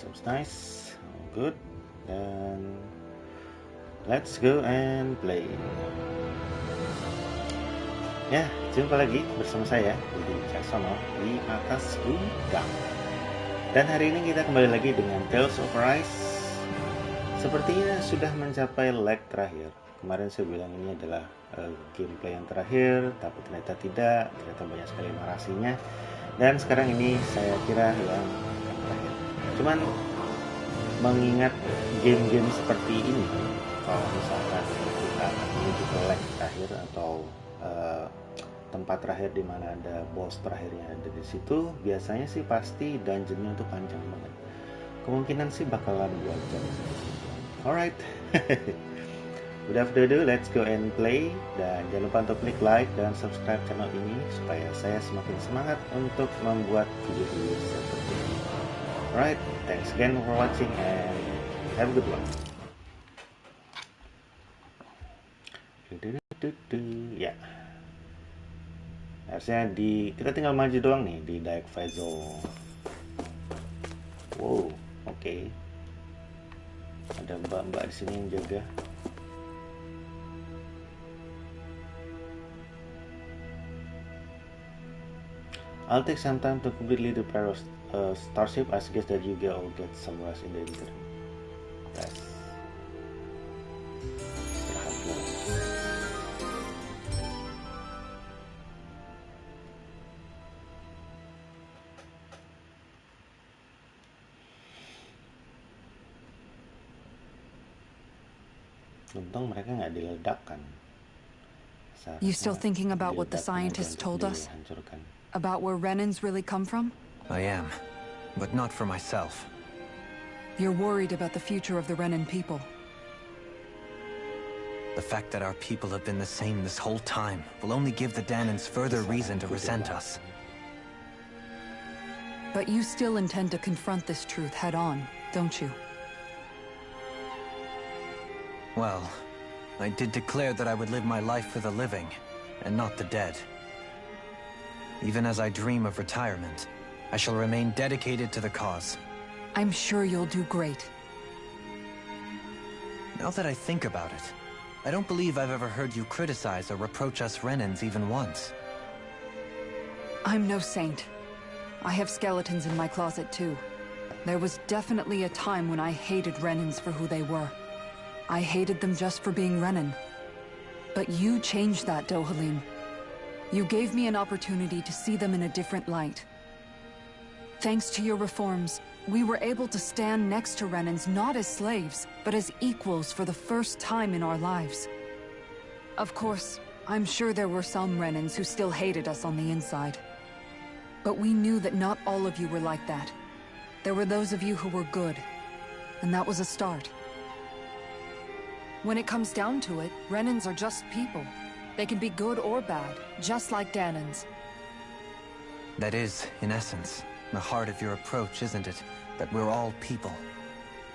seems nice. Good. Dan let's go and play. Ya, jumpa lagi bersama saya di Caksono di atas gudang. Dan hari ini kita kembali lagi dengan Tales of Arise. Sepertinya sudah mencapai leg terakhir. Kemarin saya bilang ini adalah gameplay yang terakhir, tapi ternyata tidak. Ternyata banyak sekali narasinya. Dan sekarang ini saya kira yang terakhir. Cuman mengingat game-game seperti ini, kalau misalkan kita menuju ke leg terakhir atau tempat terakhir di mana ada boss terakhirnya ada di situ, biasanya sih pasti dungeonnya itu panjang banget. Kemungkinan sih bakalan 2 jam. Alright. Without further ado, let's go and play. Dan jangan lupa untuk klik like dan subscribe channel ini supaya saya semakin semangat untuk membuat video-video seperti ini. Alright, thanks again for watching and have a good one. Ya. Harusnya kita tinggal maju doang nih di DiAtasGudang. Wow, oke. Ada mbak-mbak di sini yang jaga. I'll take some time to completely repair starship. I suggest that you all get some rest in the interim. Yes. Untung mereka nggak diledakkan. You still thinking about what the scientists told us? About where Renans really come from? I am, but not for myself. You're worried about the future of the Renan people. The fact that our people have been the same this whole time will only give the Danans further reason to resent us. But you still intend to confront this truth head-on, don't you? Well, I did declare that I would live my life for the living, and not the dead. Even as I dream of retirement, I shall remain dedicated to the cause. I'm sure you'll do great. Now that I think about it, I don't believe I've ever heard you criticize or reproach us Renans even once. I'm no saint. I have skeletons in my closet too. There was definitely a time when I hated Renans for who they were. I hated them just for being Renan. But you changed that, Dohalim. You gave me an opportunity to see them in a different light. Thanks to your reforms, we were able to stand next to Renans not as slaves, but as equals for the first time in our lives. Of course, I'm sure there were some Renans who still hated us on the inside. But we knew that not all of you were like that. There were those of you who were good, and that was a start. When it comes down to it, Renans are just people. They can be good or bad, just like Danans. That is, in essence, the heart of your approach, isn't it? That we're all people.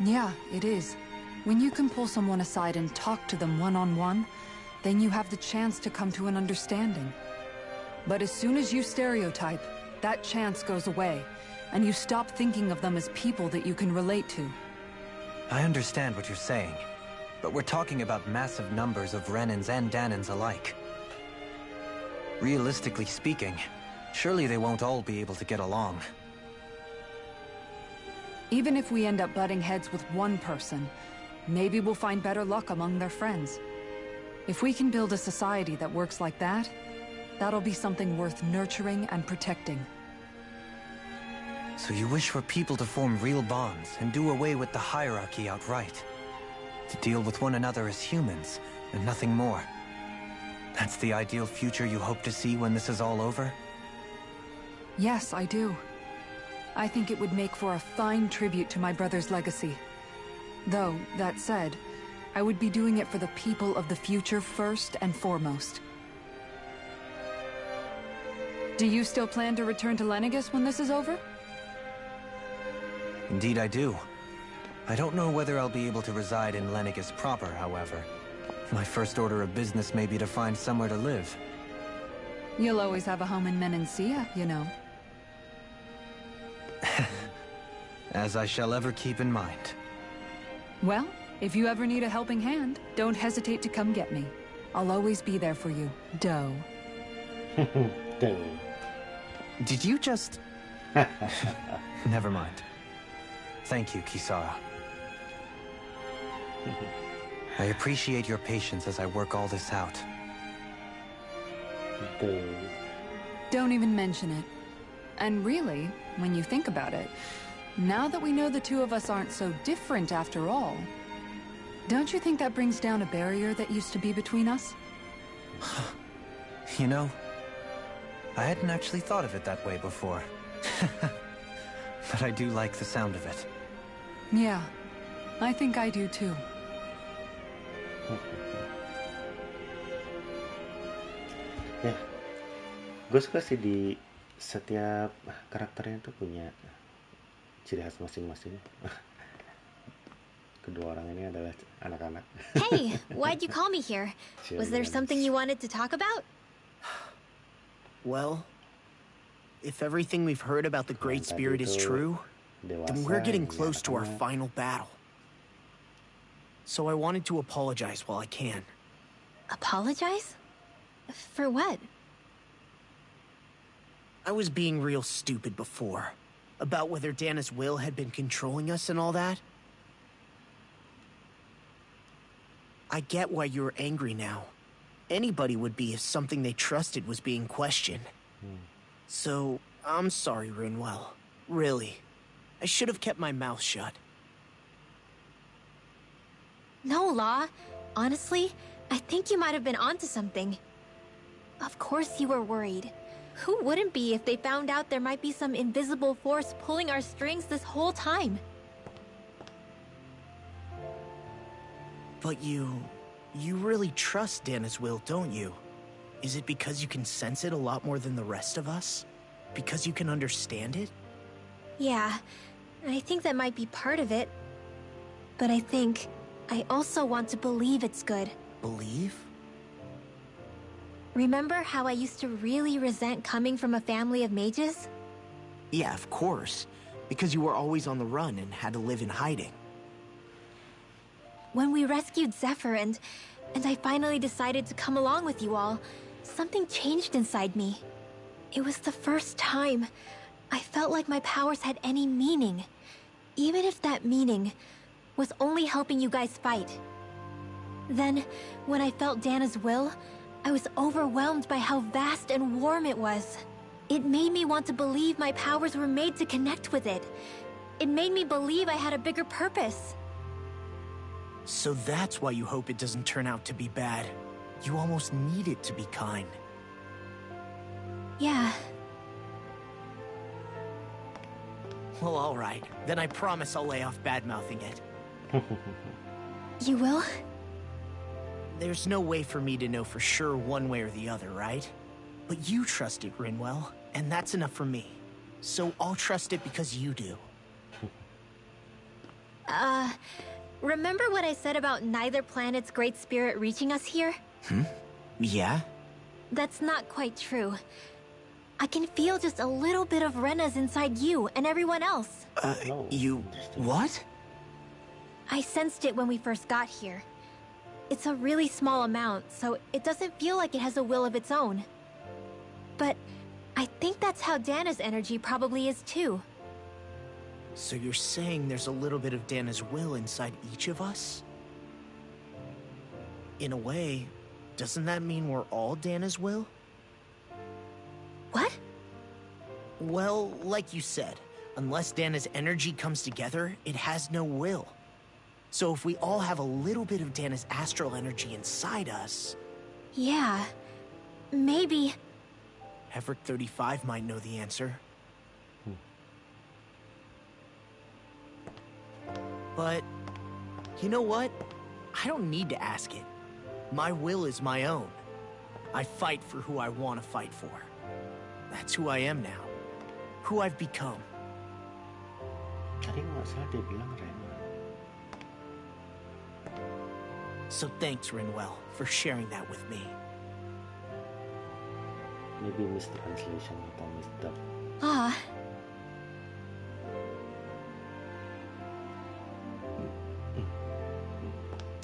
Yeah, it is. When you can pull someone aside and talk to them one-on-one, then you have the chance to come to an understanding. But as soon as you stereotype, that chance goes away, and you stop thinking of them as people that you can relate to. I understand what you're saying. But we're talking about massive numbers of Renans and Danans alike. Realistically speaking, surely they won't all be able to get along. Even if we end up butting heads with one person, maybe we'll find better luck among their friends. If we can build a society that works like that, that'll be something worth nurturing and protecting. So you wish for people to form real bonds and do away with the hierarchy outright? To deal with one another as humans, and nothing more. That's the ideal future you hope to see when this is all over? Yes, I do. I think it would make for a fine tribute to my brother's legacy. Though, that said, I would be doing it for the people of the future first and foremost. Do you still plan to return to Lenegis when this is over? Indeed I do. I don't know whether I'll be able to reside in Lenegis proper, however. My first order of business may be to find somewhere to live. You'll always have a home in Menancia, you know. As I shall ever keep in mind. Well, if you ever need a helping hand, don't hesitate to come get me. I'll always be there for you, Doe. Tuh. Did you just... Never mind. Thank you, Kisara. I appreciate your patience as I work all this out. Tuh. Don't even mention it. And really, when you think about it, now that we know the two of us aren't so different after all, don't you think that brings down a barrier that used to be between us? You know, I hadn't actually thought of it that way before. But I do like the sound of it. Yeah, I think I do too. Ya, gue suka sih di setiap karakternya tuh punya ciri khas masing-masing. Kedua orang ini adalah anak-anak. Hey, why'd you call me here? Was there something you wanted to talk about? Well, if everything we've heard about the Great Spirit is true, then we're getting close to our final battle. So I wanted to apologize while I can. Apologize? For what? I was being real stupid before. About whether Dana's will had been controlling us and all that. I get why you're angry now. Anybody would be if something they trusted was being questioned. So, I'm sorry, Rinwell. Really. I should have kept my mouth shut. No, Law. Honestly, I think you might have been onto something. Of course you were worried. Who wouldn't be if they found out there might be some invisible force pulling our strings this whole time? But you really trust Dana's will, don't you? Is it because you can sense it a lot more than the rest of us? Because you can understand it? Yeah, I think that might be part of it. But I think I also want to believe it's good. Believe? Remember how I used to really resent coming from a family of mages? Yeah, of course. Because you were always on the run and had to live in hiding. When we rescued Zephyr and I finally decided to come along with you all, something changed inside me. It was the first time I felt like my powers had any meaning, even if that meaning was only helping you guys fight. Then, when I felt Dana's will, I was overwhelmed by how vast and warm it was. It made me want to believe my powers were made to connect with it. It made me believe I had a bigger purpose. So that's why you hope it doesn't turn out to be bad. You almost need it to be kind. Yeah. Well, alright. Then I promise I'll lay off bad-mouthing it. You will? There's no way for me to know for sure one way or the other, right? But you trust it, Rinwell, and that's enough for me. So I'll trust it because you do. Remember what I said about neither planet's great spirit reaching us here? Yeah? That's not quite true. I can feel just a little bit of Rena's inside you and everyone else. You... what? I sensed it when we first got here. It's a really small amount, so it doesn't feel like it has a will of its own. But I think that's how Dana's energy probably is too. So you're saying there's a little bit of Dana's will inside each of us? In a way, doesn't that mean we're all Dana's will? What? Well, like you said, unless Dana's energy comes together, it has no will. So if we all have a little bit of Dana's astral energy inside us... Yeah, maybe... Heverick 35 might know the answer. But, you know what? I don't need to ask it. My will is my own. I fight for who I want to fight for. That's who I am now. Who I've become. Tadi nggak salah dia bilang Ren. So thanks, Rinwell, for sharing that with me. Maybe Mr. Translation atau Mr. Ah,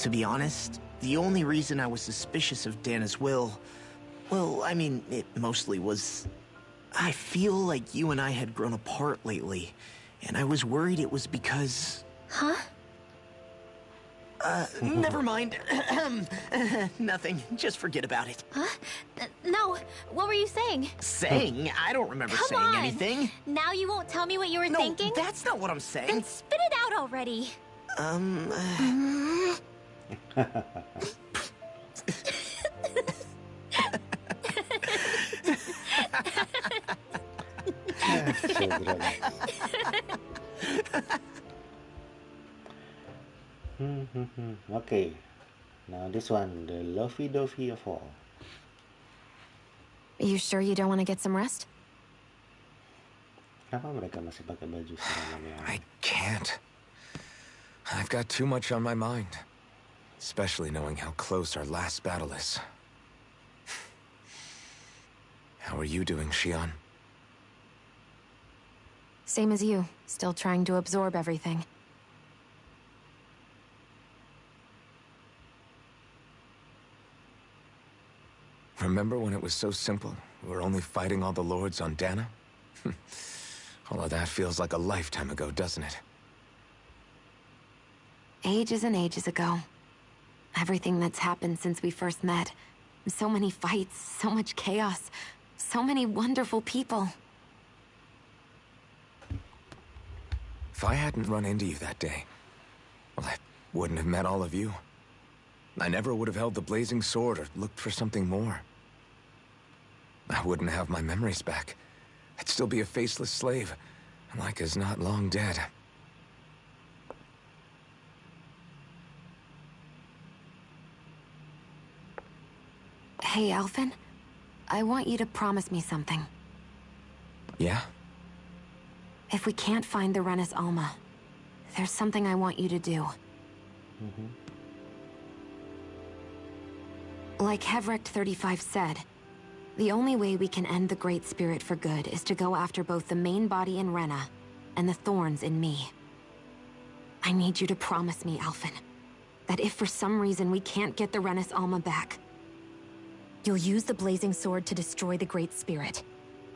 To be honest, the only reason I was suspicious of Dana's will... Well, I mean, it mostly was... I feel like you and I had grown apart lately, and I was worried it was because... Huh? Never mind. Nothing. Just forget about it. Huh? No, what were you saying? Saying? I don't remember Come saying on. anything. Now you won't tell me what you were No, thinking? that's not what I'm saying. Then spit it out already. Okay, now this one, the lovey-dovey of all. Are you sure you don't want to get some rest? Kenapa mereka masih pakai baju seragam yang... I can't. I've got too much on my mind. Especially knowing how close our last battle is. How are you doing, Xion? Same as you. Still trying to absorb everything. Remember when it was so simple? We were only fighting all the lords on Dana? All of that feels like a lifetime ago, doesn't it? Ages and ages ago. Everything that's happened since we first met. So many fights, so much chaos, so many wonderful people. If I hadn't run into you that day, well, I wouldn't have met all of you. I never would have held the blazing sword or looked for something more. I wouldn't have my memories back. I'd still be a faceless slave, like as not long dead. Hey, Alphen. I want you to promise me something. Yeah? If we can't find the Renis Alma, there's something I want you to do. Like Hevrect 35 said, the only way we can end the Great Spirit for good is to go after both the main body in Rena and the thorns in me. I need you to promise me, Alphen, that if for some reason we can't get the Renis Alma back, you'll use the blazing sword to destroy the Great Spirit,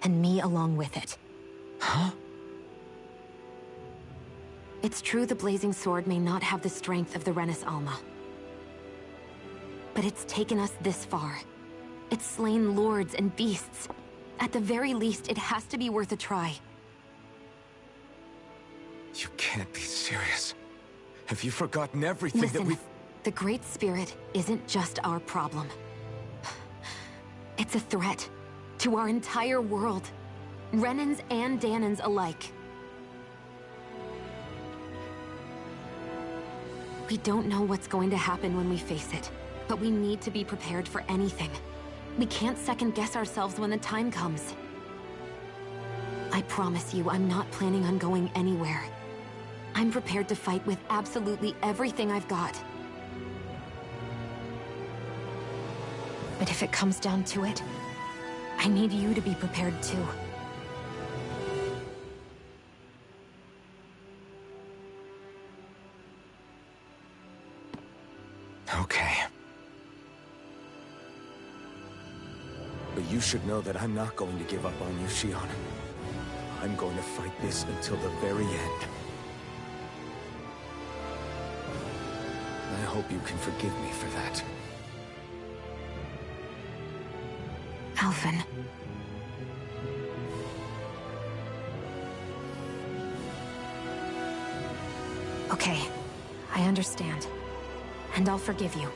and me along with it. Huh? It's true the blazing sword may not have the strength of the Renis Alma. But it's taken us this far. It's slain lords and beasts. At the very least, it has to be worth a try. You can't be serious. Have you forgotten everything Listen, that we've... the Great Spirit isn't just our problem. It's a threat to our entire world. Renans and Danans alike. We don't know what's going to happen when we face it, but we need to be prepared for anything. We can't second-guess ourselves when the time comes. I promise you, I'm not planning on going anywhere. I'm prepared to fight with absolutely everything I've got. But if it comes down to it, I need you to be prepared too. Okay. But you should know that I'm not going to give up on you, Xion. I'm going to fight this until the very end. I hope you can forgive me for that. Alphen. Okay, I understand. And I'll forgive you.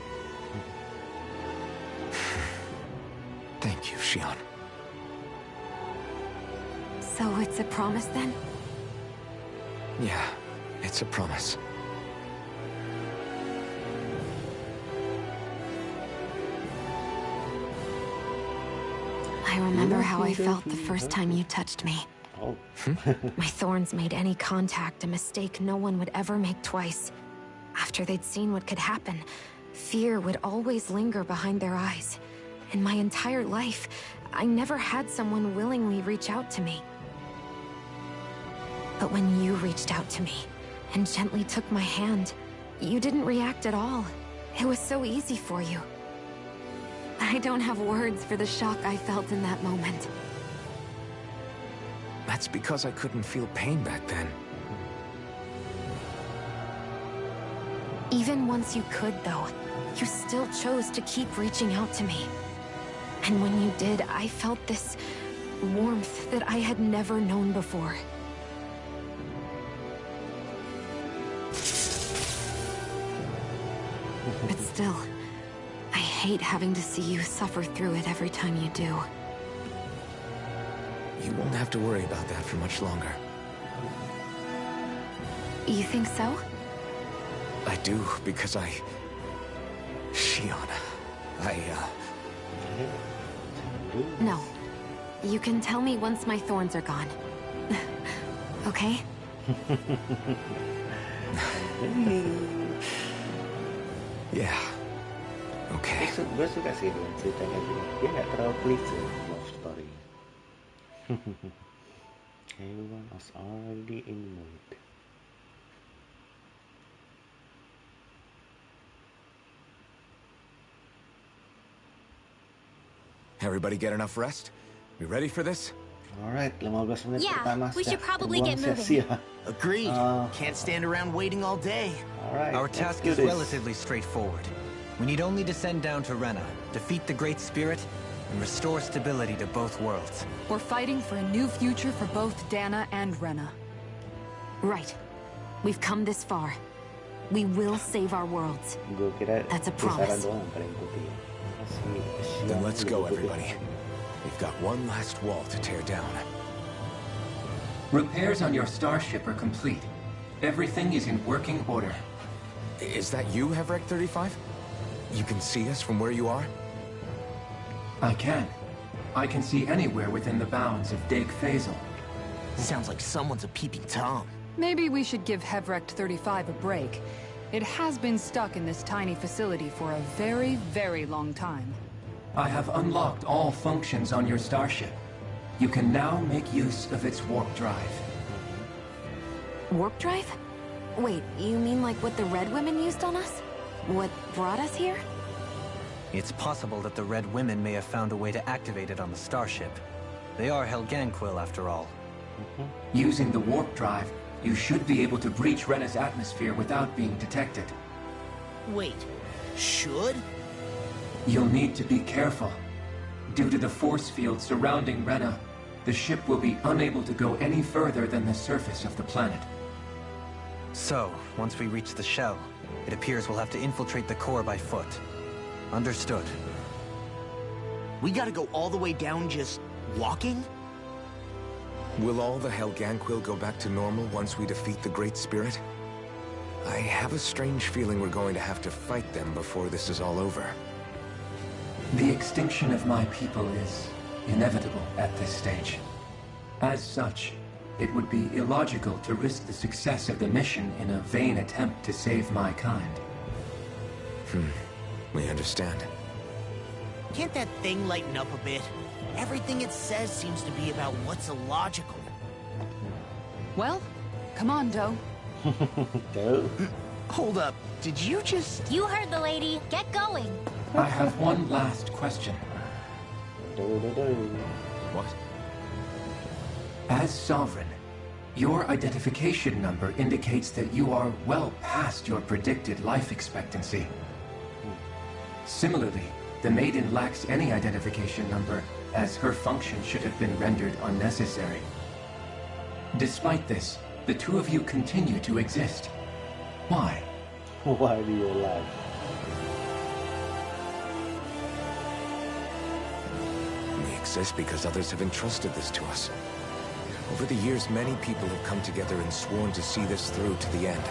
Thank you, Xion. So it's a promise then? Yeah, it's a promise. I remember how I felt the first time you touched me. Oh. My thorns made any contact a mistake no one would ever make twice. After they'd seen what could happen, fear would always linger behind their eyes. In my entire life, I never had someone willingly reach out to me. But when you reached out to me and gently took my hand, you didn't react at all. It was so easy for you. I don't have words for the shock I felt in that moment. That's because I couldn't feel pain back then. Even once you could, though, you still chose to keep reaching out to me. And when you did, I felt this warmth that I had never known before. But still, I hate having to see you suffer through it every time you do. You won't have to worry about that for much longer. You think so? I do, because Shion, No. You can tell me once my thorns are gone. Okay? Yeah. Okay. Gue suka sih dengan ceritanya gini. Dia nggak terlalu klise love story. Everyone was already in the mood. Everybody get enough rest? We ready for this? Alright, 15 menit Yeah, pertama we should sudah probably terbuang get moving. sia-sia. Agreed. Can't stand around waiting all day. Alright, Our let's task do is this. relatively straightforward. We need only descend down to Rena, defeat the Great Spirit, and restore stability to both worlds. We're fighting for a new future for both Dana and Rena. Right. We've come this far. We will save our worlds. Gue kira That's a kisaran promise. doang yang paling putih. Then let's go, everybody. We've got one last wall to tear down. Repairs on your starship are complete. Everything is in working order. Is that you, Hevrek 35? You can see us from where you are? I can. I can see anywhere within the bounds of Dake Phasal. Sounds like someone's a peeping Tom. Maybe we should give Hevrect 35 a break. It has been stuck in this tiny facility for a very, very long time. I have unlocked all functions on your starship. You can now make use of its warp drive. Warp drive? Wait, you mean like what the Red Women used on us? What brought us here? It's possible that the Red Women may have found a way to activate it on the starship. They are Helganquil, after all. Using the warp drive, you should be able to breach Rena's atmosphere without being detected. Wait, should? You'll need to be careful. Due to the force field surrounding Rena, the ship will be unable to go any further than the surface of the planet. So, once we reach the shell, it appears we'll have to infiltrate the core by foot. Understood. We gotta go all the way down just walking? Will all the Helganquil go back to normal once we defeat the Great Spirit? I have a strange feeling we're going to have to fight them before this is all over. The extinction of my people is inevitable at this stage. As such, it would be illogical to risk the success of the mission in a vain attempt to save my kind. We understand. Can't that thing lighten up a bit? Everything it says seems to be about what's illogical. Well, come on, Doe. Doe? Hold up, did you just... You heard the lady. Get going. I have one last question. Doe. What? As Sovereign, your identification number indicates that you are well past your predicted life expectancy. Similarly, the Maiden lacks any identification number, as her function should have been rendered unnecessary. Despite this, the two of you continue to exist. Why? Why do you lie? We exist because others have entrusted this to us. Over the years, many people have come together and sworn to see this through to the end.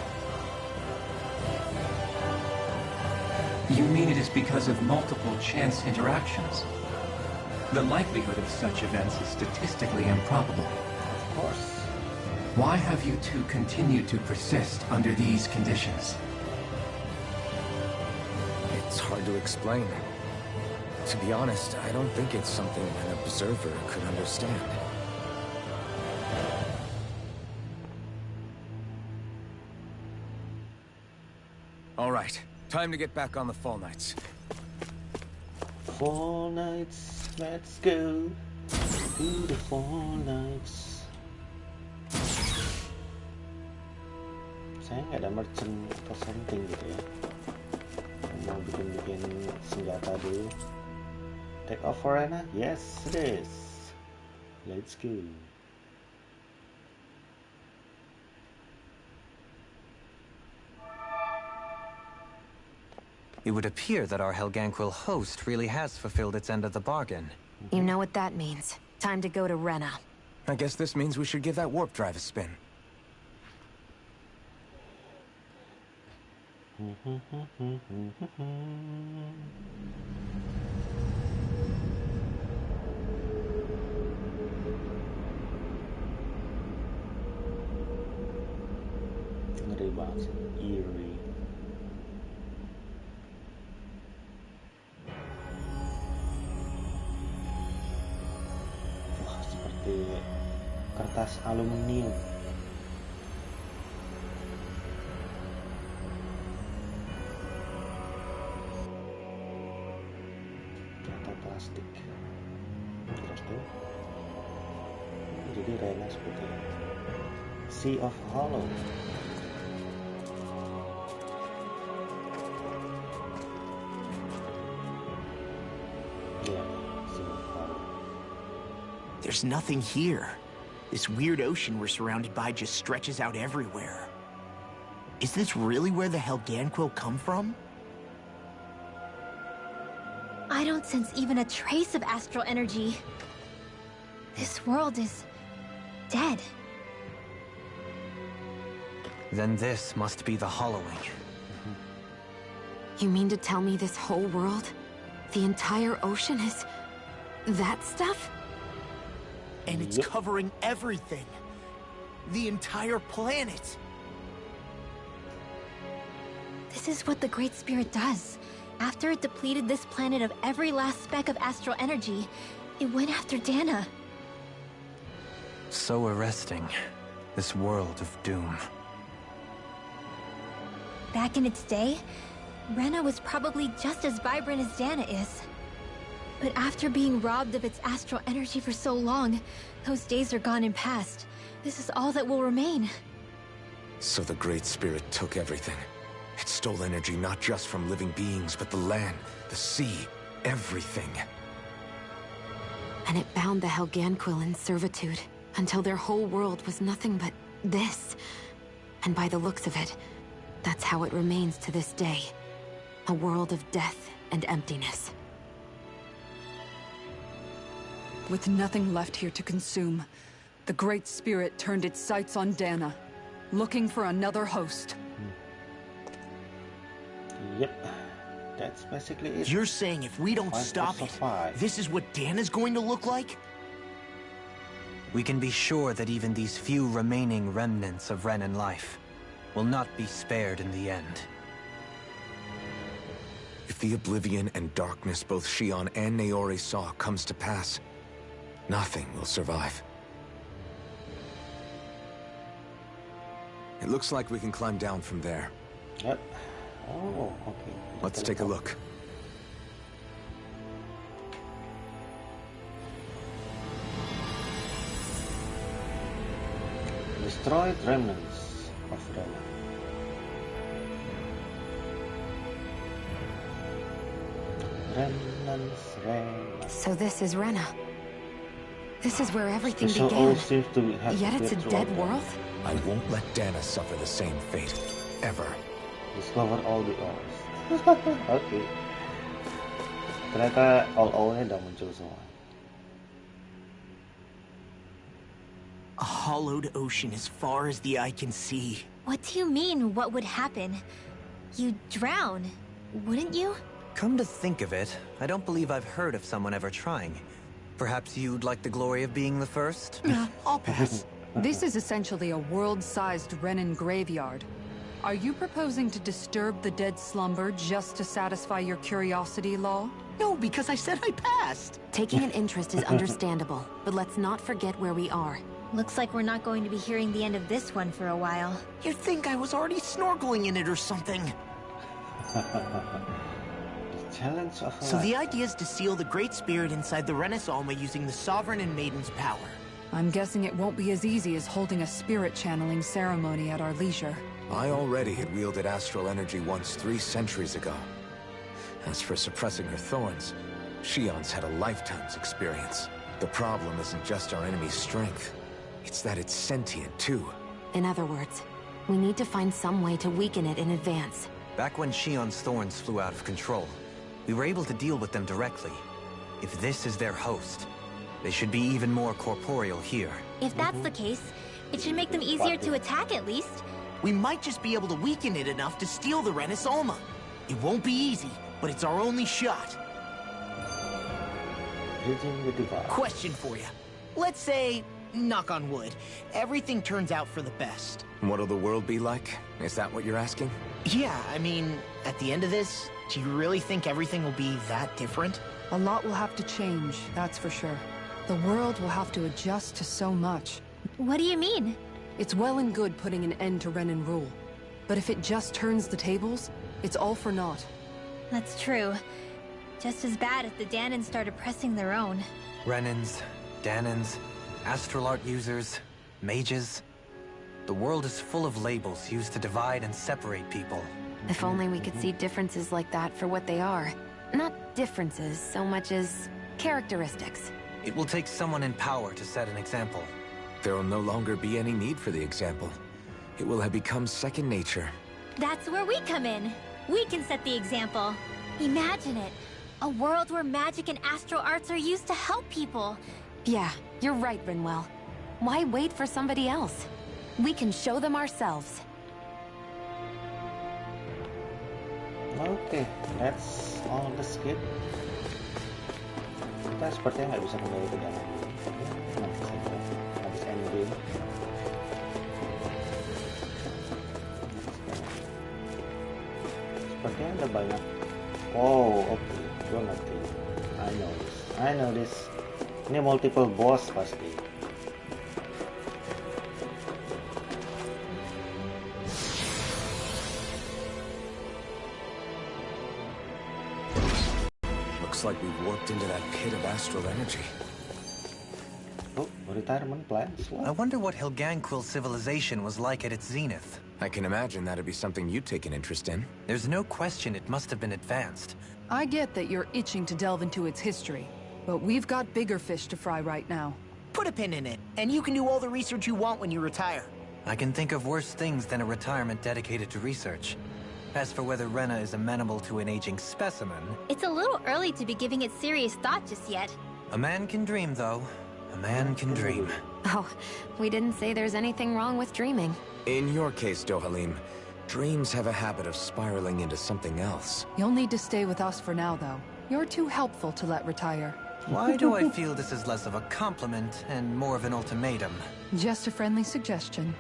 You mean it is because of multiple chance interactions? The likelihood of such events is statistically improbable. Of course. Why have you two continued to persist under these conditions? It's hard to explain. To be honest, I don't think it's something an observer could understand. All right, Time to get back on the Fall Knights. Fall Knights, let's go to the Fall Knights. Saya nggak ada merchant atau something gitu ya. Mau bikin senjata dulu. Take off arena? Yes, it is. Let's go. It would appear that our Helganquil host really has fulfilled its end of the bargain. You know what that means. Time to go to Rena. I guess this means we should give that warp drive a spin. Ngeri banget sih, eerie. Wah, seperti kertas aluminium. Atau plastik. Terus tuh. Jadi Rena seperti ini. Sea of Hollow. There's nothing here. This weird ocean we're surrounded by just stretches out everywhere. Is this really where the Helganquil come from? I don't sense even a trace of astral energy. This world is dead. Then this must be the hollowing. You mean to tell me this whole world, the entire ocean is that stuff? And it's covering everything. The entire planet. This is what the Great Spirit does. After it depleted this planet of every last speck of astral energy, it went after Dana. So arresting. This world of doom. Back in its day, Rena was probably just as vibrant as Dana is. But after being robbed of its astral energy for so long, those days are gone and past. This is all that will remain. So the Great Spirit took everything. It stole energy not just from living beings, but the land, the sea, everything. And it bound the Helganquil in servitude, until their whole world was nothing but this. And by the looks of it, that's how it remains to this day. A world of death and emptiness. With nothing left here to consume, the Great Spirit turned its sights on Dana, looking for another host. Yep, that's basically it. You're saying if we don't stop it, this is what Dana's going to look like? We can be sure that even these few remaining remnants of Renan life will not be spared in the end. If the oblivion and darkness both Shion and Naori saw comes to pass, nothing will survive. It looks like we can climb down from there. Yep. Oh, okay. Let's take a look. Destroyed remnants of Rena. Rena. So this is Rena. This is where everything This began. all seems to have Yet it's a dead world? I won't let Dana suffer the same fate. Ever. Discover all the ores. Okay. Ternyata all-nya udah muncul semua. A hollowed ocean as far as the eye can see. What do you mean, what would happen? You'd drown, wouldn't you? Come to think of it, I don't believe I've heard of someone ever trying. Perhaps you'd like the glory of being the first? Nah, I'll pass. This is essentially a world-sized Renan graveyard. Are you proposing to disturb the dead slumber just to satisfy your curiosity, Law? No, because I said I passed. Taking an interest is understandable, but let's not forget where we are. Looks like we're not going to be hearing the end of this one for a while. You'd think I was already snorkeling in it or something. The challenge of a So the life. idea is to seal the Great Spirit inside the Renaissance using the Sovereign and Maiden's power. I'm guessing it won't be as easy as holding a spirit channeling ceremony at our leisure. I already had wielded astral energy once 3 centuries ago. As for suppressing her thorns, Shion's had a lifetime's experience. The problem isn't just our enemy's strength. It's that it's sentient, too. In other words, we need to find some way to weaken it in advance. Back when Shion's thorns flew out of control, we were able to deal with them directly. If this is their host, they should be even more corporeal here. If that's the case, it should make them easier to attack at least. We might just be able to weaken it enough to steal the Renaissance. It won't be easy, but it's our only shot. Bridging the divide. Question for you. Let's say, knock on wood, everything turns out for the best. What'll the world be like? Is that what you're asking? Yeah, I mean, at the end of this, do you really think everything will be that different? A lot will have to change, that's for sure. The world will have to adjust to so much. What do you mean? It's well and good putting an end to Renan rule. But if it just turns the tables, it's all for naught. That's true. Just as bad if the Danans started pressing their own. Renans, Danans, astral art users, mages. The world is full of labels used to divide and separate people. If only we could see differences like that for what they are. Not differences so much as characteristics. It will take someone in power to set an example. There will no longer be any need for the example. It will have become second nature. That's where we come in. We can set the example. Imagine it. A world where magic and astral arts are used to help people. Yeah, you're right, Rinwell. Why wait for somebody else? We can show them ourselves. Oke, that's all the skip. Kita sepertinya nggak bisa kembali ke dalam. Nanti saja habis ending. Sepertinya ada banyak. Oh, oke, gue ngerti. I know this. Ini multiple boss pasti. Looks like we warped into that pit of astral energy. Oh, retirement plans. I wonder what Helganquil civilization was like at its zenith. I can imagine that'd be something you'd take an interest in. There's no question it must have been advanced. I get that you're itching to delve into its history, but we've got bigger fish to fry right now. Put a pin in it, and you can do all the research you want when you retire. I can think of worse things than a retirement dedicated to research. As for whether Rena is amenable to an aging specimen... It's a little early to be giving it serious thought just yet. A man can dream, though. A man can dream. Oh, we didn't say there's anything wrong with dreaming. In your case, Dohalim, dreams have a habit of spiraling into something else. You'll need to stay with us for now, though. You're too helpful to let retire. Why do I feel this is less of a compliment and more of an ultimatum? Just a friendly suggestion.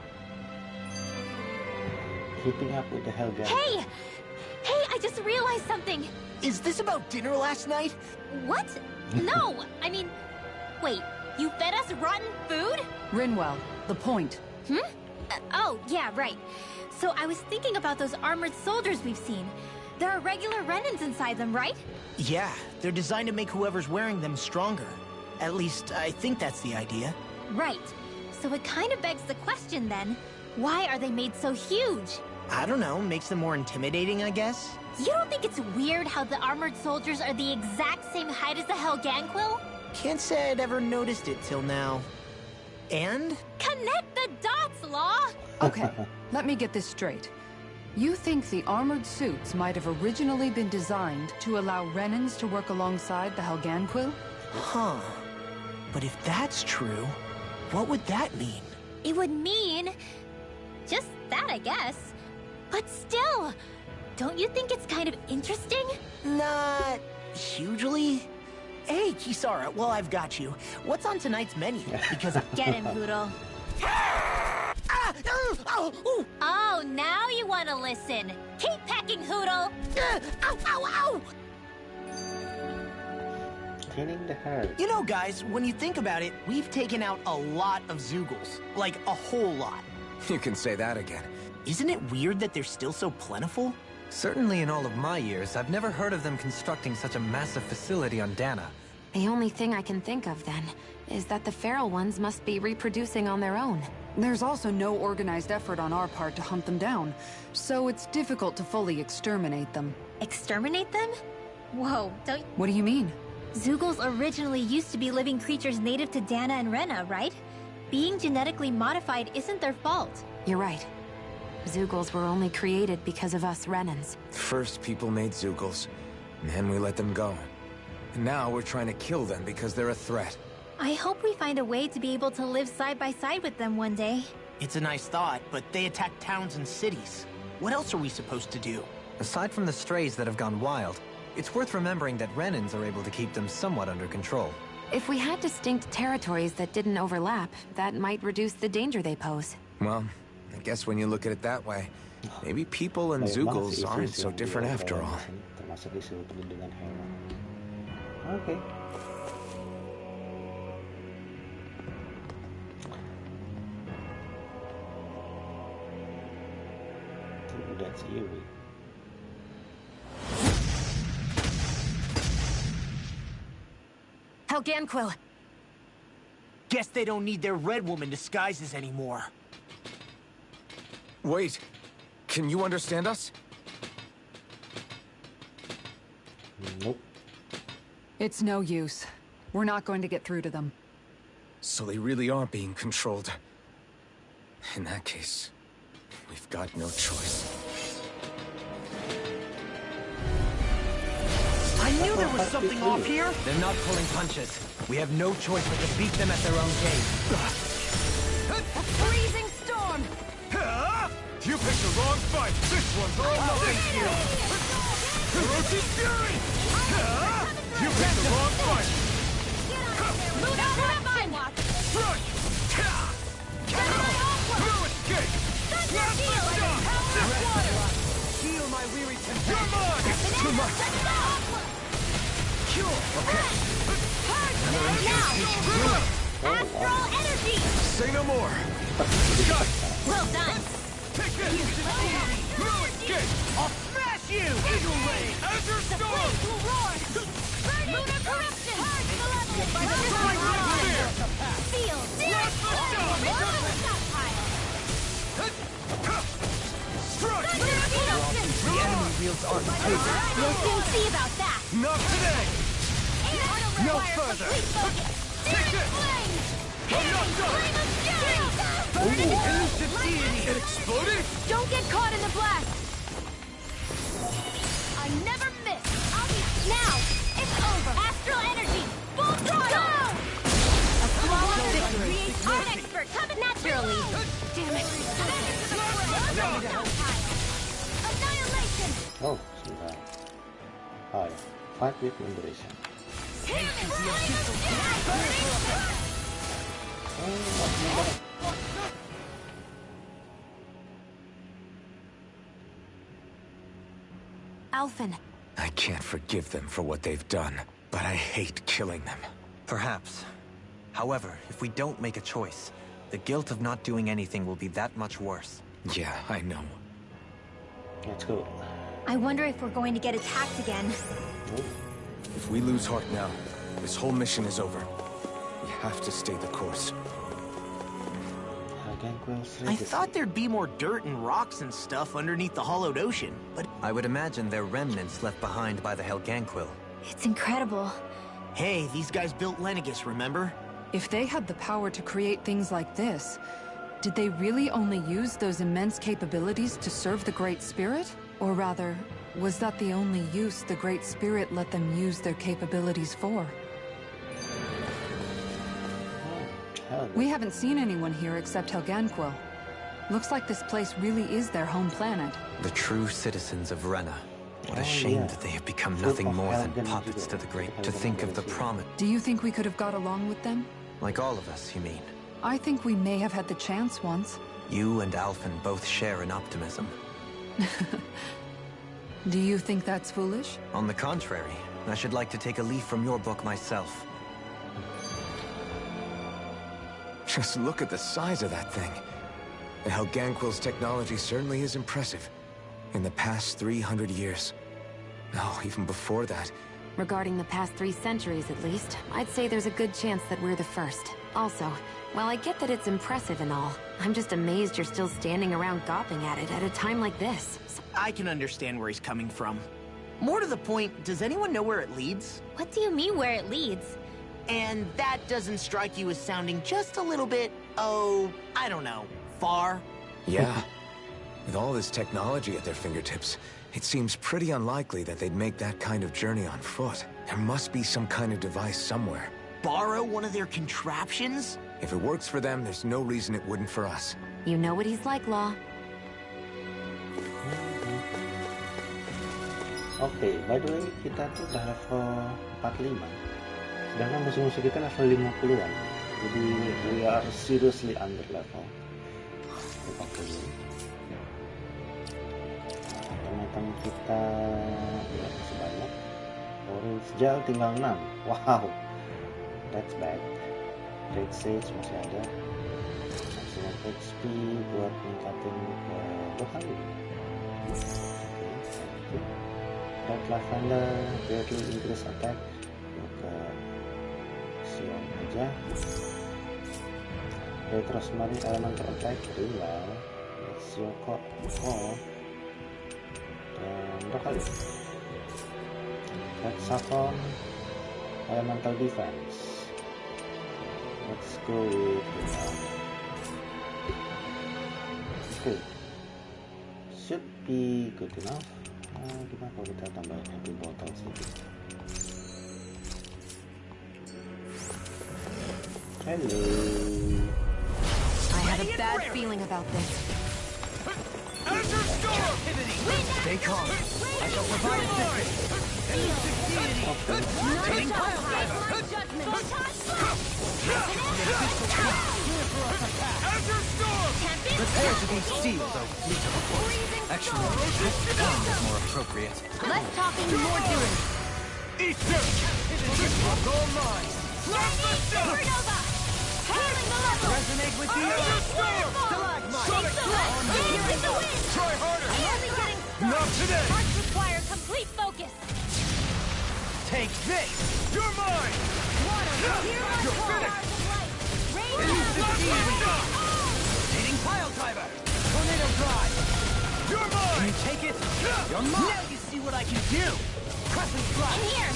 Keeping up with the Helga. Hey! Hey, I just realized something! Is this about dinner last night? What? No! I mean, wait, you fed us rotten food? Rinwell, the point. Oh, yeah, right. So I was thinking about those armored soldiers we've seen. There are regular Renans inside them, right? Yeah, they're designed to make whoever's wearing them stronger. At least, I think that's the idea. Right. So it kind of begs the question then, why are they made so huge? I don't know, makes them more intimidating, I guess? You don't think it's weird how the armored soldiers are the exact same height as the Helganquil? Can't say I'd ever noticed it till now. And? Connect the dots, Law! Okay, let me get this straight. You think the armored suits might have originally been designed to allow Renans to work alongside the Helganquil? Huh. But if that's true, what would that mean? It would mean... just that, I guess. But still, don't you think it's kind of interesting? Not hugely. Hey, Kisara, well, I've got you. What's on tonight's menu? Because Get him, Poodle. Oh, now you want to listen. Keep pecking, Hoodle. Ow, ow, ow! Killing the herd. You know, guys, when you think about it, we've taken out a lot of Zoogles. Like, a whole lot. You can say that again. Isn't it weird that they're still so plentiful? Certainly in all of my years, I've never heard of them constructing such a massive facility on Dana. The only thing I can think of, then, is that the feral ones must be reproducing on their own. There's also no organized effort on our part to hunt them down, so it's difficult to fully exterminate them. Exterminate them? Whoa, don't... What do you mean? Zeugles originally used to be living creatures native to Dana and Rena, right? Being genetically modified isn't their fault. You're right. Zeugles were only created because of us Renans. First, people made Zeugles, and then we let them go. And now we're trying to kill them because they're a threat. I hope we find a way to be able to live side by side with them one day. It's a nice thought, but they attack towns and cities. What else are we supposed to do? Aside from the strays that have gone wild, it's worth remembering that Renans are able to keep them somewhat under control. If we had distinct territories that didn't overlap, that might reduce the danger they pose. Well, I guess when you look at it that way, maybe people and Zeugles aren't so different after all. Termasuk isu perlindungan hewan. Oke. That's eerie. Helganquil! Guess they don't need their Red Woman disguises anymore. Wait, can you understand us? Nope. It's no use. We're not going to get through to them. So they really are being controlled. In that case, we've got no choice. I knew there was something off here! They're not pulling punches. We have no choice but to beat them at their own game. A freezing storm! You picked the wrong fight! This one's all nothing to you! Hiroshi Fury! You picked the wrong fight! Luna Turbine! Rush! No escape! Heal my weary tempest. You're mine! It's too much! Okay. Astral energy! Say no more! Got it! Well done! Take this! No escape! I'll smash you! Eagle Ray! Azure The Storm! flames will roar! Lunar corruption! Purge the level! By the Strike with fear! Feel! Blast the stone! Strike! The enemy wields arc too. We'll soon see about that! Not today! No further! Take this! I'm not done! It exploded? Don't get caught in the blast! I never miss! I'll be... Now! It's over! Astral energy! Full throttle! Go! A flawless victory! I'm an expert! Coming naturally! Damn it! Annihilation! Oh, sudah. Oh ya, fight with liberation. Alphen, I can't forgive them for what they've done, but I hate killing them. Perhaps. However, if we don't make a choice, the guilt of not doing anything will be that much worse. Yeah, I know. Let's go. I wonder if we're going to get attacked again. If we lose heart now, this whole mission is over. We have to stay the course. I thought there'd be more dirt and rocks and stuff underneath the hollowed ocean, but... I would imagine they're remnants left behind by the Helganquil. It's incredible. Hey, these guys built Lenegis, remember? If they had the power to create things like this, did they really only use those immense capabilities to serve the Great Spirit? Or rather, was that the only use the Great Spirit let them use their capabilities for? We haven't seen anyone here except Helganquil. Looks like this place really is their home planet. The true citizens of Rena. What a shame yeah. that they have become nothing more than puppets to the Great. To think of the promise. Do you think we could have got along with them? Like all of us, you mean? I think we may have had the chance once. You and Alphen both share an optimism. Do you think that's foolish? On the contrary, I should like to take a leaf from your book myself. Just look at the size of that thing. The Helganquil's technology certainly is impressive. In the past 300 years. No, even before that. Regarding the past 3 centuries at least, I'd say there's a good chance that we're the first. Also, while I get that it's impressive and all, I'm just amazed you're still standing around gawping at it at a time like this. I can understand where he's coming from. More to the point, does anyone know where it leads? What do you mean where it leads? And that doesn't strike you as sounding just a little bit, oh, I don't know, far? Yeah. With all this technology at their fingertips, it seems pretty unlikely that they'd make that kind of journey on foot. There must be some kind of device somewhere. Borrow one of their contraptions? If it works for them, there's no reason it wouldn't for us. You know what he's like, Law. Oke, by the way, kita tuh udah level 45. Sedangkan musuh-musuh kita level 50-an. Jadi, we are seriously under level. Kita pakai dulu. Teman-teman kita ya, masih banyak. Orange gel tinggal 6. Wow, that's bad. Red Sage masih ada. Maximum HP buat ningkatin ke 2 kali. Red Lavender greatly increase attack. Ke Sion aja. Red Rosemary elemental attack real. Sioko dan 2 kali. Red Saffron elemental defense. Let's go with okay. Should be good enough. Gimana kalau kita tambahin happy bottle sedikit? Hello. I have a bad feeling about this. Stay calm. I shall provide assistance. Prepare to be sealed, though fleet of a foot. Actually, this is more appropriate. Less talking, more doing. Easter! This will go mine! Supernova! Hailing the level! Resonate with the earth! Stalagmite! You're in the wind! Try harder! I'm only getting started! Not today! Hearts require complete focus! Take this! You're mine! Water, here I You're call finished! ours of light! Rain Hitting pile driver! Tornado drive! You're mine! Can you take it? You're mine! Now you see what I can do! Crescent in drive! here!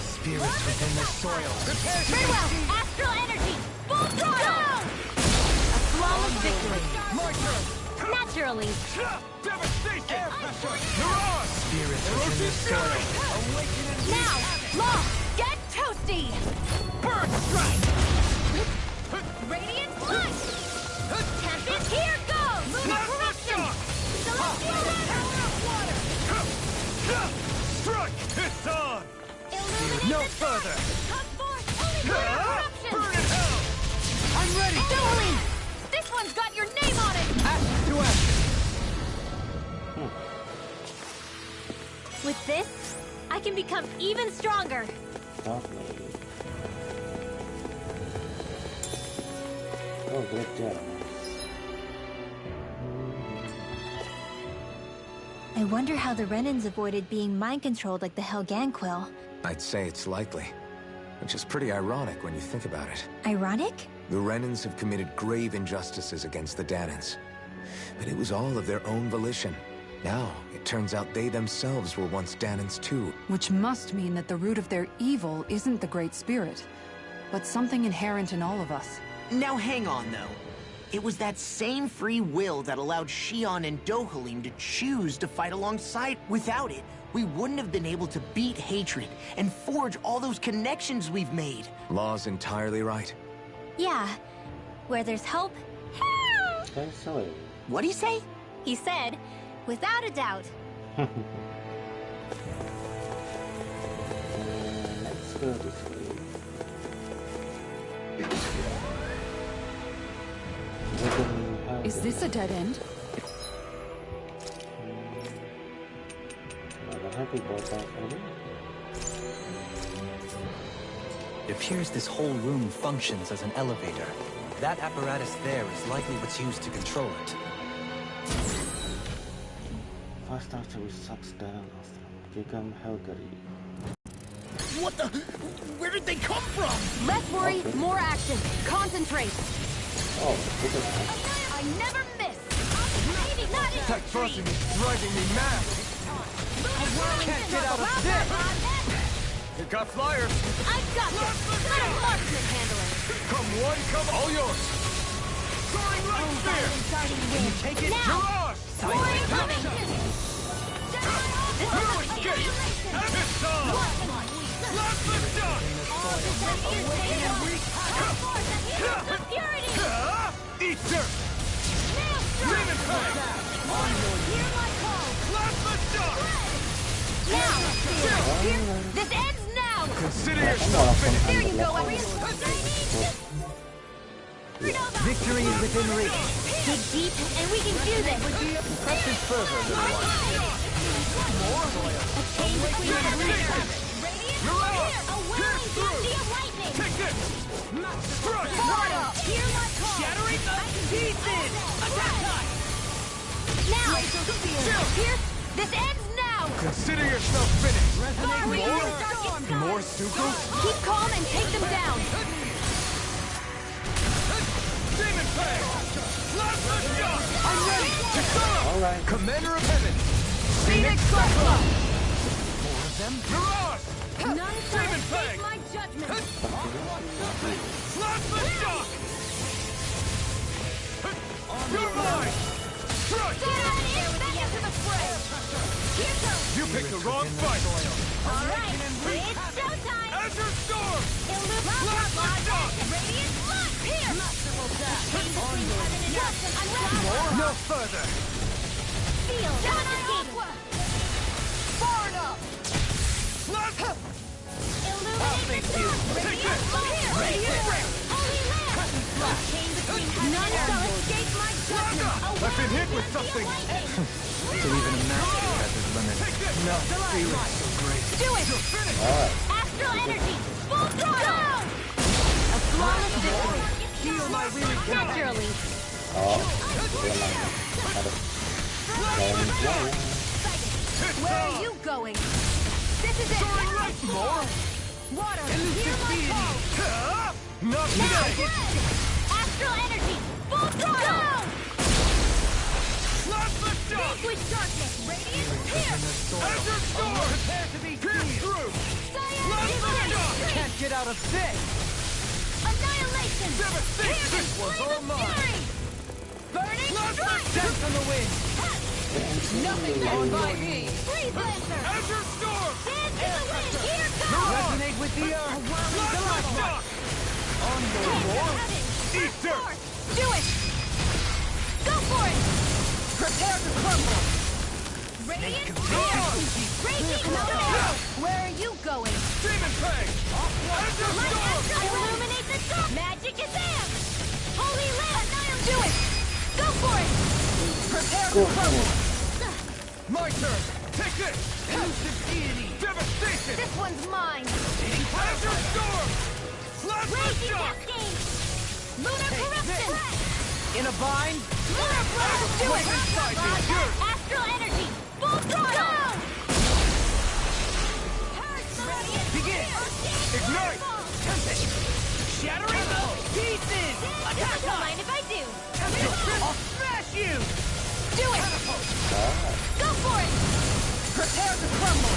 Spirits within the soil! Prepare to Very well! Astral energy! Full throttle! A flawless victory! My turn! Naturally! Devastation! Air pressure! You're on! Spirits within the soil! Awaken and Now, Law, get toasty! burn strike! Radiant light! Tempest, here goes! Corruption! Celestial power of water! Strike! It's on! Illuminate No the sky! further! Come forth! Only corruption! Burn in hell! I'm ready! Dueling! This one's got your name on it! Action to action! With this, I can become even stronger. Lovely. Oh, great job. I wonder how the Renans avoided being mind-controlled like the Helganquil. I'd say it's likely. Which is pretty ironic when you think about it. Ironic? The Renans have committed grave injustices against the Danans. But it was all of their own volition. Now, it turns out they themselves were once Danans too. Which must mean that the root of their evil isn't the Great Spirit, but something inherent in all of us. Now hang on, though. It was that same free will that allowed Xion and Dohalim to choose to fight alongside. Without it, we wouldn't have been able to beat hatred and forge all those connections we've made. Law's entirely right. Yeah. Where there's hope, help! Okay, so What'd he say? He said, without a doubt. let's go this way. Is this a dead end? Another happy bottle already. It appears this whole room functions as an elevator. That apparatus there is likely what's used to control it. Fast Archer sucks darah astral. Gegam Helgari. What the? Where did they come from? Less worry, more action. Concentrate. Oh, itu. I never miss. That fussing is driving me mad. Can't get out of this. You got flyers. I've got this. Let a marksman handle it. Come one, come all yours. Soaring light spear. Can you take it? Now. Mirage. More incoming. No escape. Pistol. Blast the shot. Eat dirt. Demon Fang. Hear my call. Blast the shot. Now. This ends now. Consider yourself finished. There you go, Arius. Victory is within reach. Dig deep, and we can do this. Press it further, little one. A chain between us. Mirage. A whirling dusty of lightning. Take this. Thrust. Hear my call. Shattering the pieces. Attack time. Now. Pierce, this ends now. Consider yourself finished. More Suku? Keep calm and take them down. Demon Fang. Blast the shot. I'm ready. Kisara. All right. Commander of Heaven. Phoenix Cyclone. More of them. Mirage. None shall Demon escape Fang. my judgment. Blast the shot. You're mine. Thrust. Back into the fray. Here goes. You picked the wrong fight. All right, it's showtime. Azure Storm. Blast the shot. Radiant Blood. Here. No further. Feel. Far enough. Blast. I'll face you. Take this. Radiant Ring. Holy Land. None shall escape my judgment. I've been hit with something. To even imagine it has its limits. Take this. No feeling so great. Do it. You're finished. All right. Astral energy. Full throttle. A flawless victory. Heal my weary Naturally. Oh, belum lagi. Aduh. Jalan. Where are you going? This is it. More. Water. Hear my call. Not Now. today. Astral energy. Full throttle. Blast the shot. Vanquish darkness. Radiant. Here. Azure Storm. Prepare to be pierced through. Blast the shot. Can't get out of this! Annihilation. Devastation. This one's all mine. Burning strike. Dance on the wind! Nothing gets by me. Freeze Lancer. Azure Storm. Dance in the wind. Here comes. Resonate with the earth! Blast the shot. On your war! Eat dirt. Do it. Go for it. Prepare to crumble! Radiant Spear. Raging Storm. Where are you going? Demon Fang. Azure Storm. Illuminate the dark. Magic is amped. Holy Land. Do it. Go for it. Prepare to crumble! My turn. Take this. Elusive deity. Devastation. This one's mine. Azure Storm. Blast the Raging shot. Cascade. Lunar Corruption. In a bind? Lunar Blast. Do it. inside me. Good. Astral energy. Full throttle. Begin! Ignite. Shattering the pieces. Attack Don't time. mind if I do. I'll smash you. Do it. Go for it. Prepare to crumble!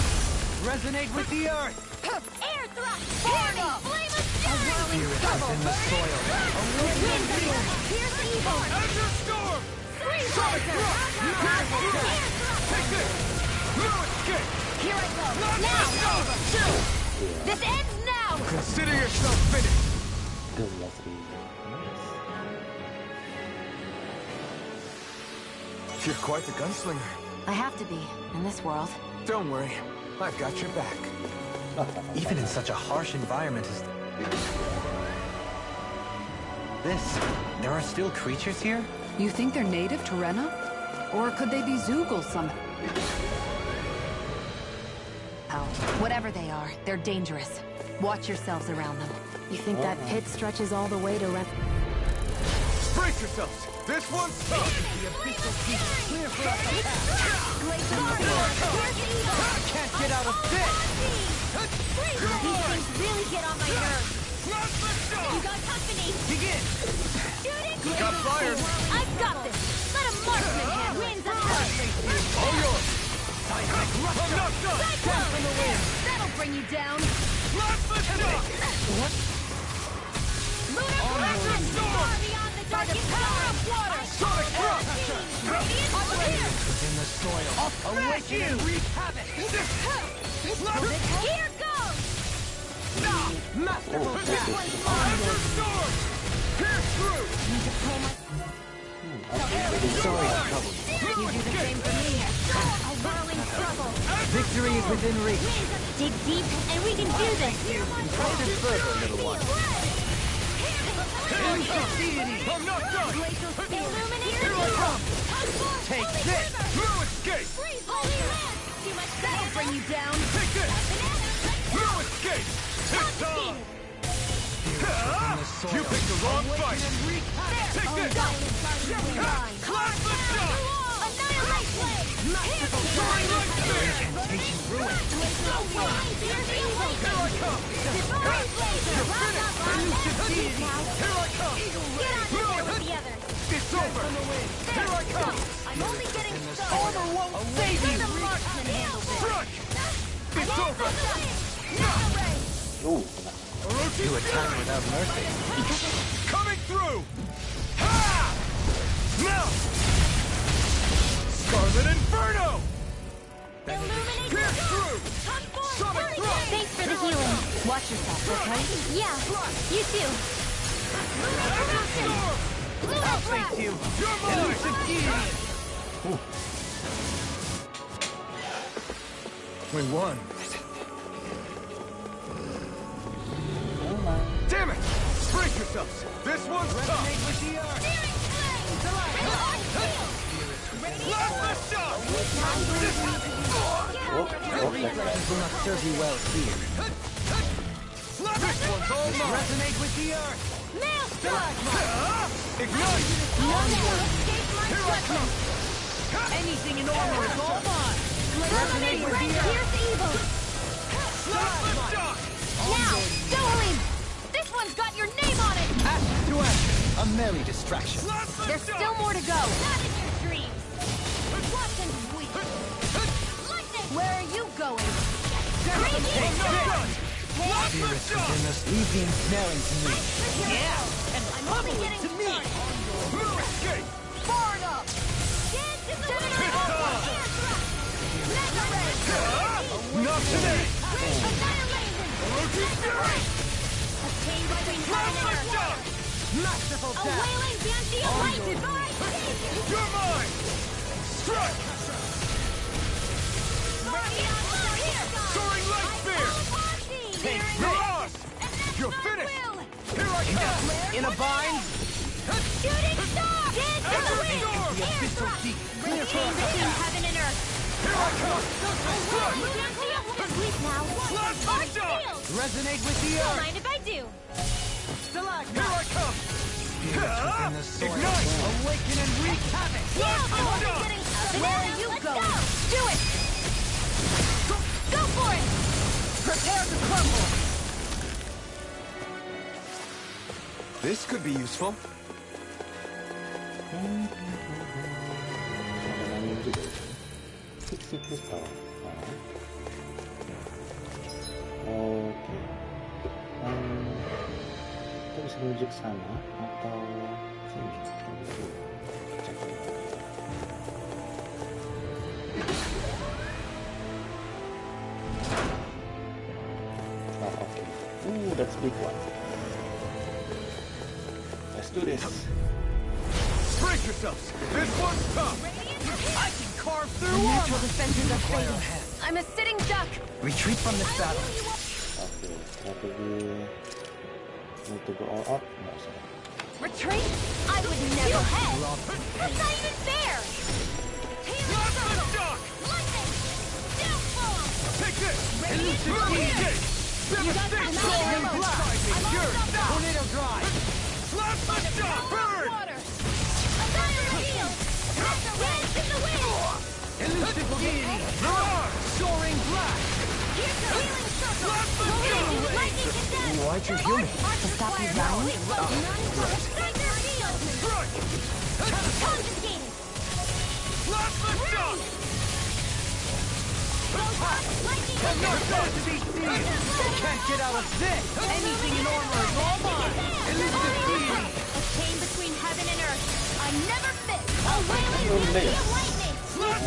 Resonate with the earth! Air thrust. Burning. Flame of fury. Here it is in the soil. Wind spear. Pierce evil. Azure Storm. Freeze Sonic laser. thrust. Air thrust. Take this. No escape. Here I go. Blast the Now. shot. This ends now. Consider yourself finished. 12.000. You're quite the gunslinger. I have to be in this world. Don't worry. I've got your back. Even in such a harsh environment as this, there are still creatures here? You think they're native to Rena? Or could they be Zoogle somehow? Whatever they are, they're dangerous. Watch yourselves around them. You think that pit stretches all the way to Ren? Brace yourselves. This one's tough! Clear for us. Can't get out of this! These things really get on my nerves. You got company. Begin! Shooting! Got fire! I've got this. Let a marksman handle it. Winds of hell. All yours! I'm knocked up! Down from the wind! That'll bring you down. What? Lunar far beyond the darkest power of water. Sonic thrust! Radiant over here. In the soil. Awaken and wreak havoc! Here goes. Masterful Storm! Pierce through! Sorry I troubled you. You do the same for me. A whirling trouble. Victory is within reach. Dig deep, and we can do this. Try this further, little one. I'm not done! Here I come. Take this! No escape! Too much that'll bring you down. Take this! No escape! It's on! You picked the wrong fight! Take this! Clap the shot! Annihilate blade. Soaring light spear! Incantation ruined. Here I come! You're finished! Here I come! Get on in there with the others. It's over! Here I come! I'm only getting started. Armor won't save Let you! the marksman handle this. Strike! It's over! Oh, kena. You attack without mercy. Coming through! Ha! Now! Scarlet Inferno! Illuminate Pierce the through! Come forth, Sonic hurry. thrust! Thanks for the healing. Watch yourself, okay? Yeah, you too. Storm! I'll face you! You're mine! Elusive deity! We won. Damn it! Brace yourselves! This one's tough! Resonate with the earth! Blast the shot! Your reflexes will not serve you well here. This one's all mine! Resonate with the earth! Ignite! Here I come. Anything in armor is all mine! Resonate with the earth! Here's evil. Blast the shot! Now, Dolan! This one's got your name on it! Ash to ash! A merry distraction. Blast the There's shot! still more to go. Not in your dreams. Watch and weep. Lightning! Where are you going? I'm not done! Blast the Spirits shot! within us, leave the ensnaring to me. Yeah, and I'm only getting to me. started. No escape! Far enough. Get to the It's on! Mega ray. Not today! Annihilation. Rocky Fury! A chain between heaven Blast and the earth. shot! Masterful A dash! wailing Banshee of light. Divine savior. You're mine! Strike! Soaring light spear! Take You're this! lost! You're finished! Here I come! In a bind? Shooting star! Dead to the wind! Storm! The abyssal deep! Clear for Chain us! between heaven and earth. Here I come! Strike! Banshee of light. Sleep now. Blast the Arch shot! field. Resonate with the Don't earth! mind if I do. Stalagmite! Here I come! Spirits within the soil. Ignite! Awaken and wreak havoc! Blast the shot! Where are you going? Do it! Go for it! Prepare to crumble! This could be useful. Ada namanya juga itu. Fiksi kristal. Oke. Kita bisa menuju ke sana atau sini. Cek dulu. Oh, oke. That's big one. Let's do this. Brace yourselves! This one's tough! I can carve The through natural armor! defenses are Require fading. hands. I'm a sitting duck. Retreat from this battle. Oke, strategi need to go all up. Nggak usah. Retreat? I would never head. That's not even fair. Blast the shot! Lightning! Downfall! Take this! Elusive No deity! escape! Devastation! Soaring blast! Yours! Tornado drive! Blast the shot! Burn! Water! Elusive deity! Soaring blast! Why'd you heal me? To stop you dying? Not going to be seen! Can't get out of this! Anything in armor is all mine! Elusive deity! A chain between heaven and earth. I never miss. A wailing beauty of lightning. Run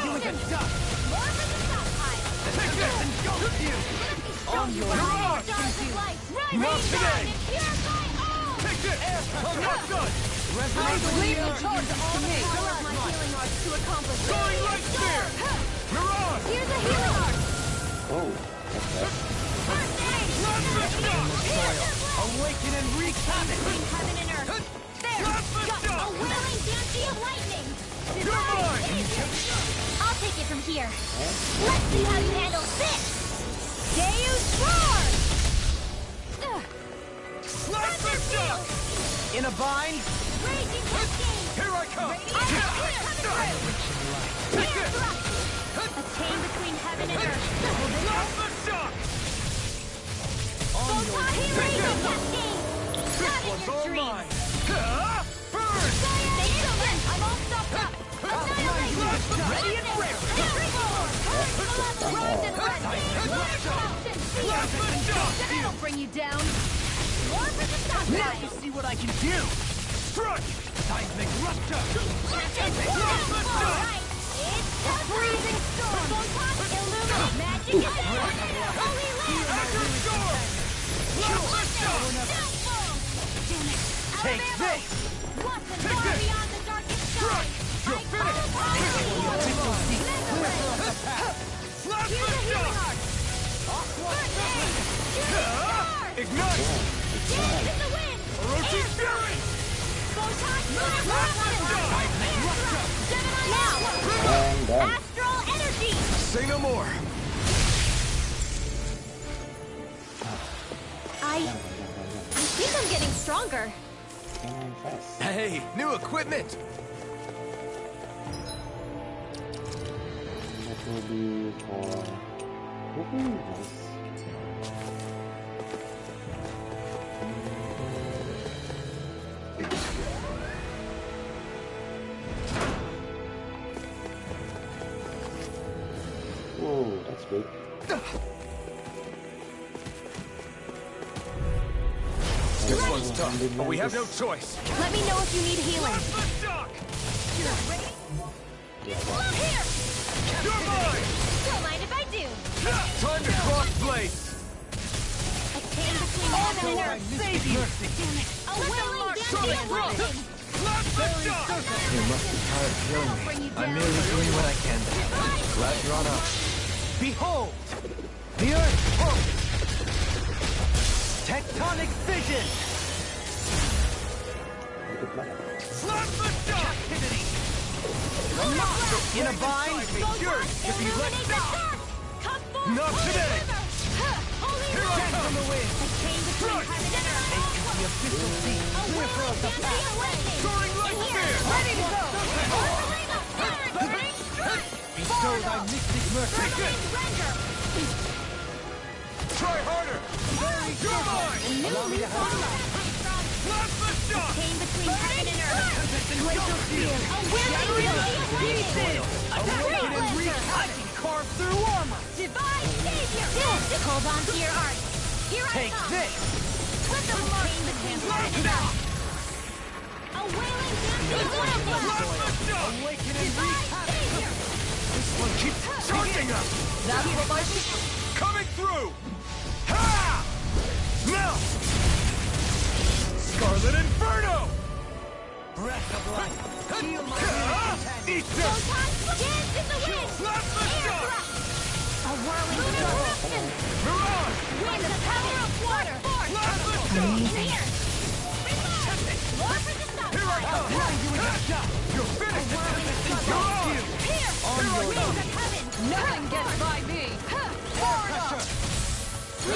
you like a duck! More for the stockpile. Take this and go with you! On your mark! Not today! Take this! I'm not done! Leave the charge All the power of my healing arts to accomplish. Soaring light spear! Mirage! Here's a healing art. Oh, that's that. First aid. Awaken and wreak havoc! Between heaven and earth. There. Got a wailing banshee of lightning. You're mine! I'll take it from here. Let's see how you handle this. Deus Roar! Blast the duck! In a bind? Raging cascade! Here I come! Take this! A chain between heaven and earth. Blast the duck! Photon raging cascade! This one's all mine! Burn! Thanks so much! I'm all stocked up! Annihilate! Ready and ready! That'll bring you down! More for the Now you stockpile! see what I can do! Strike! Seismic rupture! Alright! It's the freezing storm! Photon illuminate magic is holy land! Azure storm! Blast the duck! Damn it! Take this! What's the far beyond the darkest sky? Strike! You're finished! Blast Here's a the healing duck! art! First aid! Ignite! Dance in the wind! Orochi Fury! Photon lunar now! And done. Astral energy! Say no more! I think I'm getting stronger. Came in fast. Hey, new equipment! That will be for... Woohoo, nice. Whoa, that's big. This one's tough, but we have no choice. Let me know if you need healing. Blast the duck! Ready? You're mine! Don't mind if I do. Time to cross blades! A chain between heaven and earth. Save you! A wailing banshee of lightning. Blast the duck! You must be tired of killing Bring me. you I'm down. merely doing what I can. Glad you're on up. Behold! The Earth pulse! Tectonic fission! Look at that. Blast the duck! Captivity! In a bind? Yours to be let Illuminate the down! dark. Come forth, Not holy today. river. Holy Here I river. Stand from the wind! A chain between Strike. heaven and earth. The official sea, A river of the wailing past! banshee of lightning. Soaring light In here. spear! Ready to go. Orbiting the fire. Burning strike. Bestow thy mystic mercy! Burning render. Try harder! You're mine! Allow me to help you. Blast the duck! Chain between heaven and earth. Glacial steel! A wailing banshee of lightning. Awaken and wreak havoc! Carve through armor! Divine savior. Hold on to your art. Here Take I come. this! With the chain between heaven and earth. A wailing banshee of lightning. Blast the duck! Awaken and wreak Divine havoc! savior. This one keeps charging us! That's what my... Coming through! Ha! Now! Scarlet Inferno! Breath of life! Heal my Eat this! Photon dance in the wind. Blast the Air duck! thrust. A whirling lunar eruption. Mirage! Wind the power of water. Blast the duck! In here. More for the stop. Here I come! You're finished! You're on! Here. Winds of heaven. Nothing gets by me!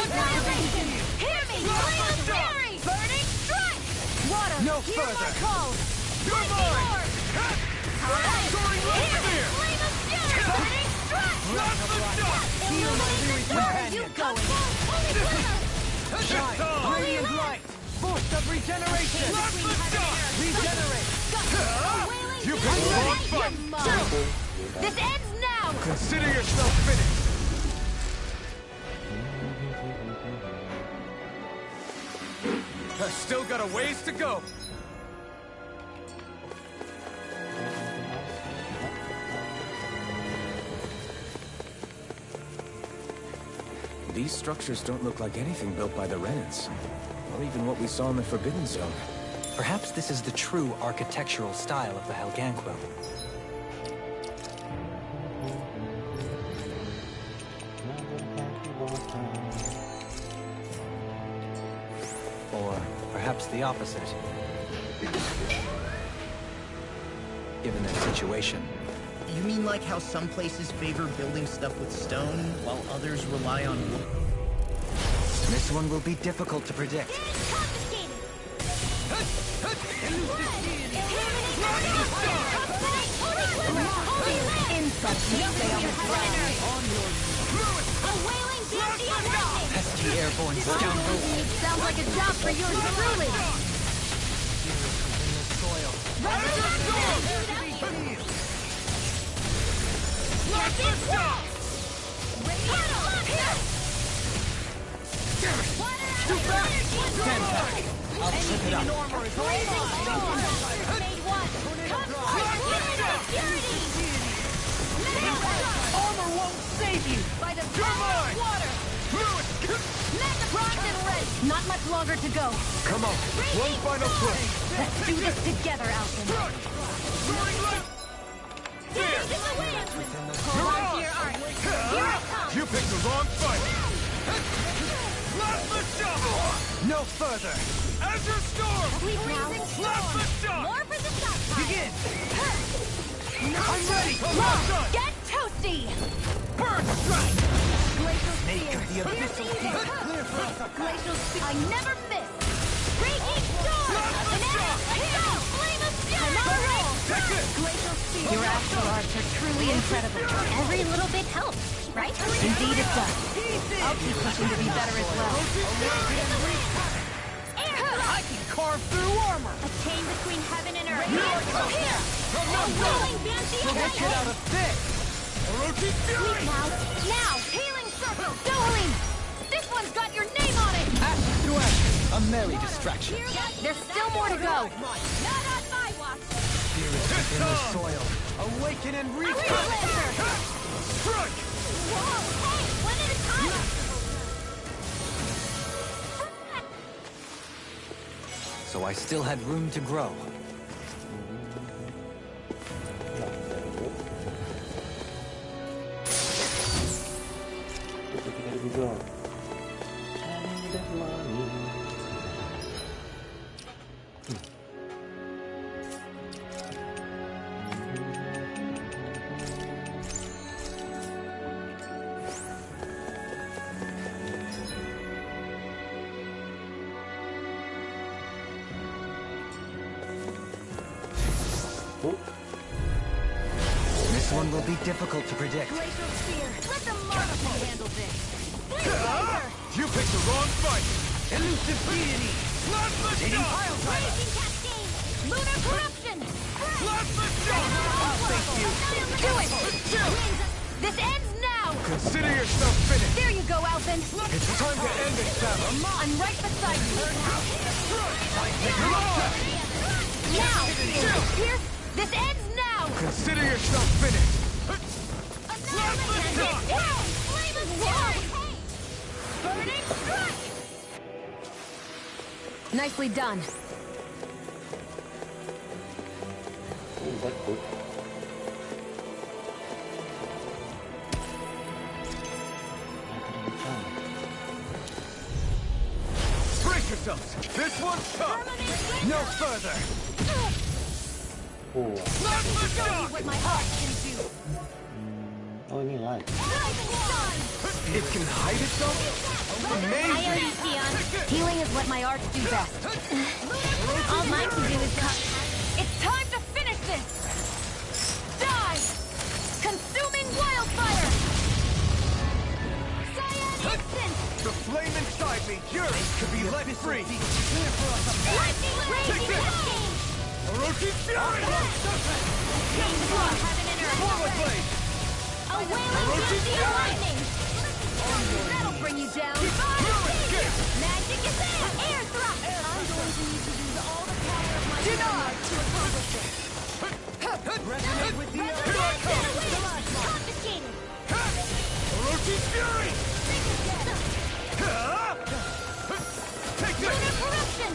Hear me! Flame of fury! Burning strike! Water, No hear my further. call! You're mine! Soaring right here! Heal my weary companion. Shine, brilliant light. Force of regeneration. Regenerate. You can long fight! This ends now! Consider yourself finished! I've still got a ways to go. These structures don't look like anything built by the Renans, or even what we saw in the Forbidden Zone. Perhaps this is the true architectural style of the Helganquil. Or perhaps the opposite. Given their situation. You mean like how some places favor building stuff with stone, while others rely on wood? This one will be difficult to predict. Pesky airborne scoundrel. Sounds like a job for yours truly. Stand back. I'll trip it up. Armor won't save you. By the power of water. Primed and ready. Not much longer to go. Come on, one final push. Let's do this together, Alton. There! Hold on to your art. Here I come. You picked the wrong fight! Plasma shovel! No further. Azure Storm! Blazing Plasma shot! More for the stockpile. Begin. I'm ready! Get toasty. Burn strike! Glacial Snake spear. of the abyssal deep. Clear for us. Glacial spear. I never miss. Raging storm. An arrow. Flame of fury. I'm on a roll. Take it! Glacial spear. Your astral arts are truly incredible. Every little bit helps, right? Indeed it does. I'll keep pushing to be better as well. I can carve through armor. A chain between heaven and earth. Here. A rolling We'll get out of this. Orochi Fury! Now, healing circle. Dueling. This one's got your name on it. Ashes through ashes. A merry distraction. There's still more to go. Not on my watch. Spirit within the soil. Awaken and return. Strike! Whoa, hey, one at a time. So I still had room to grow. This one will be difficult to predict. Glacial spear. Let the marksman handle this. You picked the wrong fight! Elusive deity! Plasma shot! Raging cascade. Lunar corruption. Plasma shot! Do it. This ends now. Consider yourself finished! There you go, Alvin. It's time to end this battle! I'm right beside you. Come on! Now. Pierce. This ends now. Consider yourself finished! Burning strike. Nicely done. That's good. Brace yourselves! This one's tough! No further! Oh, Plasma shot! What my heart can do. oh ini live. It can hide itself? I already see on. Healing is what my arts do best. All mine can do is cut. It's time to finish this! Die! Consuming wildfire! Cyan instant! The flame inside me yearns to be let free. Lightning raging hurricane! Orochi's fury! Forward blade! A wailing guilty lightning! That'll bring you down! Magic is in! Air thrust! I'm going to need to use all the power of my mind to accomplish it! Resonate with the Confiscated! Orochi's fury! Take this! Lunar corruption!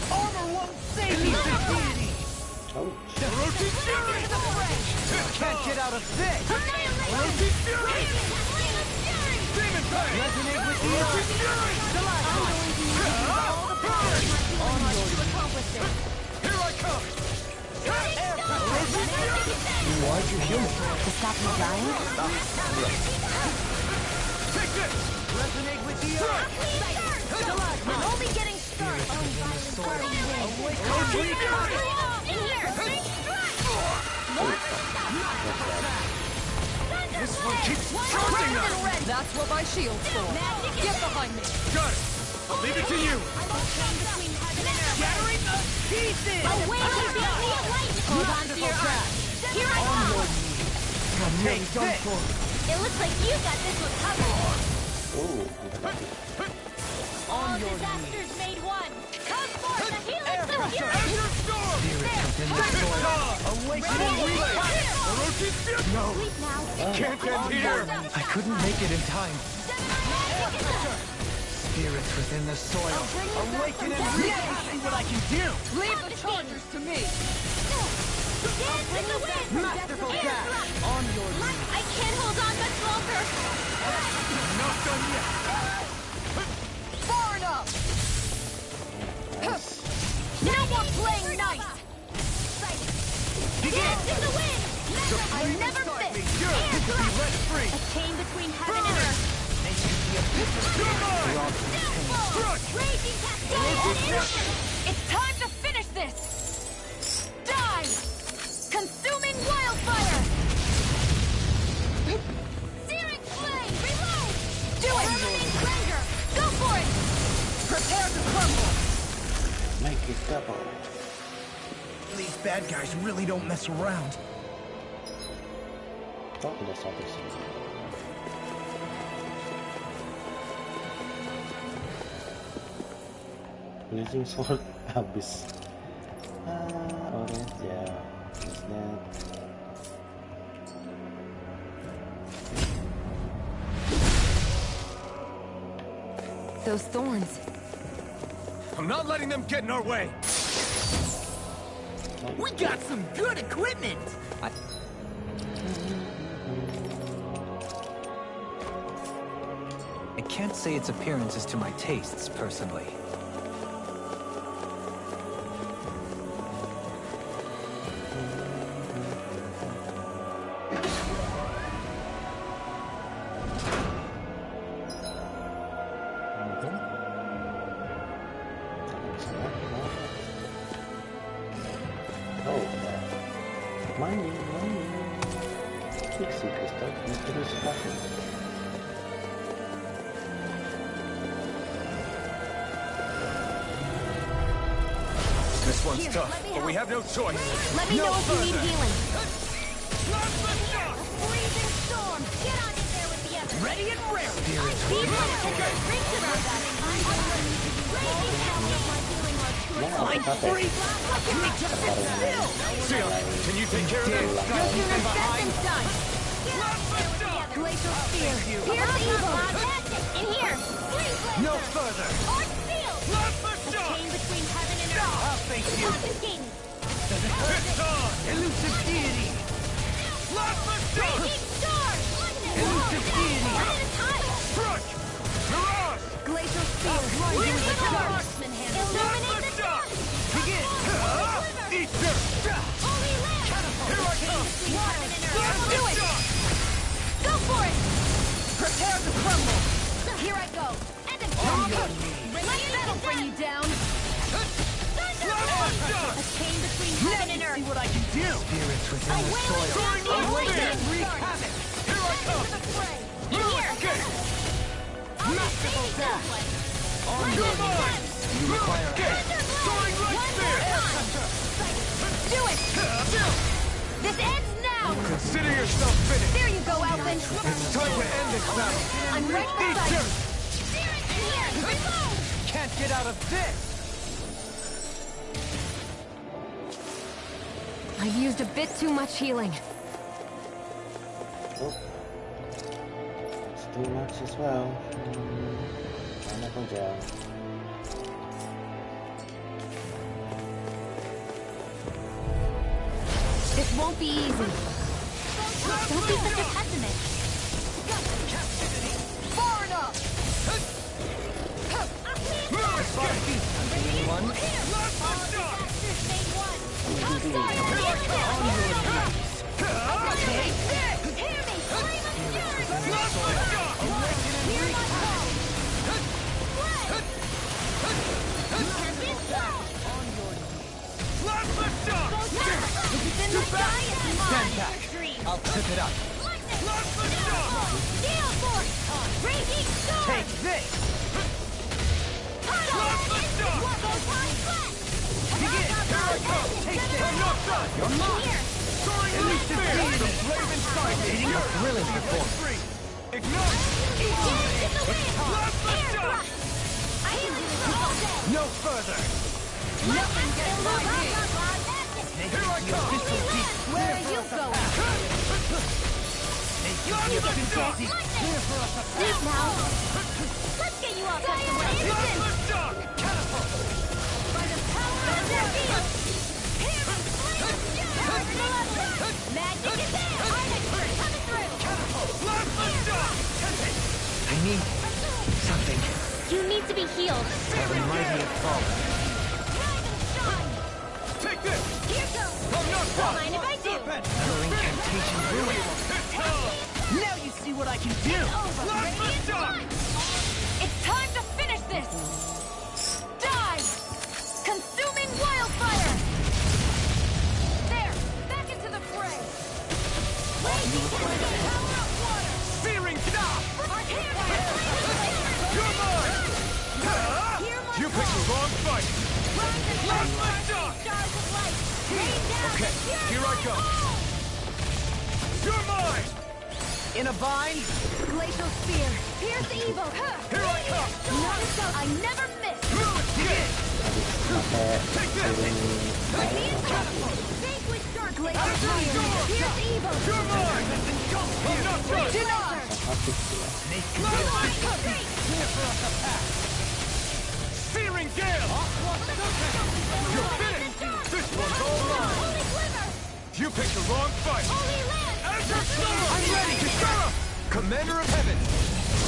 Armor won't save me, deity! Oh, Orochi's fury! Can't get out of this! Orochi's fury! Demon Blade! Resonate with the Orochi's fury! Here I come! Orochi's fury! Why'd you heal me? To stop me dying? Take this! Resonate with the We're only getting started! Orochi's fury! In here! This one keeps charging us! That's what my shield's for! Get behind me! Got it! I'll leave it to you! Scattering the pieces! Hold on to your arms! Here I come! Take this! It looks like you got this one covered! oh, All disasters made one! Come forth, the helix of fury! Azure Storm! Awakening relay! Orochi's fury! No! Can't end here! I couldn't make it in time. Spirits within the soil. Awaken and relay! See what I can do! Leave the chargers to me! Dance in the wind! Masterful dash! On your knees! I can't hold on much longer! Not done yet! Far enough! No more playing nice! Begin! Dance in the wind! I never inside me fit! yearns to be let free! A chain between heaven and earth! You're mine! Crush! Raging cascade! It's time to finish this! Die! Consuming wildfire! Searing flame! Reload! Do it! Permanent cleanser! Go for it! Prepare to crumble! make it double. These bad guys really don't mess around. Oh, udah sampai sini. Blazing sword habis. Orange ya. Is that? Those thorns. I'm not letting them get in our way. We got some good equipment! I can't say its appearance is to my tastes, personally. Oh, mining. Pixie crystal, mysterious pattern. This one's tough, but we have no choice. Let me know if you need healing. Freezing storm! Get on in there with the others! Ready and rare! These ones have rings around us. I'm free! Sia, can you take care of them? No sooner said than done. Glacial spear. Here's the evil. In here. No further! Arch field. Chain between heaven and earth. I'll face you! Confiscating. It's on! Elusive deity! Raging storm. Elusive deity! One at a time. Crush! Mirage! Glacial spear. Where's the marksman hand? Illuminate the dark. Begin! Eat dirt! Holy land. Here I come! Heaven and earth. Do it. Go for it. Prepare to crumble. Here I go. And a that'll bring you down. A chain between heaven and see what I can do! Spirits within the soil. Wreak havoc! Here I come! Here! Masterful dash! On your knees. You require help. Soaring right spear! Do it! This ends now! Consider yourself finished. There you go, Alvin! It's time to end this battle. I'm right beside you! Here! Reload! Can't get out of this! I've used a bit too much healing. Oh. It's too much as well. Pineapple gel. This won't be easy. Don't be such a pessimist! Far enough! Spot a feast, anyone? Stand back. I'll tip it up. Take this! Begin! Here I come! Take this! I'm not done! You're mine! Elusive demon! The flame inside me! Eating a thrilling performance! Ignite! No further! Nothing gets by me! Here I come! Where are you going? Clear for us a Sleep now! Let's get you off that way! By the power of their field! Magic is there! Art coming through! I need something. You need to be healed. The mighty have fallen. Take this! Here goes! I'm not Don't mind if I do! Your incantation ruined. Now you see what I can do! It's time to finish this! Die! Consuming wildfire! There! Back into the fray! Power of water! Searing stop! You're mine! You picked the wrong fight! Okay, here I come! You're mine! In a bind? Glacial spear! Pierce evil! Here I come! Not so I never miss! Take this! Glacial spear! Pierce evil! You're mine! I'm not done! Deny! Searing gale! You're finished! This one's all mine! You picked the wrong fight! Azure Storm! I'm ready! Kisara! Commander of Heaven!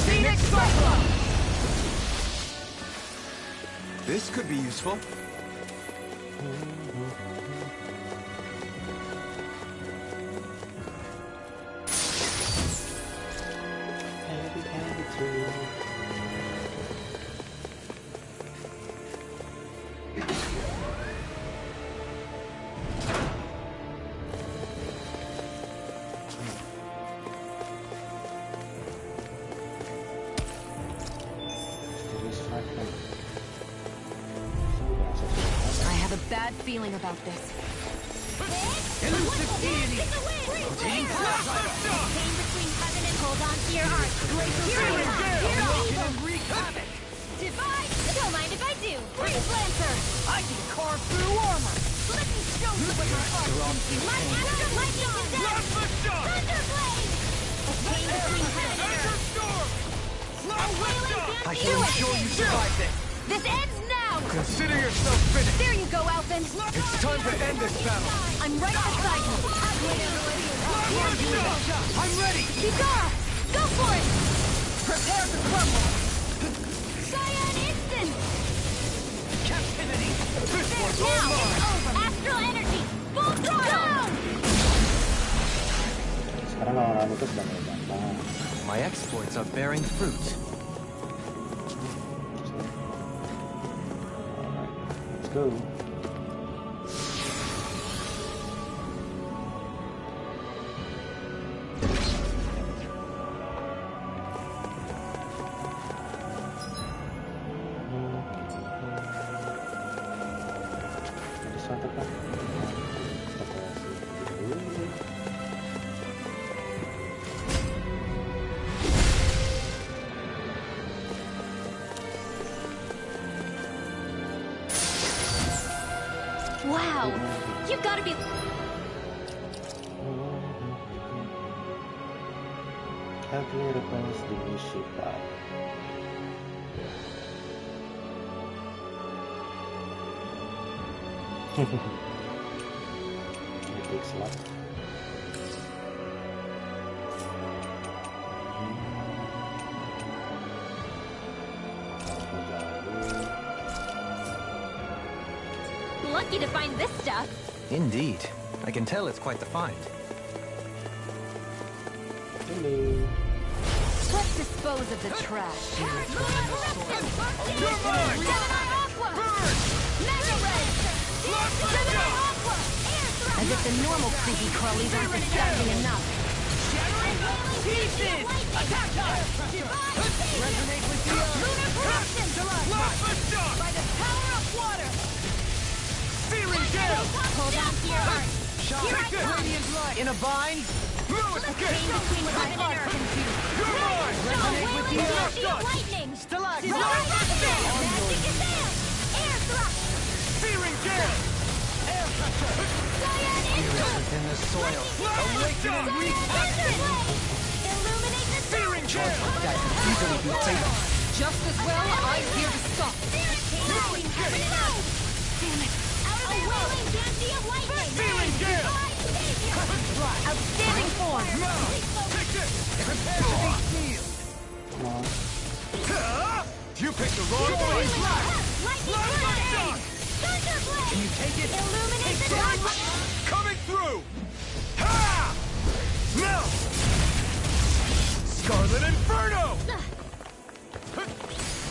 Phoenix Cyclone! This could be useful. Happy, happy tree. I have a bad feeling about this. Elusive deity! Pain between heaven and hold on to your heart. Wreak havoc! Divide! Don't mind if I do. Breeze Lancer! I can carve through armor! Let me show you what my heart can do. My astral lightning is death! Thunderblade! Pain between heaven and earth. I can ensure you survive this. This ends now! Consider yourself finished. There you go, Alvin! It's time to end this battle. I'm right beside you! I'm ready! Kisara! Go for it! Prepare to crumble! Cyan Instant! Captivity! This one's Now all mine. it's over! Astral energy! Full throttle! Sekarang lawan itu sudah mulai gampang. My exploits are bearing fruit. Let's go. tepat. Wow, you've got to be... How can you replace the new ship power? It takes a lot. Lucky to find this stuff. Indeed. I can tell it's quite the find. Hello. Let's dispose of the trash. You're mine! Burn! As if the normal creepy crawlies aren't disgusting enough. Pieces! Attack time! Resonate with the Lunar corruption! Lava shock! By the power of water! Searing gale! Hold on to your heart. Here I come. Radiant blood in a bind. Lewis, Pain between heaven and earth. you're mine! Resonate with the earth. Lightning. Stalagmite. Magic advance. Air thrust. Searing gale! Air pressure. Cyan influence. Within the soil. Awaken and reset! Illuminate the Searing gale! That could easily be fatal. Just as well, I'm here to stop. Lewis, get it! A whirling dancy of lightning. Searing gale! Outstanding form. Take this! Prepare to be sealed! Come on. You picked the wrong fight! Lightning Lava blade. shock! Thunderblade. Can you take it? Illuminate the dark. Coming through! Ha! Now! Scarlet Inferno!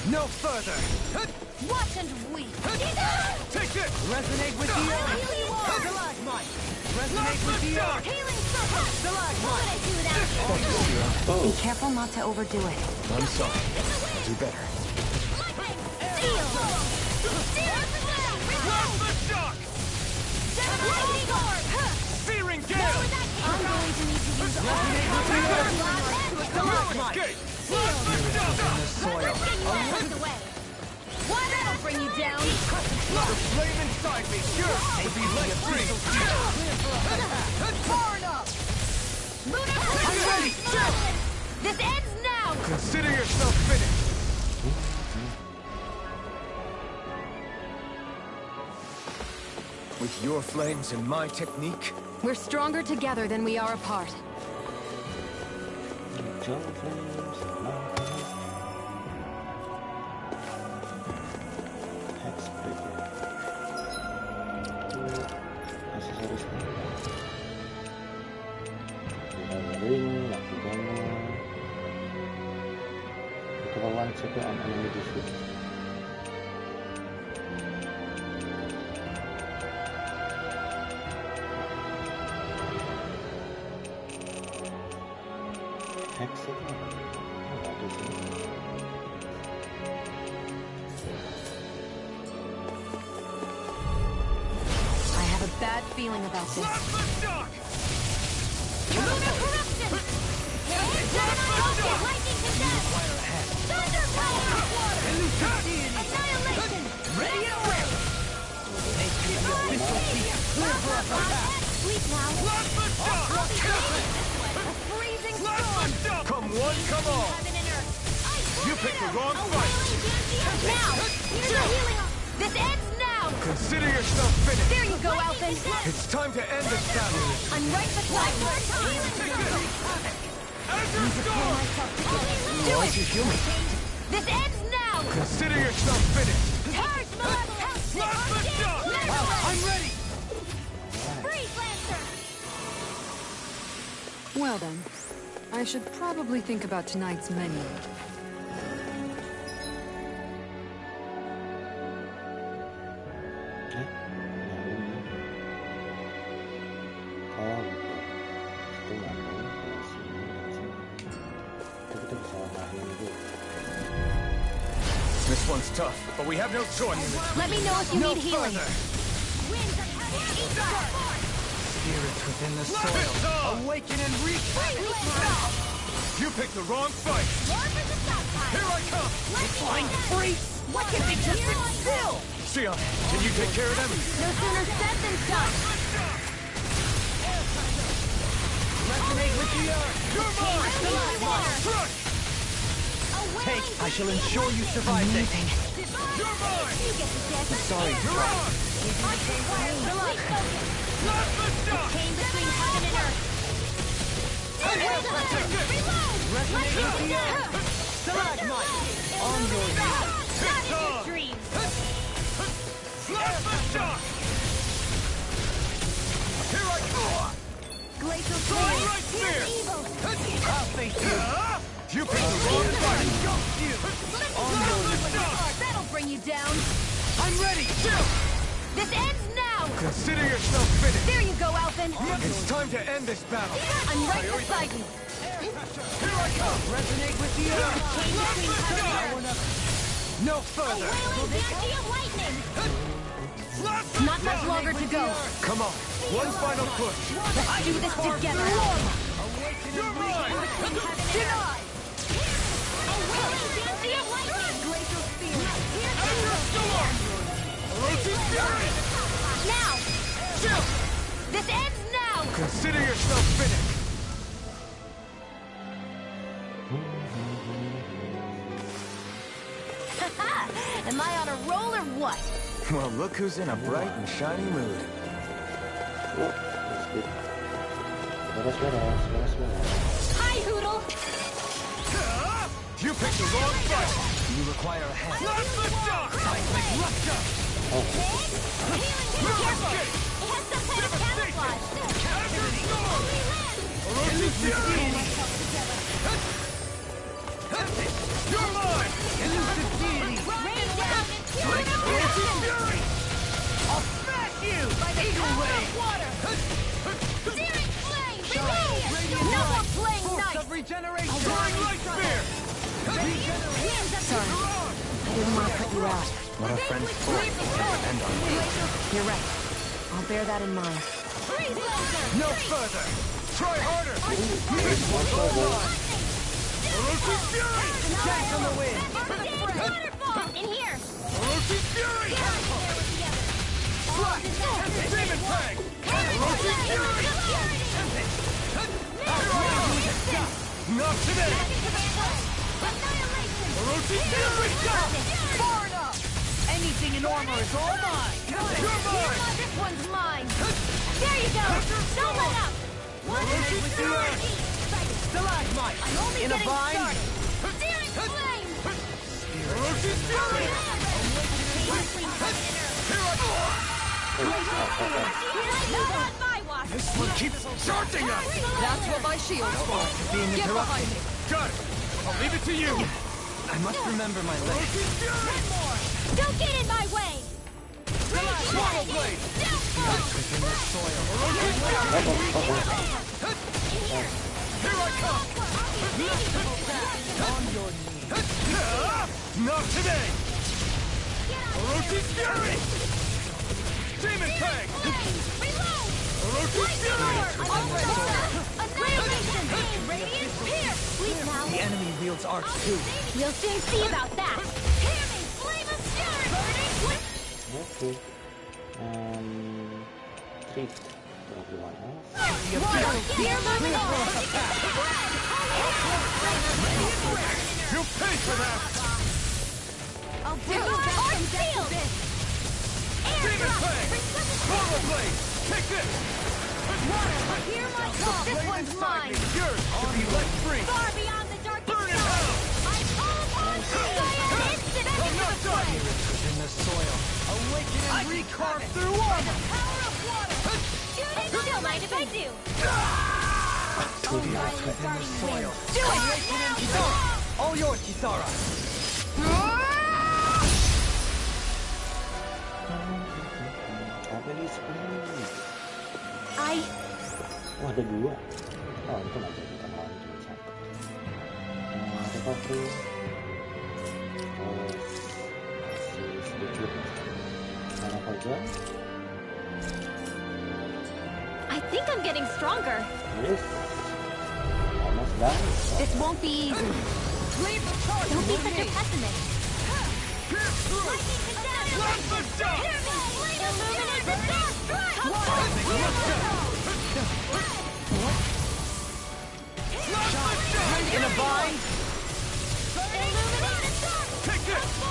No further. Watch and weep. Take this! Resonate with the earth. Stalagmite. Resonate with the earth. Healing circle. What would I do without you? Focus, Zero. Be careful not to overdo it. I'm sorry. I'll do better. Seal. Lava shock! Lightning orb. Searing gale! I'm going to need to use all Escape! Lava shock! Soil. away. That'll bring you down. The flame inside me yearns to be let free! Far enough. I'm ready. This ends now. Consider yourself finished! With your flames and my technique, We're stronger together than we are apart. Jungle flames, mountains. Hex breaker. Aksesoris ring, lucky banner. Become a one checker on enemy defeat. Hex itu ada di sini. I have a bad feeling about this. Lava shock! Lunar corruption. Lightning to death. Thunderblade. Annihilation. Ready and ready. Sleep now. Lava shock! A freezing Lava storm. shock! Come one, come all! Heaven and earth. You picked the wrong A fight! whirling dancy. Now. Here's the healing. This ends now. Consider yourself finished! There you go, Alvin. It's time to end this battle! I'm right beside you. Azure Storm! Do it. human. This ends now. Consider yourself finished! Charge malevolence. Lava shock! I'm ready. Freeze Lancer. Well then, I should probably think about tonight's menu. Hah? Nah, ini. Oh, gitu. Itu nggak tahu. Dari sini, dari sini. Itu kita bisa lahin itu. this one's tough, but we have no choice. Let me know if you No need healing. further. Spirits within the soil. Awaken and reclaim! You picked the wrong fight! Here I come! Flying freaks! Why can't they just sit still? Sia, can you take care of them? No sooner said than done. Resonate with the earth! You're mine! Crush! Take, I shall ensure you survive this. You're mine! Sorry, You're on! Blast the shot! Chain between heaven and earth. resonate with the earth. Stalagmite, on your knees. That is your dream. Blast the shot! Here I come! Glacial Flying flame. right spear! I'll face you. You picked the wrong fight! On your knees. That'll bring you down. I'm ready. This ends now. Consider yourself finished! There you go, Alvin. It's time to end this battle! I'm right beside you. Here I come! Resonate with the earth. Chain between heaven and earth. No further. Wailing banshee of lightning. Blast the Not much longer to go. Come on, one final push! Let's do this together. You're mine! Denied. A wailing banshee of lightning. Glacial spear. After storm! Roach's fury! Now. Chill! This ends now. Consider yourself finished! Am I on a roll or what? Well, look who's in a bright and shiny mood. Yuk, speed. Beres. Hi, Hoodle. You picked the wrong fight! You require a hand. Blast the shot! Seismic rupture. Careful. It has some kind of camouflage. After storm! Only land. Roach's fury! You're mine! Elusive deity. Rain down and pure Roach's action. fury! I'll smash you. By the Eagle power ray. of water. Searing flame. Radiant No more light. playing Force nice. of regeneration. Soaring light spear! Sorry. I didn't want to put you out. What a friend's for can depend on me. You're right. I'll bear that in mind. No further! Try harder! This one's all mine! Roach's fury! Jack on the wind. Waterfall. In here. Roach's fury! Flash. Demon Fang! Roach's fury! Not today! Roach's fury! Far enough. Anything in armor is all mine. You're mine! This one's mine. There you go. Don't let up. Resonate with the earth. Stalagmite. I'm only In a getting vine. started. Searing flame. Roach's fury! Not on my watch. This one keeps charging us! That's what my shield's for. Being Get behind me. Got it! I'll leave it to you! I must remember my leg. Roach's fury! Don't get in my way. Swallow blade! Within the soil. Here I come! On your knees. Not today! Orochi's fury! Demon Fang! Orochi's fury! Annihilation! Radiant Pierce! Please now. The enemy wields arcs too. We'll soon see about that. Hear me! Flame of fury! Burning! Oke. Treat for everyone else. Here, moving on! You pay for that! I'll do that from death to this! Demon Fang! Swallow blade! Take this! Hear my call! This one's mine! Yours to be let free! Far beyond the darkest Burn in sky! hell! I call upon instant I'm not done! Within the soil. Awaken and recarve through armor. power of water! Don't mind if I do! Spirits within the soil. Do it! Kisara. All yours, Kisara. Apa ini sebenarnya? I... Oh, ada dua. Oh, itu nggak jadi kan lawan cuma satu. Recovery. Terus si sedikit mana saja. think I'm getting stronger. Yes. Almost done. This won't be easy. Don't be such a pessimist. In a bind?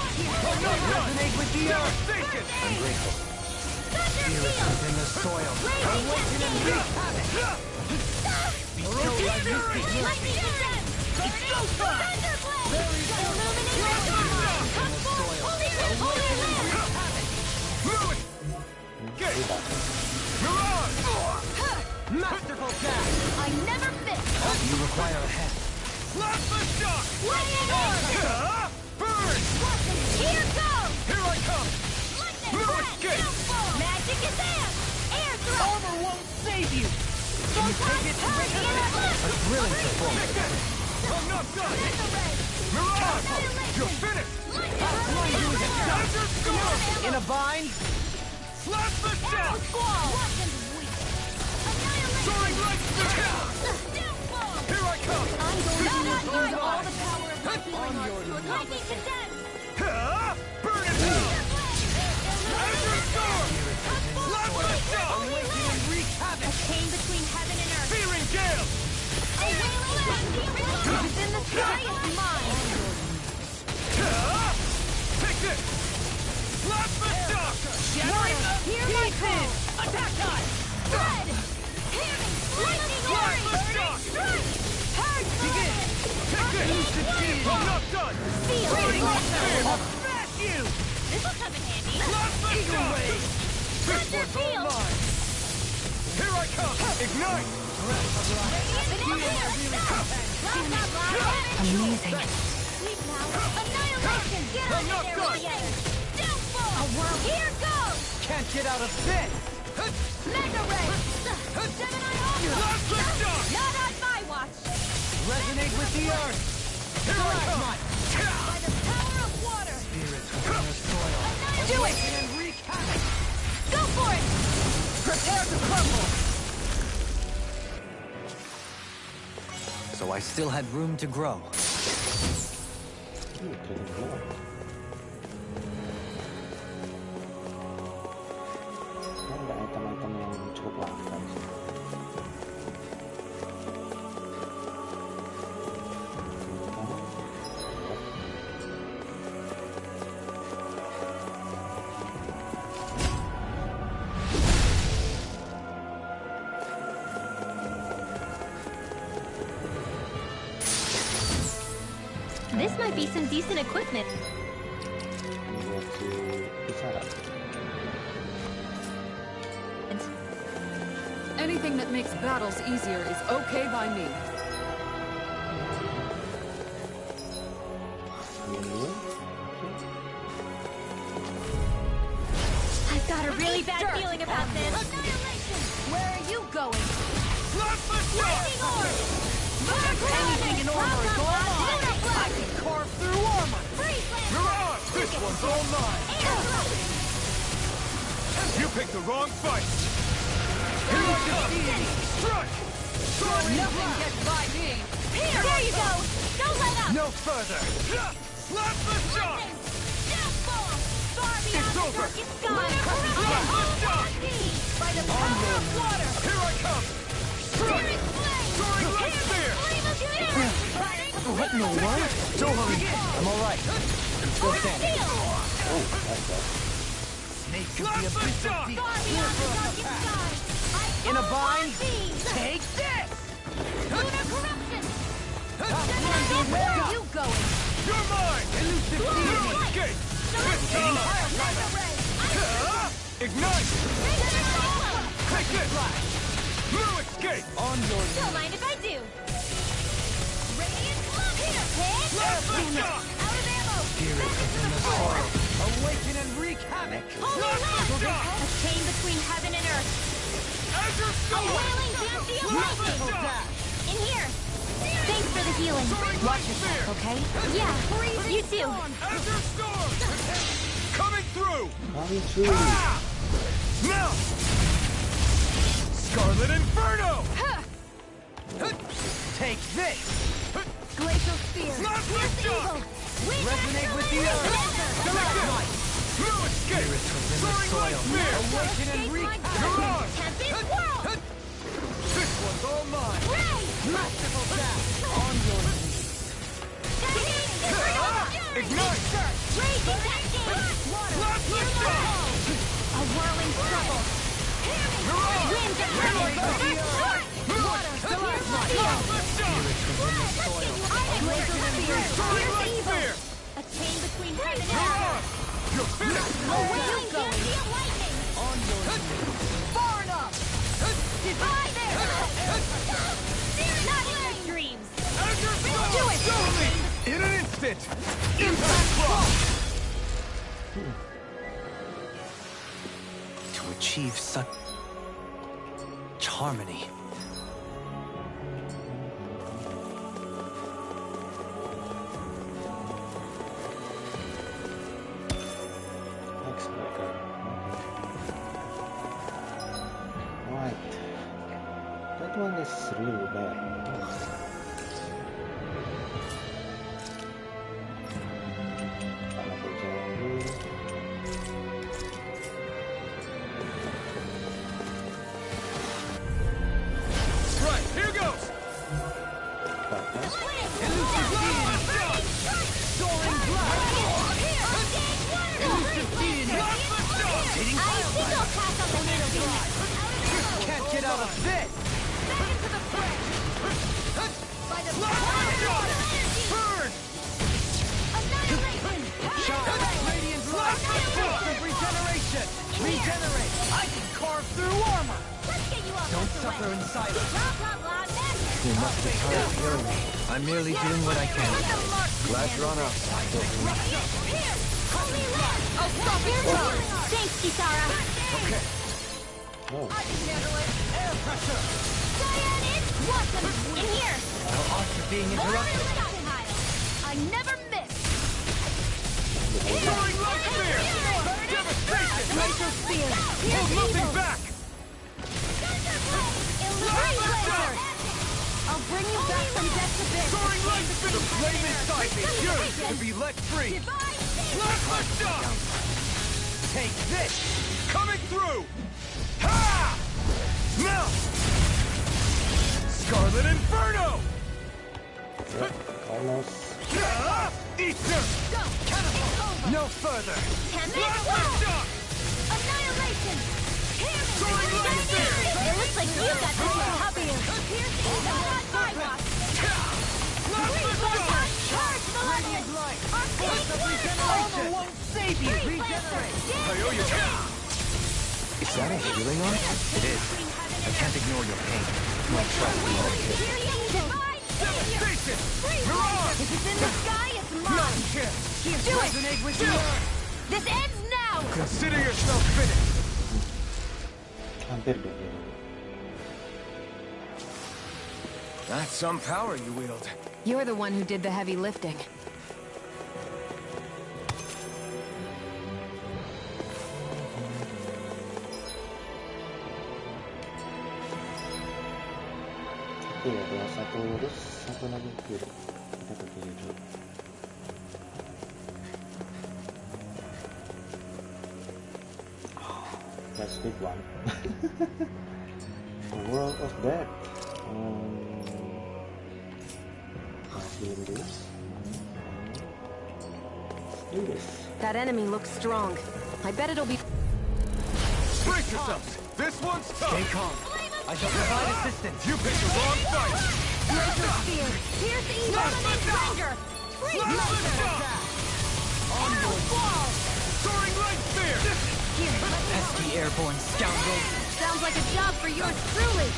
Resonate with the earth. I'm grateful. Spirit within the soil. Awaken and wreak havoc. It's go time! Get! Mirage! Masterful dash. I never miss. You require a hand. Plasma shock! Burn! Here goes. Here I come! No escape! Magic is there. Air throw. Armor won't save you. A thrilling performance. I'm not done! Mirage! You're finished! Dodger score! In a bind? Plasma shock! Soaring light smash! Here I come! I'm going to use all the power of my healing arts to accomplish it. Burn it down! Dodger score! Plasma shock! Awaken and wreak A havoc. chain between heaven and earth. Searing gale! A wailing within the sky is mine. Take this! Plasma shock! Hear my call. Attack time. Red. Hear me. Lightning orange. Plasma shock! Strike. Hard Begin. Take this! I'm not done! Feel Smash you. This will come in handy. Plasma shock! This Thunder one's all field. mine! Here I come! Ignite! Amazing. Annihilation. Get I'm on not there, done. William. Downfall. A world. Here goes. Can't get out of this. Mega Ray. Gemini Ultra. Plasma shock! Not on my watch. Resonate with the earth. Here I come! By the power of water. Spirit within the soil. Do it. And wreak havoc. Go for it. Prepare to crumble. So I still had room to grow. Couldn't go. Ada item-item yang cukup langka sih. This might be some decent equipment. Buat si bicara. Anything that makes battles easier is okay by me. I've got a really bad feeling about this. Annihilation. Where are you going? Plasma shock! Lightning orb. Anything in armor is all mine. I can carve through armor. Freeze land. Mirage! This one's all mine! Air throw. You picked the wrong fight! Here I come! Strike! Nothing gets by me. Here. There you go. Don't let up. No further. Plasma shock! Downfall. Far beyond It's the over. darkest sky. Plasma shock! By the power of water. Here I come! Strike! Spirit flame. Soaring light spear! Flame of the earth. What in the world? Don't worry. I'm all right. Still standing. Oh, that's that. Snake could be a Plasma bit shock! deep. Far beyond the darkest sky. In a bind? Take Take this. lunar corruption. Where are you going? You're mine! Elusive No deity. escape! Celestial Mega Ray. Ignite! Regeneration. Take this! No escape! On your Don't mind if I do. Radiant love here. Hit. Plasma shock! Out of ammo. Spirit within the soil. awaken and wreak havoc. Holy Plasma land. shock! A chain between heaven and earth. Azure A Storm! wailing Dancy Plasma lightning. shock! In here. Thanks for the healing. Watch yourself, Okay? Yeah. You too. Azure Storm! Coming through! Coming through. Ah! Now! Scarlet Inferno! Take this! Glacial Spear. Plasma Shock! Resonate with the earth! Stalagmite! No escape! Spirits within the Soaring soil! Light Spear! Awaken and wreak You're on! Tempest Whirl. This one's all mine! Ray. Merciful death! On your knees! Ignite! Raging Cascade. Plasma Shock! A whirling trouble. You're on! Winds of Here I Water. come! Water. Plasma Shock! Glacial Spear. Soaring Here's Light evil. Spear! A chain between heaven and You're earth. on! You're finished! Wailing Fury of Lightning. On your knees! Far enough. Divide there. Not in your dreams. Azure Flow! Do it. Show me! In an instant! Impact Block! To achieve such harmony. X-Breaker. Right. That one is really bad. Pineapple Jelly. Right, here goes! Butter. Soaring blast! Can't get out of this! Burn! Shine! Radiant light! Force of regeneration! Regenerate! I can carve through armor! Don't suffer in silence. You must be tired of hearing me. I'm merely doing what I can. Glad you're on our side. Oh, stop your toe! Thanks, Kisara! Okay. No. Air pressure! Diane is welcome! In here! Our arts are being interrupted. I never miss! Soaring Light Spear! Devastation! Glacial Spear! Hold nothing back! I'll bring you back from death's abyss! Soaring Light Spear! The flame inside me yearns to be let free! Plasma Shock! Take this! Coming through! Ha! Melt! Scarlet Inferno! Almost. Easter! No further! Plasma Shock! Annihilation! Soaring Light Spear! It looks like you got this one hubby. Not my boss! Plasma Shock! Charge the Radiant light! Arcane Force of regeneration! won't save you! Regenerate! I owe you. Is that a healing art? It is. I can't ignore your pain. My trust is all here. Devastation! You're on! If it's in the sky, it's mine! Here! Do it! Resonate with the earth! This ends now! Consider yourself finished! Hampir 20. That's some power you wield. You're the one who did the heavy lifting. Oke, ada satu lurus, satu lagi kiri. Kita ke kiri dulu. That's big one. The World of Death. Masih lurus. Let's do this. That enemy looks strong. I bet it'll be... Brace yourselves! This one's tough! Stay calm. I shall provide assistance. You picked the wrong fight! Glacial Spear! Here's the evil! Ranger! Freeze Monster! On your Wall! Soaring Light Spear! Here, pesky airborne scoundrels. sounds like a job for yours truly!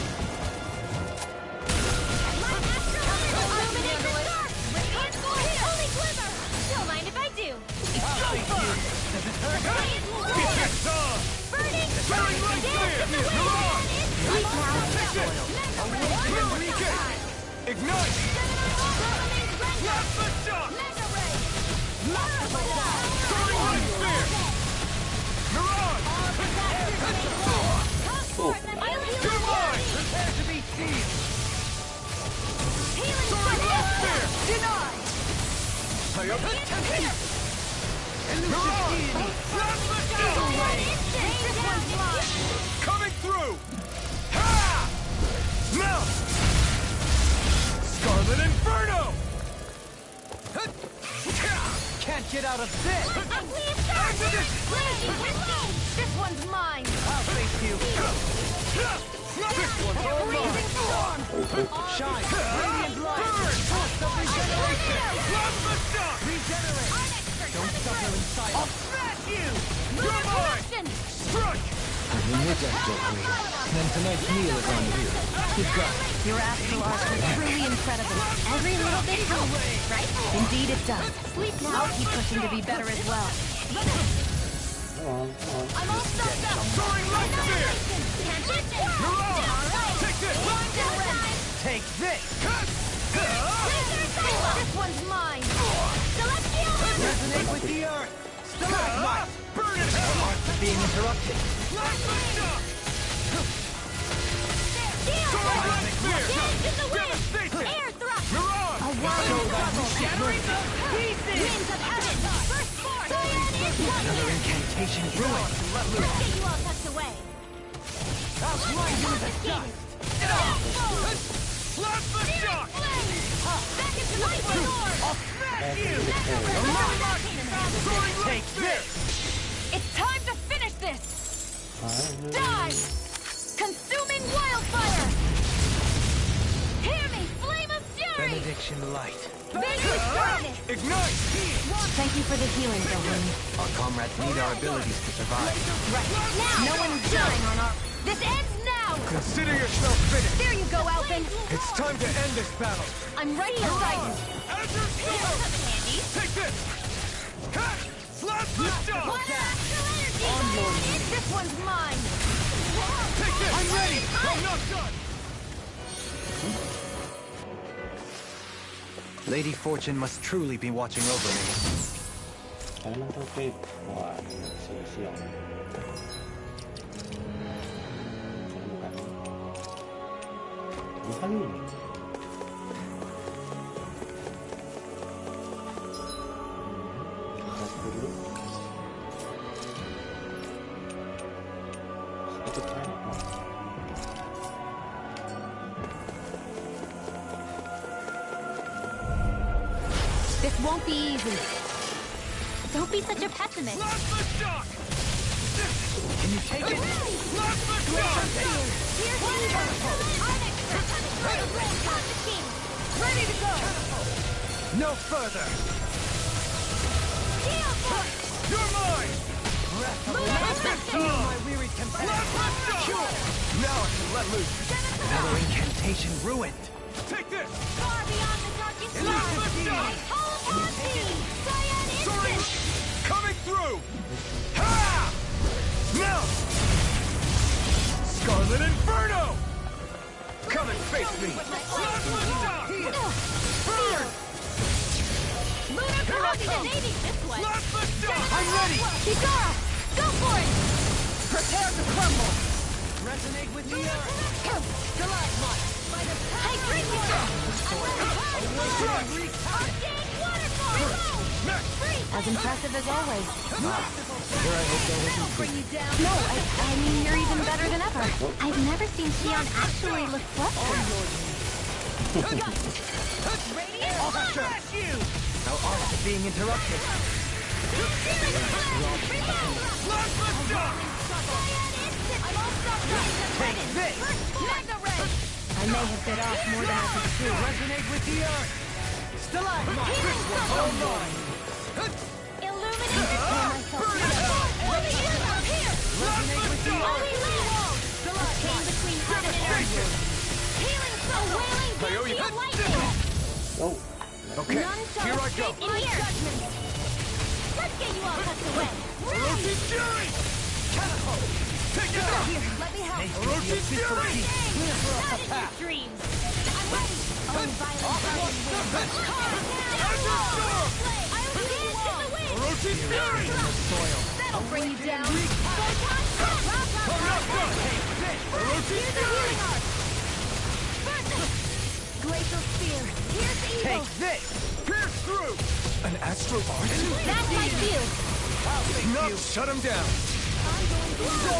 Illuminate the dark! Radiant Void! Holy Glimmer! Don't mind if I do! Burning! Soaring Light Spear! You're on! Weak now! Ignite! Plasma Shock! Soaring Light Spear! You're on! You're on! Coming through! Ha! Now! Scarlet Inferno! Can't get out of this! This one's mine! I'll face you! This one's all mine! Shine! Radiant light! Force of regeneration! Plasma shock! Regenerate! Don't suffer in I'll silence! smash you! You're mine! Strike! I'm in your death, Then tonight's meal is on you. You've got it. Your astral arc was truly incredible. Every little bit helps, right? Indeed it does. Sleep now. I'll keep pushing to be better as well. Come on, come on. I'm all stuffed up. Soaring light spear! Can't you? You're on! Take this! Take this! This one's mine. Celestial! Resonate with the earth! Stalagmite! Burn it hell! Arts are being interrupted. Plasma shock! Soaring light spear! Devastation! Air thrust! You're on! A wild trouble. Shattering the Pieces! Winds of heaven! First force! Another incantation ruined. Let's get you all tucked away. I'll blind you with the dust. Plasma shock! Back into the storm! I'll smash you! Take this! It's time to finish this! Die! Consuming wildfire! Hear me, flame of fury! Benediction light. Vaguely darkness! Ignite! Thank you for the healing, Gohan. Our comrades need our abilities to survive. Right. Now! No one's dying on our... This ends now! Consider yourself finished! There you go, Alphen! It's time to end this battle! I'm ready to fight! As your sword! Take this! Cut! Plasma shock! This one's mine! Take this! I'm ready! I'm not done! Lady Fortune must truly be watching over me. Elemental Cape. Wah, sial-sial. Bukan ini. Tes dulu. Sedikit banyak, Mas. This won't be easy. Don't be such a pessimist. Plasma shock! Can you take it? Plasma shock! Ready to go! No further! You're mine! Breath of life! Heal my wearied companion! Plasma shock! Now I can let loose! Another incantation ruined! Take this! Far beyond the darkest Plasma shock! I call upon thee! Cyan Soaring! instant! Coming through! Ha! Now! Scarlet Inferno! Come and face me! Plasma shock! Burn! Lunar corruption! This way! Plasma shock! I'm ready! Kizara! Go for it! Prepare to crumble! Resonate with the earth! Stalagmite! Hydration! As impressive as always. Here I hope that was Bring you down. No, I mean you're even better than ever. I've never seen Xion actually look flustered. I'll smash you! Our arts are being interrupted. Plasma shock! Take this! I may have bit off more than I could chew. Resonate with the earth! Stalagmite! This one's all mine! Illuminate myself. Resonate with the earth! Stalagmite between heaven and earth. Healing soul. A wailing beauty of lightning. Oh, Okay, None shall here I go! escape my judgment. Let's get you all tucked away. Orochi Fury! Catapult! Take it out! Here, let me help. Orochi Fury! Clear for us Not a in your path! dreams. I'm ready. Oh, violent Orochi Fury! That'll bring you down. Orochi Fury! Glacial spear. Here's evil. Take this! Pierce through! An Astral Arts? That's my field. Enough! Shut him down!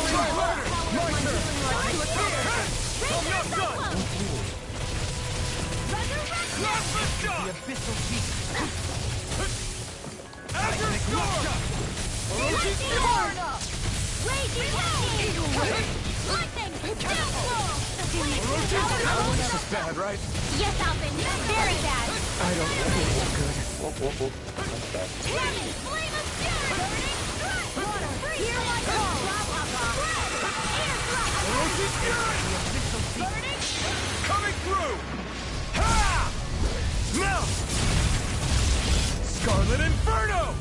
Try harder! My turn! I'm not done! Clap the shot! The abyssal beast! Azure Storm! Orochi's Fury! Raging Lightning! Downfall! This is bad, right? Yes, Alvin. Very bad. I don't feel good. Whoop. That's bad. Running! Flame of Fury! Burning! Strike! Water! Here I go! Orochi's Fury! Burning! Coming through! Ha! Now! Scarlet Inferno!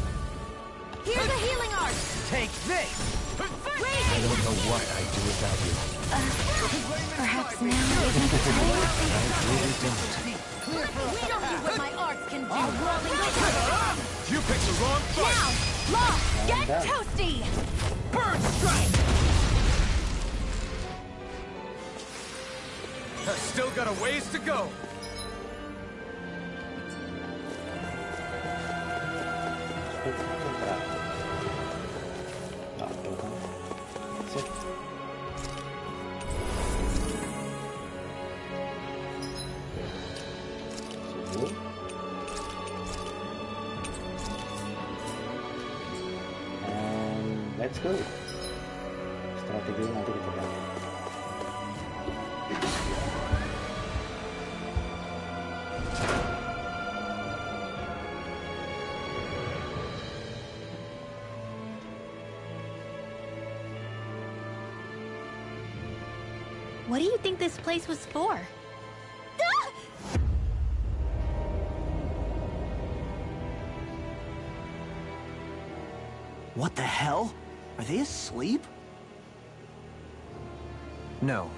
Here's a healing art! Take this! I Raging! don't know what I'd do without you. Perhaps now isn't the time? I really don't. Show me what my arts can do! You picked the wrong fight! Now! Law! Get done. toasty! Bird strike! I've still got a ways to go. Sip. Sini. And let's go. Strategi nanti kita lihat. What do you think this place was for? What the hell? Are they asleep? No.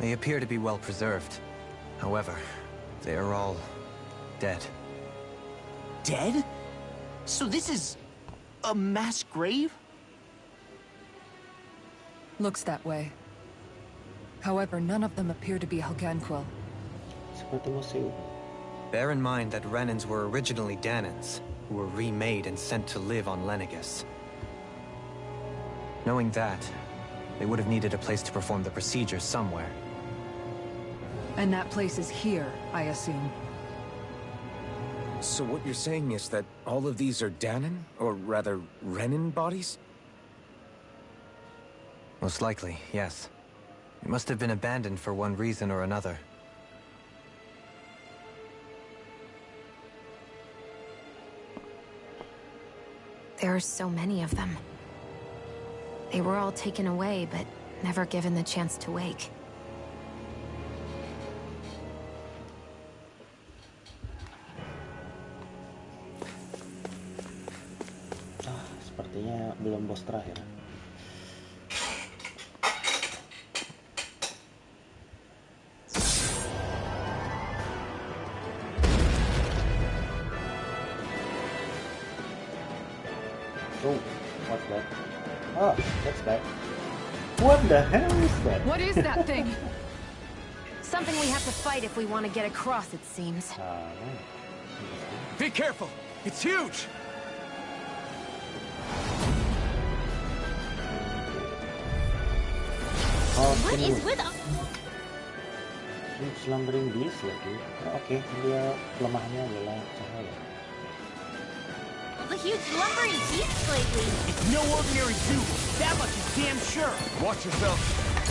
They appear to be well preserved. However, they are all dead. Dead? So this is a mass grave? Looks that way. However, none of them appear to be Helganquil. Seperti museum. Bear in mind that Renans were originally Danans, who were remade and sent to live on Lenegus. Knowing that, they would have needed a place to perform the procedure somewhere. And that place is here, I assume. So what you're saying is that all of these are Danan, or rather, Renan bodies? Most likely, yes. It must have been abandoned for one reason or another. There are so many of them. They were all taken away, but never given the chance to wake. Sepertinya belum bos terakhir. Oh, what's that? Oh, that's bad. What the hell is that? What is that thing? Something we have to fight if we want to get across, it seems. Be careful! It's huge! What is with us? Slumbering beast lagi. Oke, dia kelemahannya adalah cahaya. The huge lumbering beasts lately. It's no ordinary zoo. That much is damn sure. Watch yourself.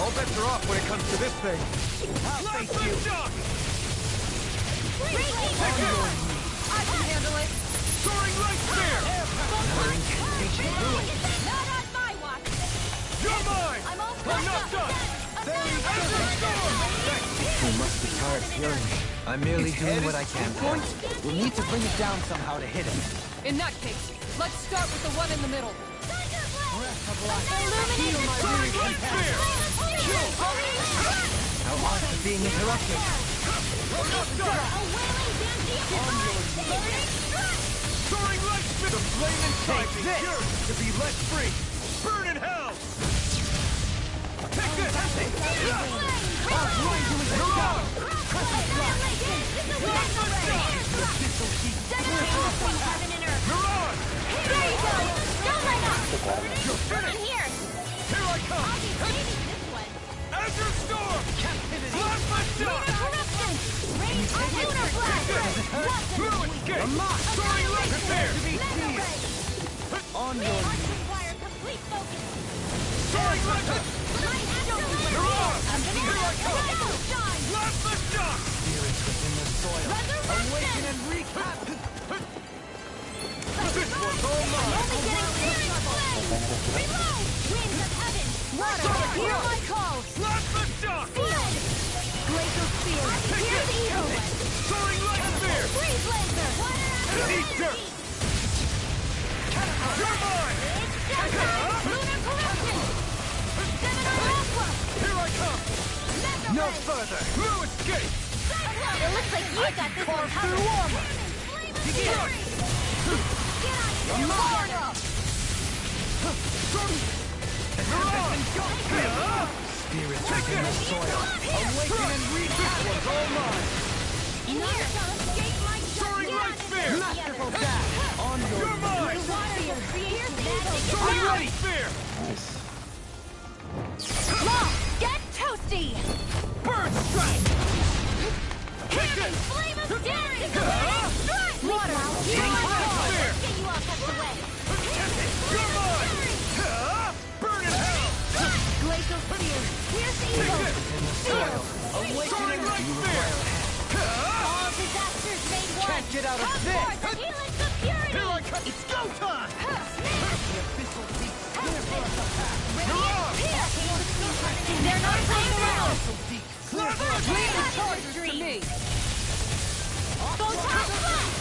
All bets are off when it comes to this thing. I'll face you. Raging! I can handle it. Soaring light spear! Not on my watch. You're mine! I'm all I'm not done! Azure Storm! We must be tired of hearing me. I'm merely doing what I can. We'll need to bring it down somehow to hit it. In that case, let's start with the one in the middle. Soaring light spear! Our hearts are being interrupted. I'm not done! Soaring light spear! The flame inside me yearns to be let free! Burn in hell! Take this! I'll grind you into dust! Heaven and earth. There you go. Don't let up. In here. Here I come! I'll be saving this one. Azure Storm! Plasma Shock! Corruption. Raise lunar blast. Fluid Escape! Soaring Light Sphere! On your require complete focus. Soaring Light Sphere! You're on! Here I come! Shine. Plasma Shock! Spirits within the soil. Awaken and recap! This one's all mine! Only getting serious flame. Reload. Winds of heaven. Water. Hear my call. Plasma Shock! Sealed. Glacial spear. Here's the evil one. Soaring Light Sphere! Freeze laser. Eat dirt! You're mine! Lunar corruption. Seminar aqua. Here I come! No further! Blue Escape! It looks like you got this one covered. Get on your mark. Spirits within the soil. Awaken and recap! This one's all mine! In here. Escape my Soaring Light Sphere! Masterful dash! On your You're mine! Warrior creates magic. Soaring Light Sphere! Nice. Law, get toasty. Bird Strike! Take it. Flame of daring. Strike. Water. Hear my call. Sphere! Get you all tucked away. You're mine! Burn in hell! Glacial spear. Here's the evil. in the soil. Soaring Light Sphere! All disasters made one. Can't get out of Come this. forth and heal its purity. Here I come! It's go time! They're not playing around. Plasma Lead the chargers to me. Photon blast.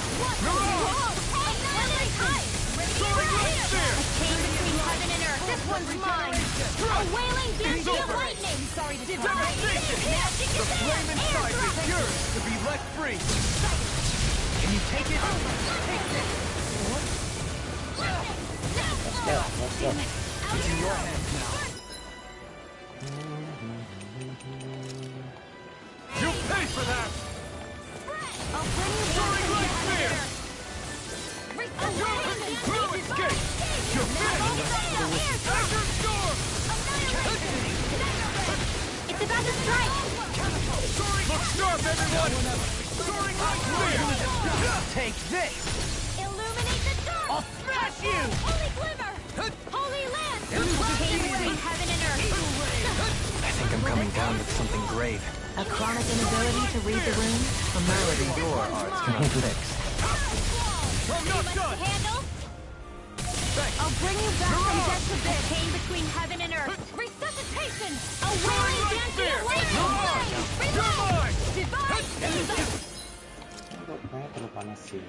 Annihilate height. Soaring Light Sphere! A chain between heaven and earth. This one's mine. A wailing It's beauty of over. lightning. Sorry to Devastation! Magic The is flame inside is yours to be let free! Can you take it? Let's go. It's in your hands now. You'll pay for that! I'll bring you Soaring back Light to Sphere! Blue Escape! You're finished! Azure Storm! It's about to strike. Soaring! Look sharp, everyone! Soaring Light Sphere! Take this! Illuminate the dark. I'll smash you! Holy glimmer. Holy land. Chain between heaven and earth. I think I'm coming down with something grave. A chronic inability to read the room? A malady your arts cannot fix. I'm not done! Handle. I'll bring you back from death to this. Chain between heaven and earth. Resuscitation. A wailing dancing lightning flame. You're mine! Divine season. Untuk saya perlu panas sih.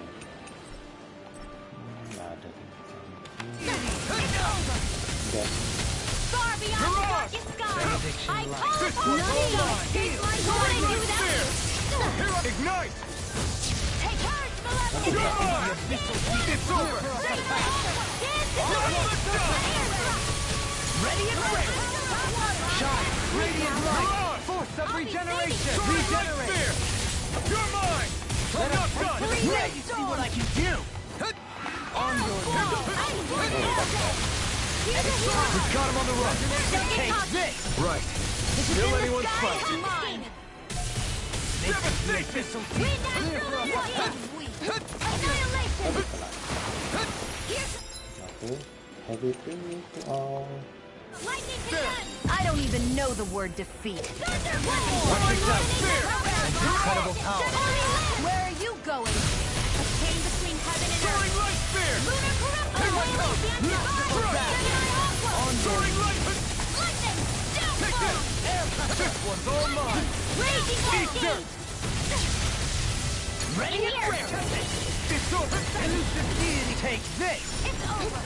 Nggak ada. It's over. Udah. Far beyond the darkest sky. I call This upon one's all you. mine. It's my Soaring glory Light Sphere! Here I ignite! Take charge, beloved. You're mine! It's over! Ready and ready! Shine! Radiant light! Force of regeneration! Soaring Light Sphere! You're mine! I'm not done! Now you see what I can do! On your We've got him on the run! Take this! Right. Still anyone's fight. Mine. Devastation! Annihilation. Satu. Everything to all. Lightning to gun. I don't even know the word defeat. Incredible power. Where are you going? A chain between heaven and earth. Soaring Light Sphere! Lunar corruption. Soaring Light! Lightning. Take this! This one's all mine! Raging Eat dirt! cascade. Ready In and here. ready! It's over! Elusive deity! Take this! It's over.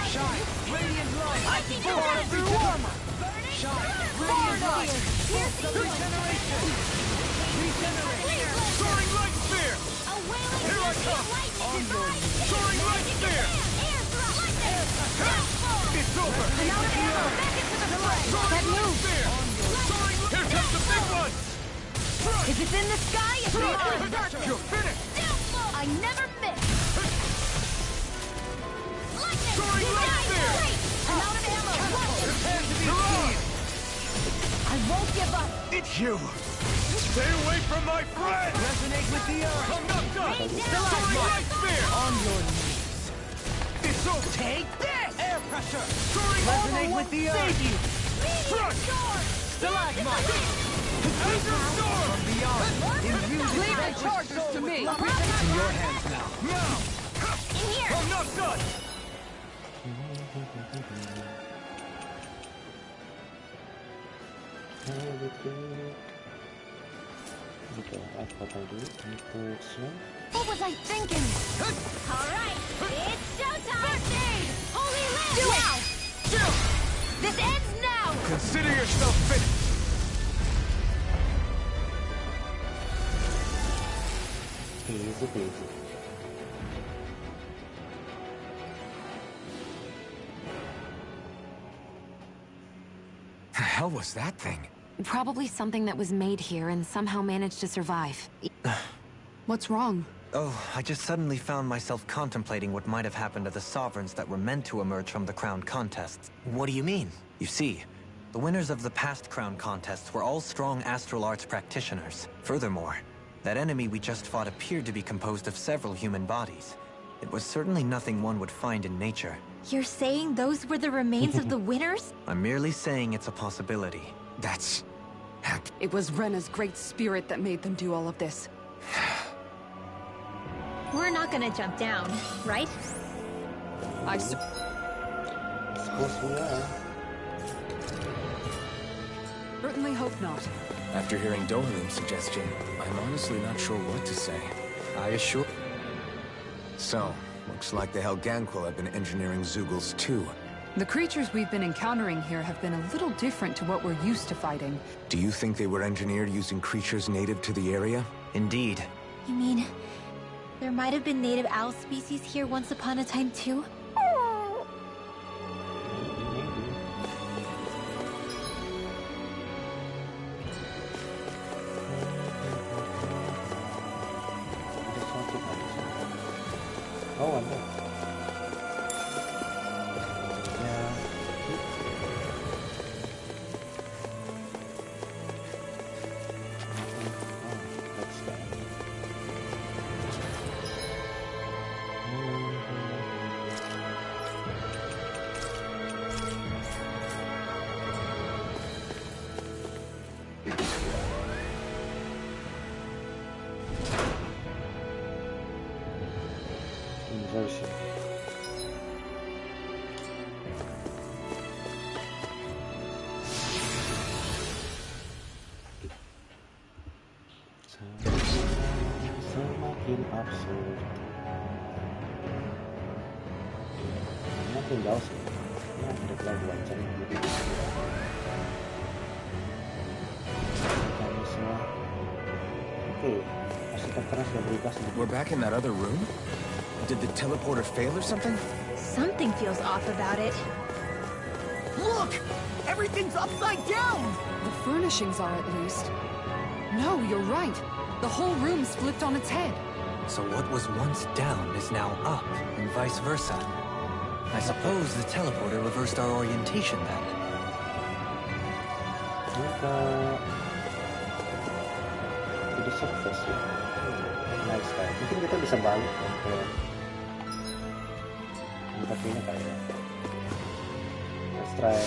Shine! Radiant light! I can Lightning burn to through armor! Shine! Radiant light! Here's the Regeneration! Regenerate! Soaring Light Sphere! A wailing Here I come! lightning divine. Soaring Light Sphere! Air thrust. Lightning. It's over! Now the arrow. Back into the fray. Soaring Light Sphere! Soaring! Here comes the big one! Is it is in the sky is mine! You're finished! I never miss! Lightning! Soaring light spear! I'm out of ammo! Prepare to be seen! I won't give up! It's you! Stay away from my friend! Resonate with the earth. I'm not done! Rain down! Soaring light spear! On your knees. It's over! Take this! Air pressure. Soaring Resonate with the earth. Save you! Meteor storm! Stalagmite. Azure storm! From beyond. Imbued with Leave the vengeful charges to soul. me. It's in your hands now. Now! In here! I'm not done! Oke, apa tadi untuk swing? What was I thinking? Alright, it's showtime! First aid! Holy Lamb! Do now! Do! This ends now! Consider yourself finished! Easy peasy. The hell was that thing? Probably something that was made here and somehow managed to survive. What's wrong? Oh, I just suddenly found myself contemplating what might have happened to the sovereigns that were meant to emerge from the crown contests. What do you mean? You see, the winners of the past crown contests were all strong astral arts practitioners. Furthermore, that enemy we just fought appeared to be composed of several human bodies. It was certainly nothing one would find in nature. You're saying those were the remains of the winners? I'm merely saying it's a possibility. That's... It was Rena's great spirit that made them do all of this. We're not gonna jump down, right? Suppose we are. Certainly hope not. After hearing Dohalim's suggestion, I'm honestly not sure what to say. I assure... So, looks like the Helganquil have been engineering Zeugles too. The creatures we've been encountering here have been a little different to what we're used to fighting. Do you think they were engineered using creatures native to the area? Indeed. You mean, there might have been native owl species here once upon a time too? Oh, ada. Ya. That's that. Inversion. Semakin absurd. Makin jauh sih. Ya, ada pelabuhan jam gitu. Kami semua. Oke, arsitekturnya sudah berubah sedikit. We're back in that other room? Did the teleporter fail or something? Something feels off about it. Look! Everything's upside down! The furnishings are, at least. No, you're right. The whole room's flipped on its head. So what was once down is now up, and vice versa. I suppose the teleporter reversed our orientation then. To the surface ya. Nice sekali. Mungkin kita bisa balik ke tempat ini kali ya. Let's try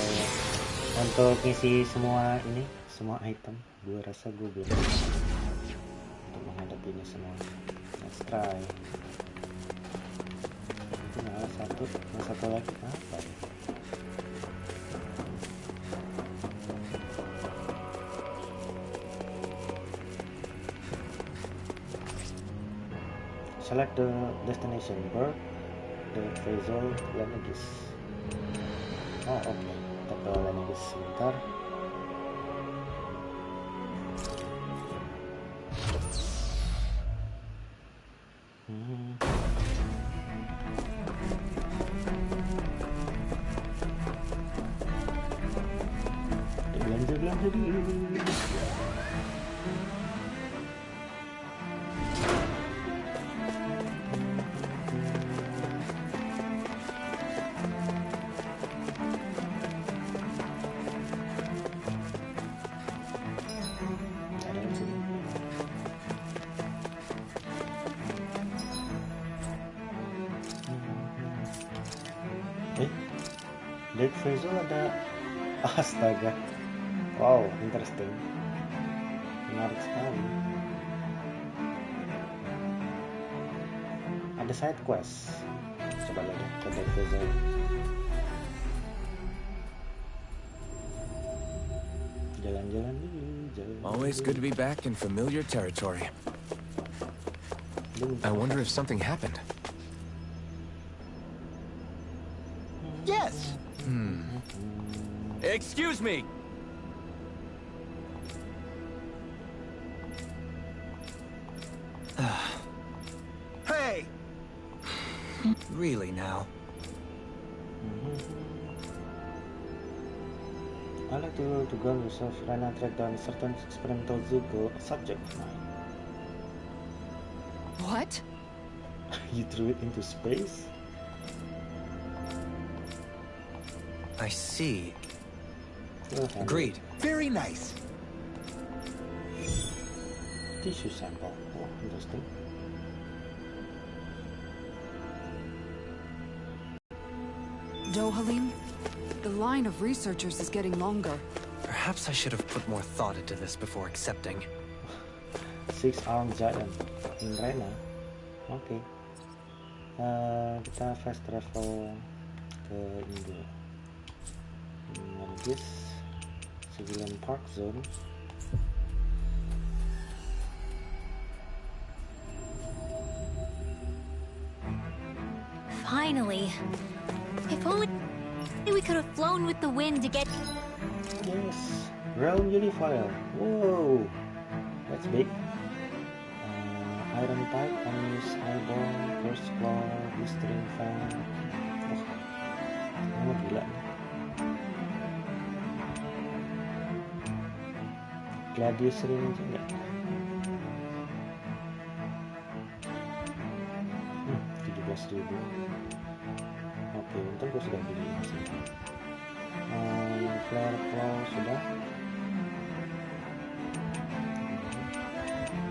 untuk ngisi semua ini, semua item. Gue rasa gue belum untuk menghadapinya semua. Let's try. Itu nyala satu, yang satu lagi apa ya? Select the destination, bird, the result, Lenegis. Oh, oke. Kita ke Lenegis sebentar. Belanja dulu. Dead vessel ada. Astaga. Wow, interesting. Menarik sekali. Ada side quest. Coba lihat ke Dead vessel. Jalan-jalan dulu, jalan. Always good to be back in familiar territory. I wonder if something happened. Yes! Excuse me! Hey! Really now? I like to go yourself run and track down certain experimental subject of mine. What? You threw it into space? I see. Well, handy. Agreed. Very nice. Tissue sample. Oh, interesting. Dohalim? The line of researchers is getting longer. Perhaps I should have put more thought into this before accepting. 6-armed giant in Rena. Oke. Kita fast travel ke ini dulu. This civilian park zone. Finally. If only we could have flown with the wind to get... Yes, realm unifier. Whoa, that's big. Iron pipe, unused eyeball, first claw, blistering fan. Wah, ini mah gila nih. Gladius ring aja enggak? 17.000. Oke, untung gue sudah beli ini sih. Flare claw sudah.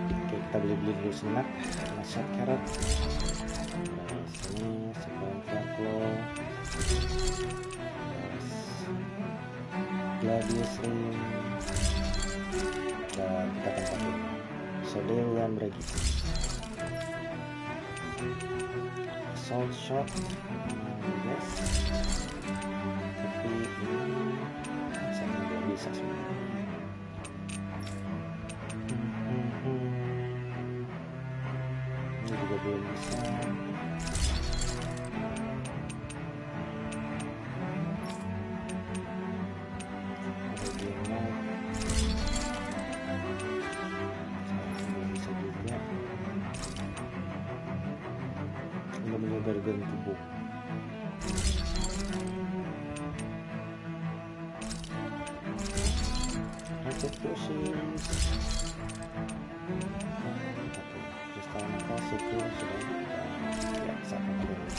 Oke, kita beli dulu senak. Shot carrot. Sini sekarang flare claw. Gladius ring. Dan kita akan pakai Sodewan lagi. Assault shot. Yes. Tapi ini saya nggak bisa sebenarnya. Ini juga belum bisa. Bergen tubuh. Active pushes. Oke, kristal nakal itu sudah ya sama dulu.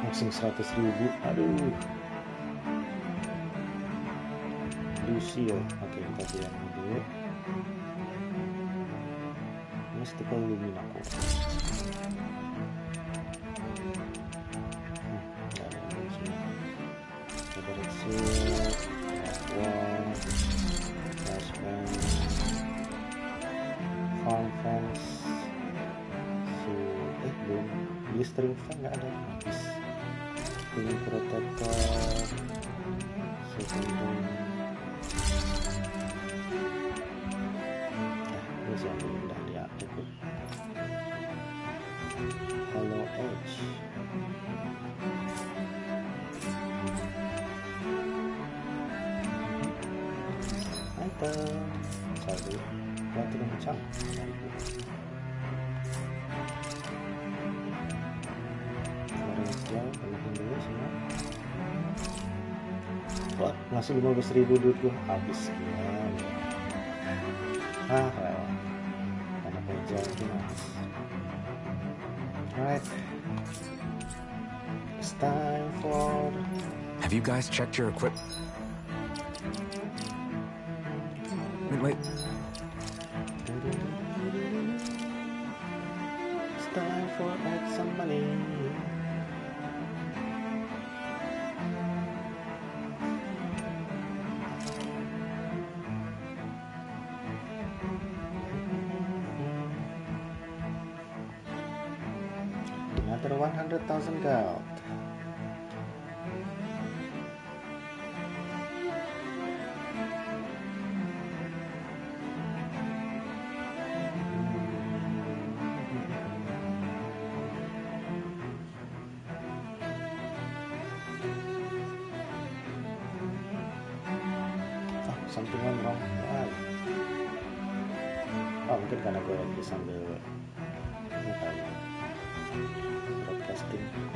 Langsung 100.000. Aduh. Lucio. Oke, kita bilang dulu. Mystical Luminaco. Farm fence belum blistering fan nggak ada habis. Ini protector secondary ini sih yang udah diaktif. Hollow edge item satu batu kencang. Kemarin siang penting dulu semua. Wah, masih 15.000 duit gua habis gimana? Well, karena kerja itu mas. Alright, it's time for. Have you guys checked your equip? Wait. It's time for add some money. another 100,000 gold. Something went wrong. Oh, mungkin karena gue lagi sambil ini kali broadcasting.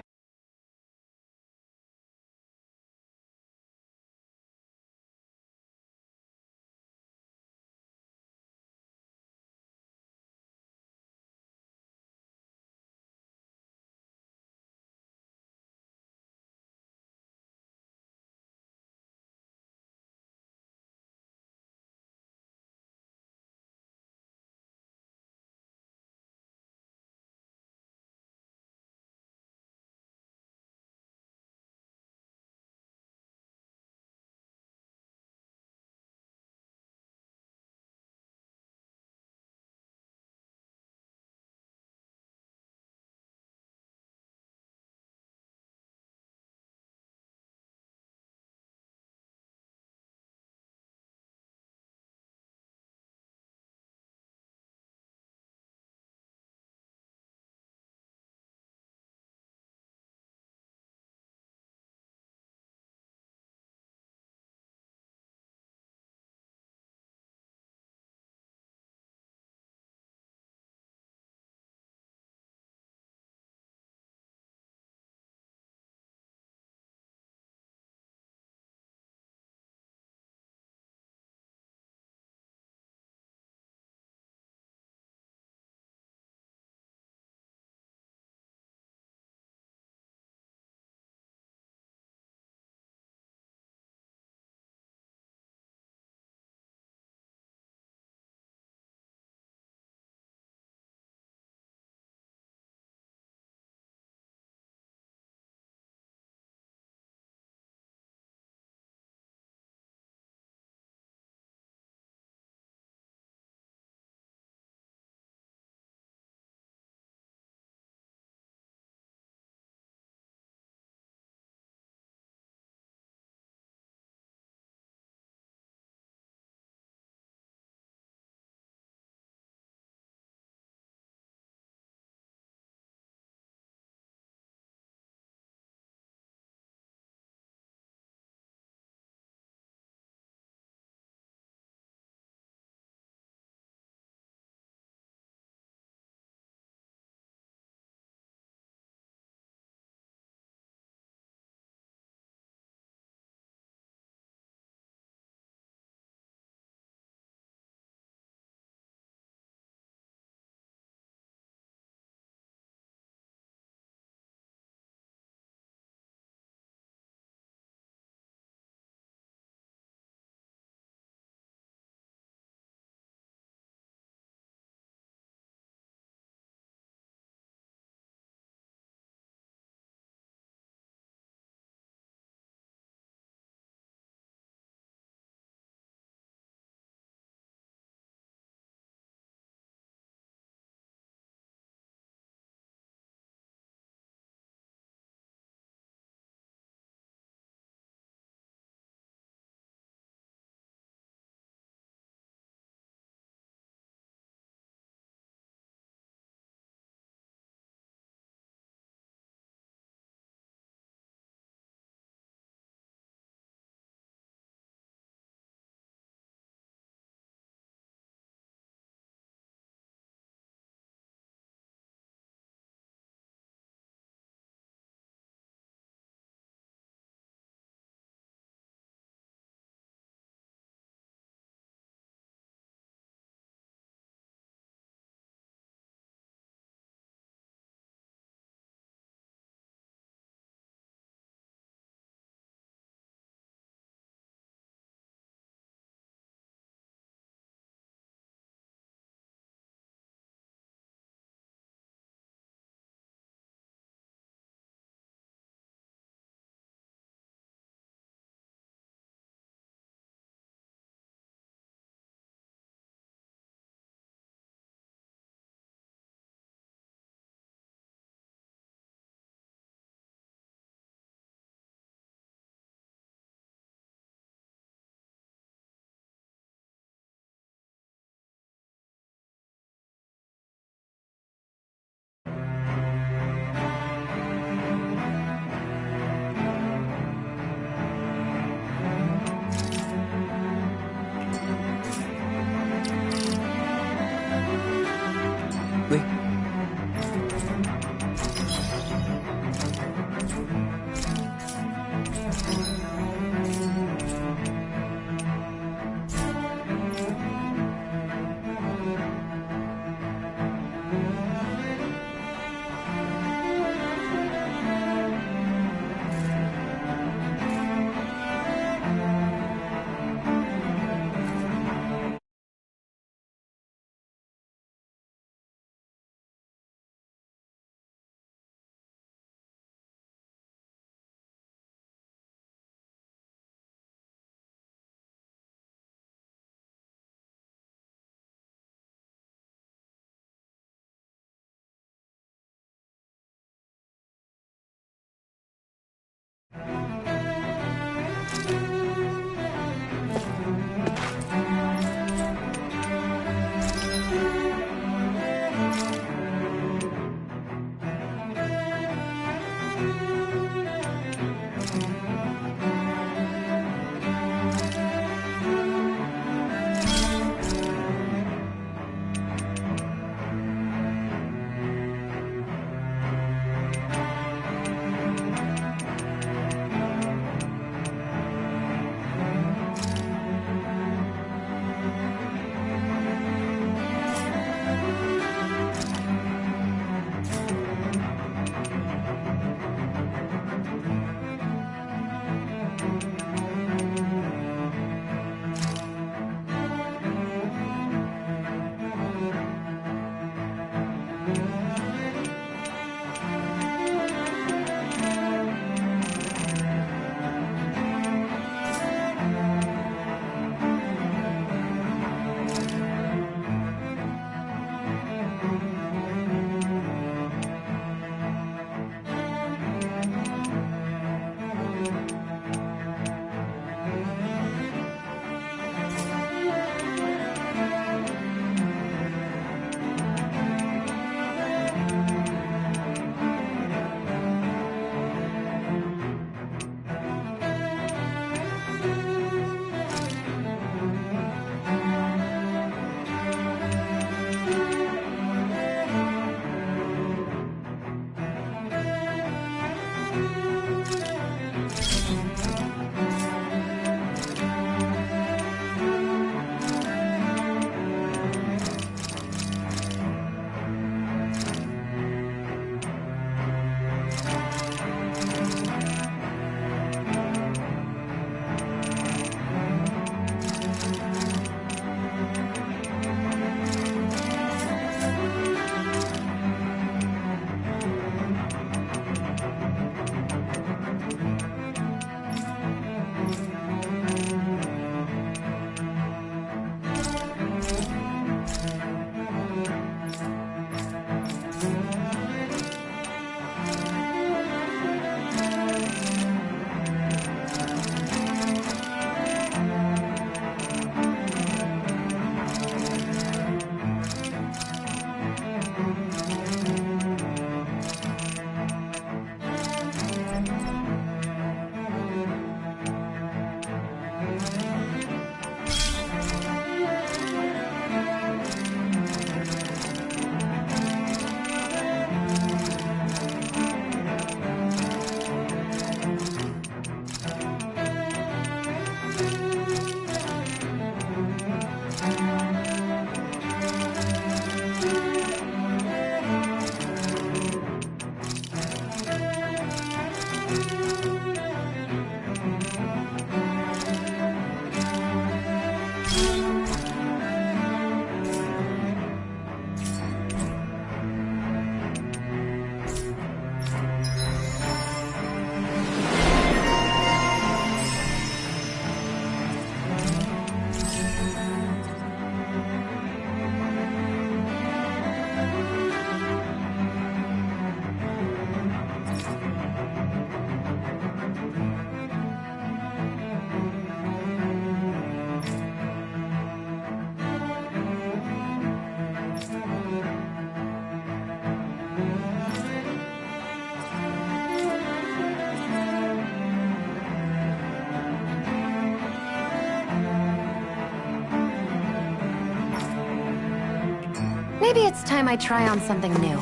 Maybe it's time I try on something new.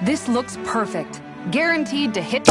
This looks perfect. Guaranteed to hit...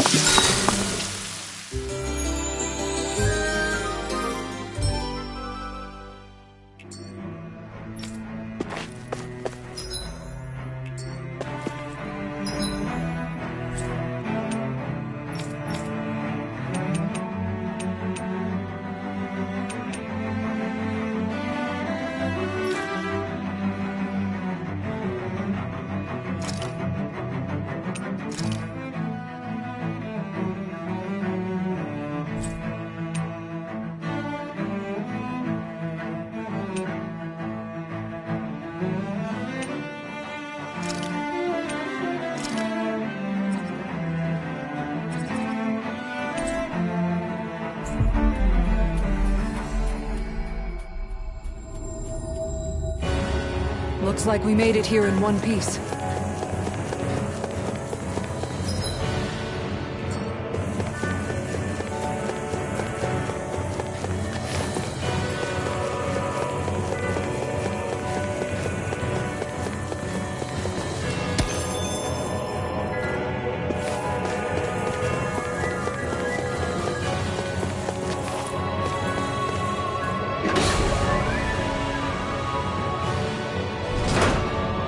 Looks like we made it here in one piece.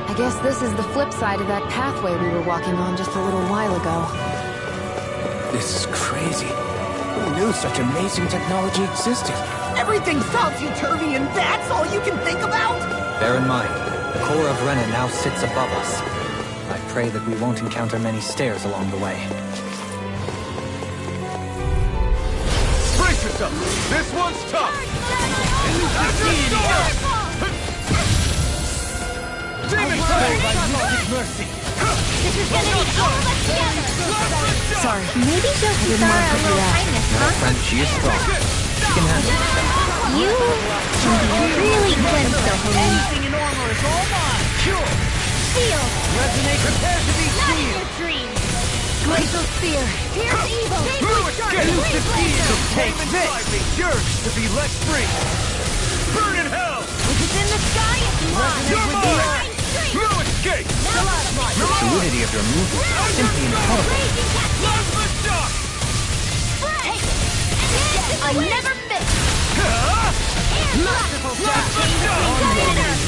I guess this is the flip side of that pathway we were walking on just a little while ago. This is crazy. Who knew such amazing technology existed? Everything's topsy-turvy and that's all you can think about? Bear in mind, the core of Renan now sits above us. I pray that we won't encounter many stairs along the way. Brace yourself! This one's tough! Demon Time! Mercy. This is gonna need all of us together! Sorry. Maybe just sorry a little kindness, No, huh? friend, she is strong. She can handle herself. You can be really glimpsed, Anything in armor is all mine. Sure. Feel! Resonate, prepare to be Not in seen. your dreams! Glacial Spear! Here's evil! Through escape! Use the speed of Take this! Yours to be let free! Burn in hell! Which is in the sky is mine! You're mine! Divine strength! No escape! The fluidity of your movement is simply incredible. Raging cascade! Last lift off! Break! I never miss! Merciful Lord Jesus,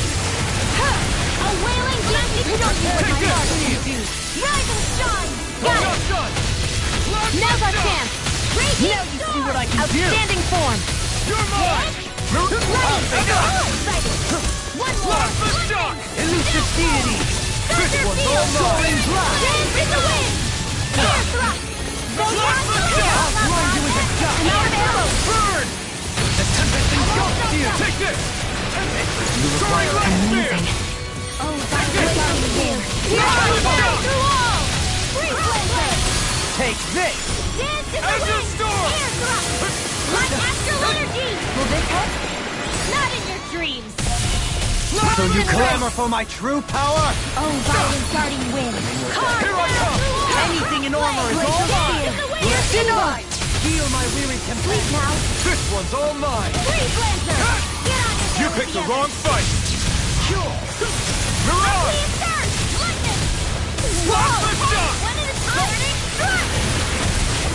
a wailing blast! You don't know what my heart can do! Rise and shine! Got it! Last Now's our I can do. Outstanding form. You're mine! One more. Plasma shock! Elusive deity. This one's all mine! Dance in the wind. Air thrust. Plasma shock! Blind you as a duck. I'm out of arrows. Burn! The tempest engulfs you. Take this! Soaring light spear. Oh, that's way out of here. Through all. Free blade. Take this. Dance in the As a wind. storm. Air thrust. Like astral energy. Will this help? Not in your dreams. So you clamor for my true power? Oh, violent darting wind. Carve Here I come. Anything in armor is all mine. Denied. Heal my weary Sleep companion. now. This one's all mine! Free Lancer. Get on your You toes picked the together. wrong fight! Mirage! Please start. Lightning. Plasma shock! One at a time. Strike.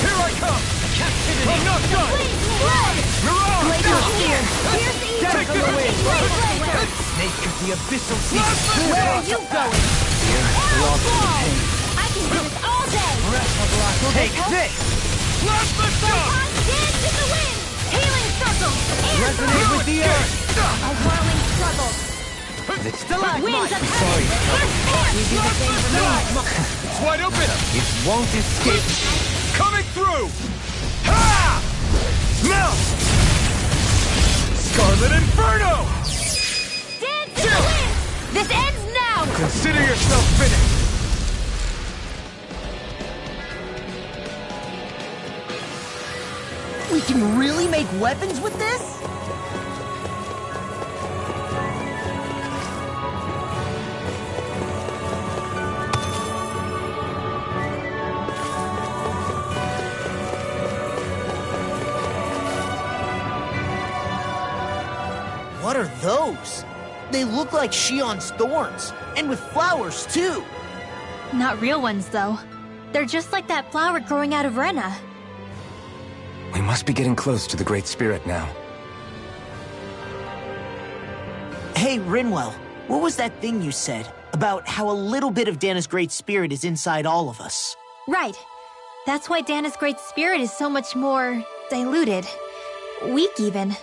Here I come! Captivity. I'm not done! Please blood. Mirage! Laser spear. Here's the evil. Take this! Free Lancer. Snake is the abyssal sea. Where are you going? Arrow ball. I can do this all day. Breath of life. Take this. Plasma shock! Dance in the wind. Healing circle. Air Resonate thrust. with the earth. A whirling struggle. Stalagmite. Winds of heaven. First pass. You do the same for me. It's wide open! It won't escape. Coming through! Ha! Melt! Scarlet Inferno! Dance in the wind. This ends now. Consider yourself finished! We can really make weapons with this? What are those? They look like Shion's thorns, and with flowers too. Not real ones, though. They're just like that flower growing out of Rena. We must be getting close to the Great Spirit now. Hey, Rinwell, what was that thing you said about how a little bit of Dana's Great Spirit is inside all of us? Right. That's why Dana's Great Spirit is so much more diluted. Weak, even.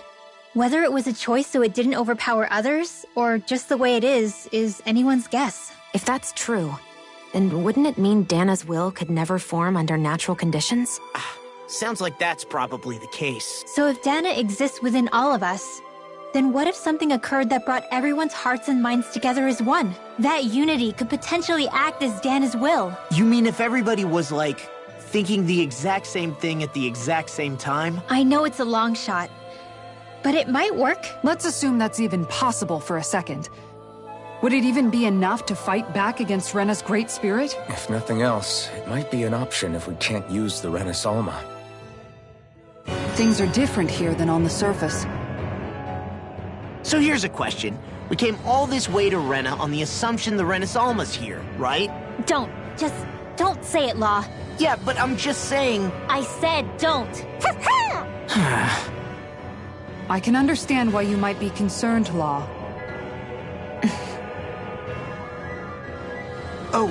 Whether it was a choice so it didn't overpower others, or just the way it is anyone's guess. If that's true, then wouldn't it mean Dana's will could never form under natural conditions? Sounds like that's probably the case. So if Dana exists within all of us, then what if something occurred that brought everyone's hearts and minds together as one? That unity could potentially act as Dana's will. You mean if everybody was, like, thinking the exact same thing at the exact same time? I know it's a long shot, but it might work. Let's assume that's even possible for a second. Would it even be enough to fight back against Rena's Great Spirit? If nothing else, it might be an option if we can't use the Renis Alma. Things are different here than on the surface. So here's a question. We came all this way to Rena on the assumption the Renis Alma's here, right? Just don't say it, Law. Yeah, but I'm just saying... I said don't. I can understand why you might be concerned, Law. Oh,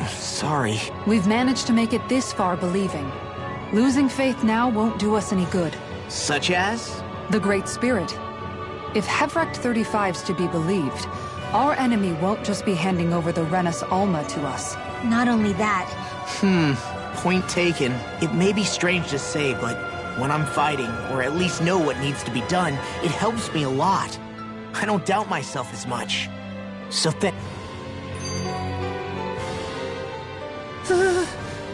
sorry. We've managed to make it this far believing. Losing faith now won't do us any good. Such as? The Great Spirit. If Hevracht 35's to be believed, our enemy won't just be handing over the Renis Alma to us. Not only that, Point taken. It may be strange to say, but when I'm fighting, or at least know what needs to be done, it helps me a lot. I don't doubt myself as much. So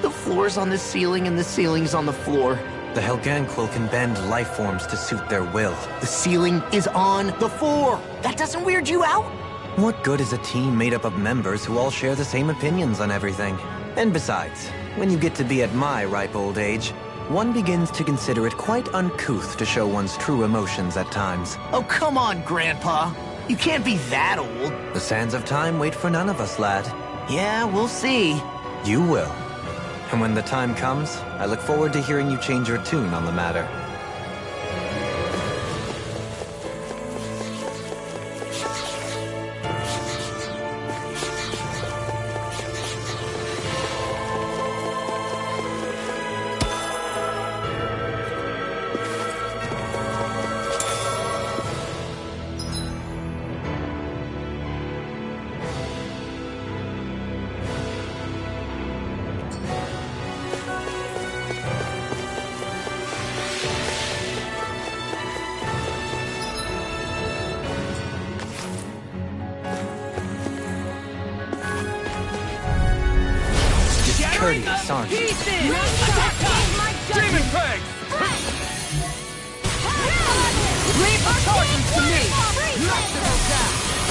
the floor's on the ceiling and the ceiling's on the floor. The Helganquil can bend life forms to suit their will. The ceiling is on the floor. That doesn't weird you out? What good is a team made up of members who all share the same opinions on everything? And besides, when you get to be at my ripe old age, one begins to consider it quite uncouth to show one's true emotions at times. Oh, come on, Grandpa. You can't be that old. The sands of time wait for none of us, lad. Yeah, we'll see. You will. And when the time comes, I look forward to hearing you change your tune on the matter. courteous, aren't you? Demon Peg! Leave the charges to me!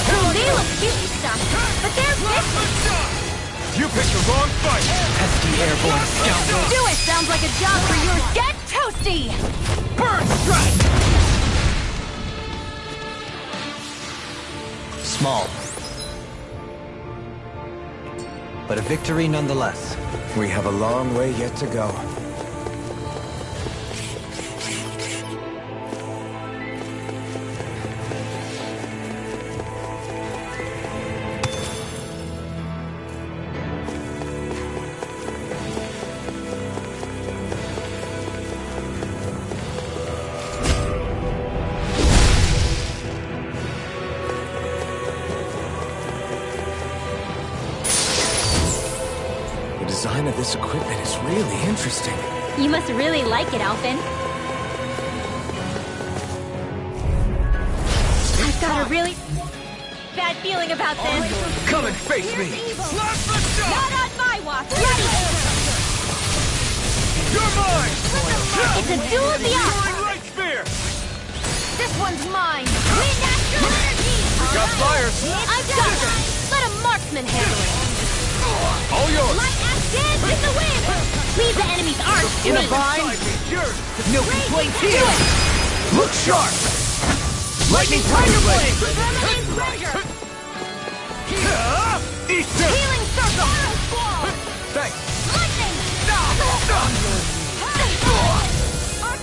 Well, they look cute and stuff, but they're vicious. You picked the wrong fight! Pesky airborne scoundrel. Do it! Sounds like a job for yours. Get toasty! Bird strike! Small. But a victory nonetheless. We have a long way yet to go. The design of this equipment is really interesting. You must really like it, Alphen. I've got a really bad feeling about this. Come and face me! Not on my watch! Ready! You're mine! It's a duel of the Soaring Light Spear! This one's mine! Wind Astral Energy! Got fires! I've got it! Let a marksman handle it! All yours! Light Ash Dance in the wind! Leave the enemy's arch to me! No complaints here! Look sharp! Lightning Tiger Blade! Eat this! Healing Circle! Squall! Thanks! Lightning!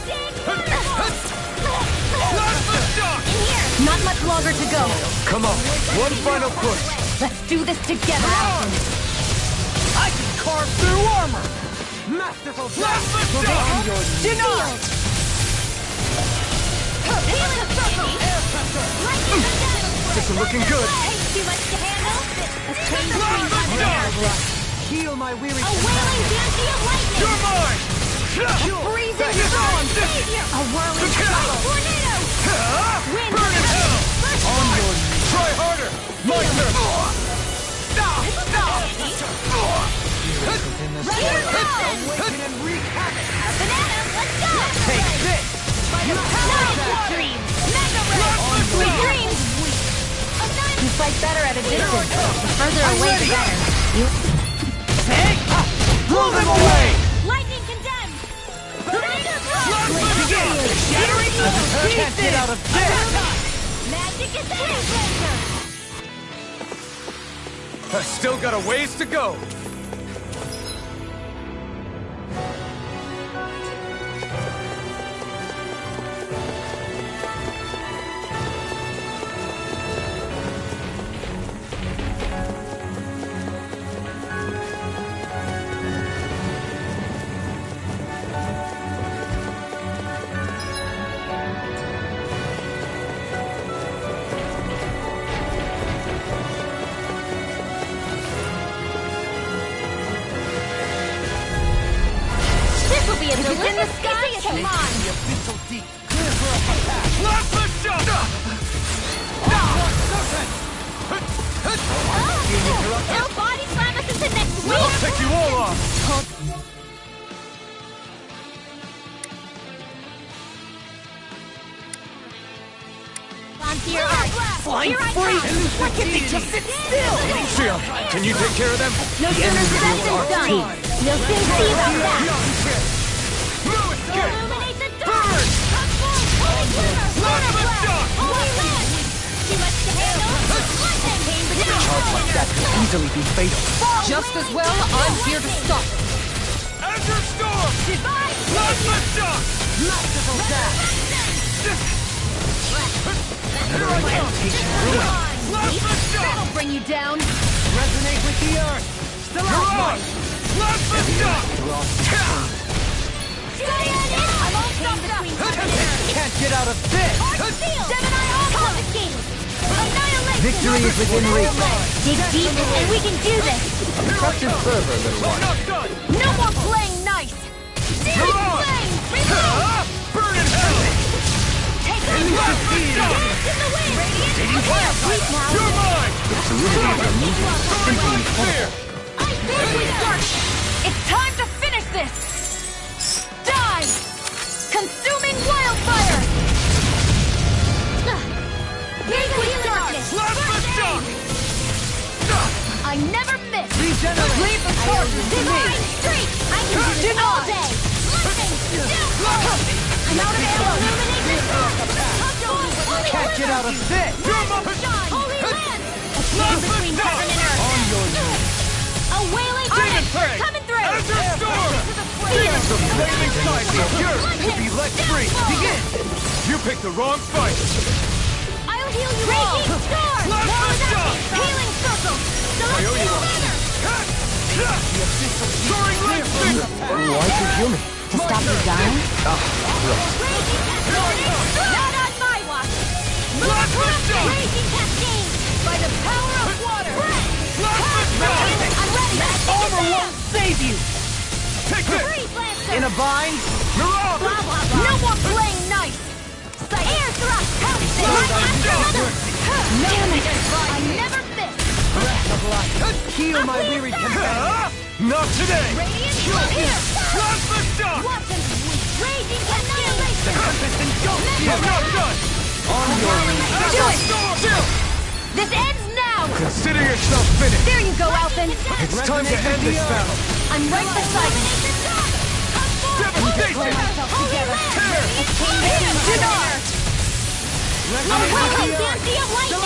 In here! Not much longer to go. Come on, one final push! Let's do this together, Alphen. I can carve through armor! Masterful blast! Denied! Healing Circle! Lightning Condemned! This is looking good! Too much to handle? Let's change the screen. Heal my weary A wailing Banshee of Lightning! You're mine! Freezing storm! Savior! A whirling tornado! Wind! Burn in hell! On your Try harder! My turn! awaken and wreak havoc. Banana, let's go! Take this! Nice dream! Mega Ray! Sweet dreams! You fight better at a distance. The further away, the better. Blow them away! Lightning condemned! Tornado Begin! Shattering I can't get out of bed. Magic is there! I still got a ways to go! Be a delicious in the sky, come on! Plasma shot! It'll body slam us into next week! I'll take you all off! Onto your arch! Flying Here I free! come. Why can't they just sit still? Shia, can you take care of them? No sooner said than done! You'll soon see about that! Illuminate the dark! Transform! Holy Glitter! Lunar Blast! Holy Wind! Too much to handle? Lightning! Pain beneath! Charge like that could easily be fatal. Just as well, I'm here to stop it. Azure Storm! Divine! Plasma shot! Masterful dash. Another incantation ruined. Plasma shot! That'll bring you down. Resonate with the earth. Still You're on! out. Plasma shot! I'm all stuck between heaven and earth! Can't get out of this. Arch Field! Gemini all confiscated! Annihilation! Victory is within reach. Dig deep and we can do this! Trust your fervor, little one. Not done! No more playing nice. Come on! Burn in hell! Take on Dance in the wind! Radiant fire! Sweet now! You're mine! The solidity of your movement Soaring Light Spear! Ice Beam with dark! It's fist! Regenerate! Leave the charges to me! Streak! I can do this all day! Lightning! I'm out of ammo! Illumination! Can't get out of this! Holy land! A space between heaven and earth! On your knees! A wailing grenade! Coming through! Azure Storm! Feel! The flaming side is yours to be let free! Begin! You picked the wrong fight! I'll heal you all! Raging storm! Plasma shock! Healing circle! Priority Celestial launch. banner! Soaring light spin! Why could you me? To stop you dying? Raging cascade! Not on my watch! Plasma shock! Raging cascade! By the power of water! Plasma shock! I'm ready! Armor won't save you! Take this! Freeze Lancer! In a bind? Mirage! Blah, blah, blah. No more playing nice! Air thrust! Pound it! I never miss! Breath of life! Heal my weary companion! Not today! Radiant here! Plasma shock! Watch them sweep! Raging annihilation! Tempest engulfs you! I'm not done! On your knees! Do it! Still! This ends now! Consider yourself finished! There you go, Alphen! It's time to end this battle! I'm right beside you! Devastation! Tear! Dinar! A welcome dancy of lightning!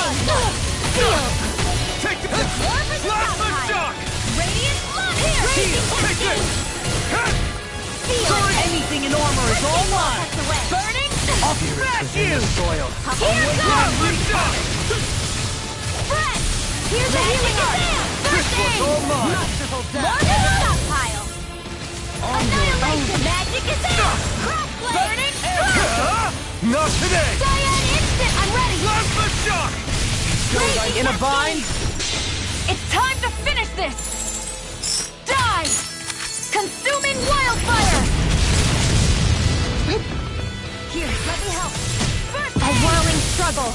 Feel! Take the plasma shock! Radiant here! Raging Take this! Feel! Anything in armor is all mine! Burning! I'll smash you! Soil. Here Plasma goes! shock! Fresh! Here's a healing art! First aid! All mine! More than a stockpile! Annihilation magic is out! Burning! Not today! Cyan instant! I'm ready! Plasma shock! In a bind? It's time to finish this! Die! Consuming wildfire! Here, let me help! First a whirling struggle!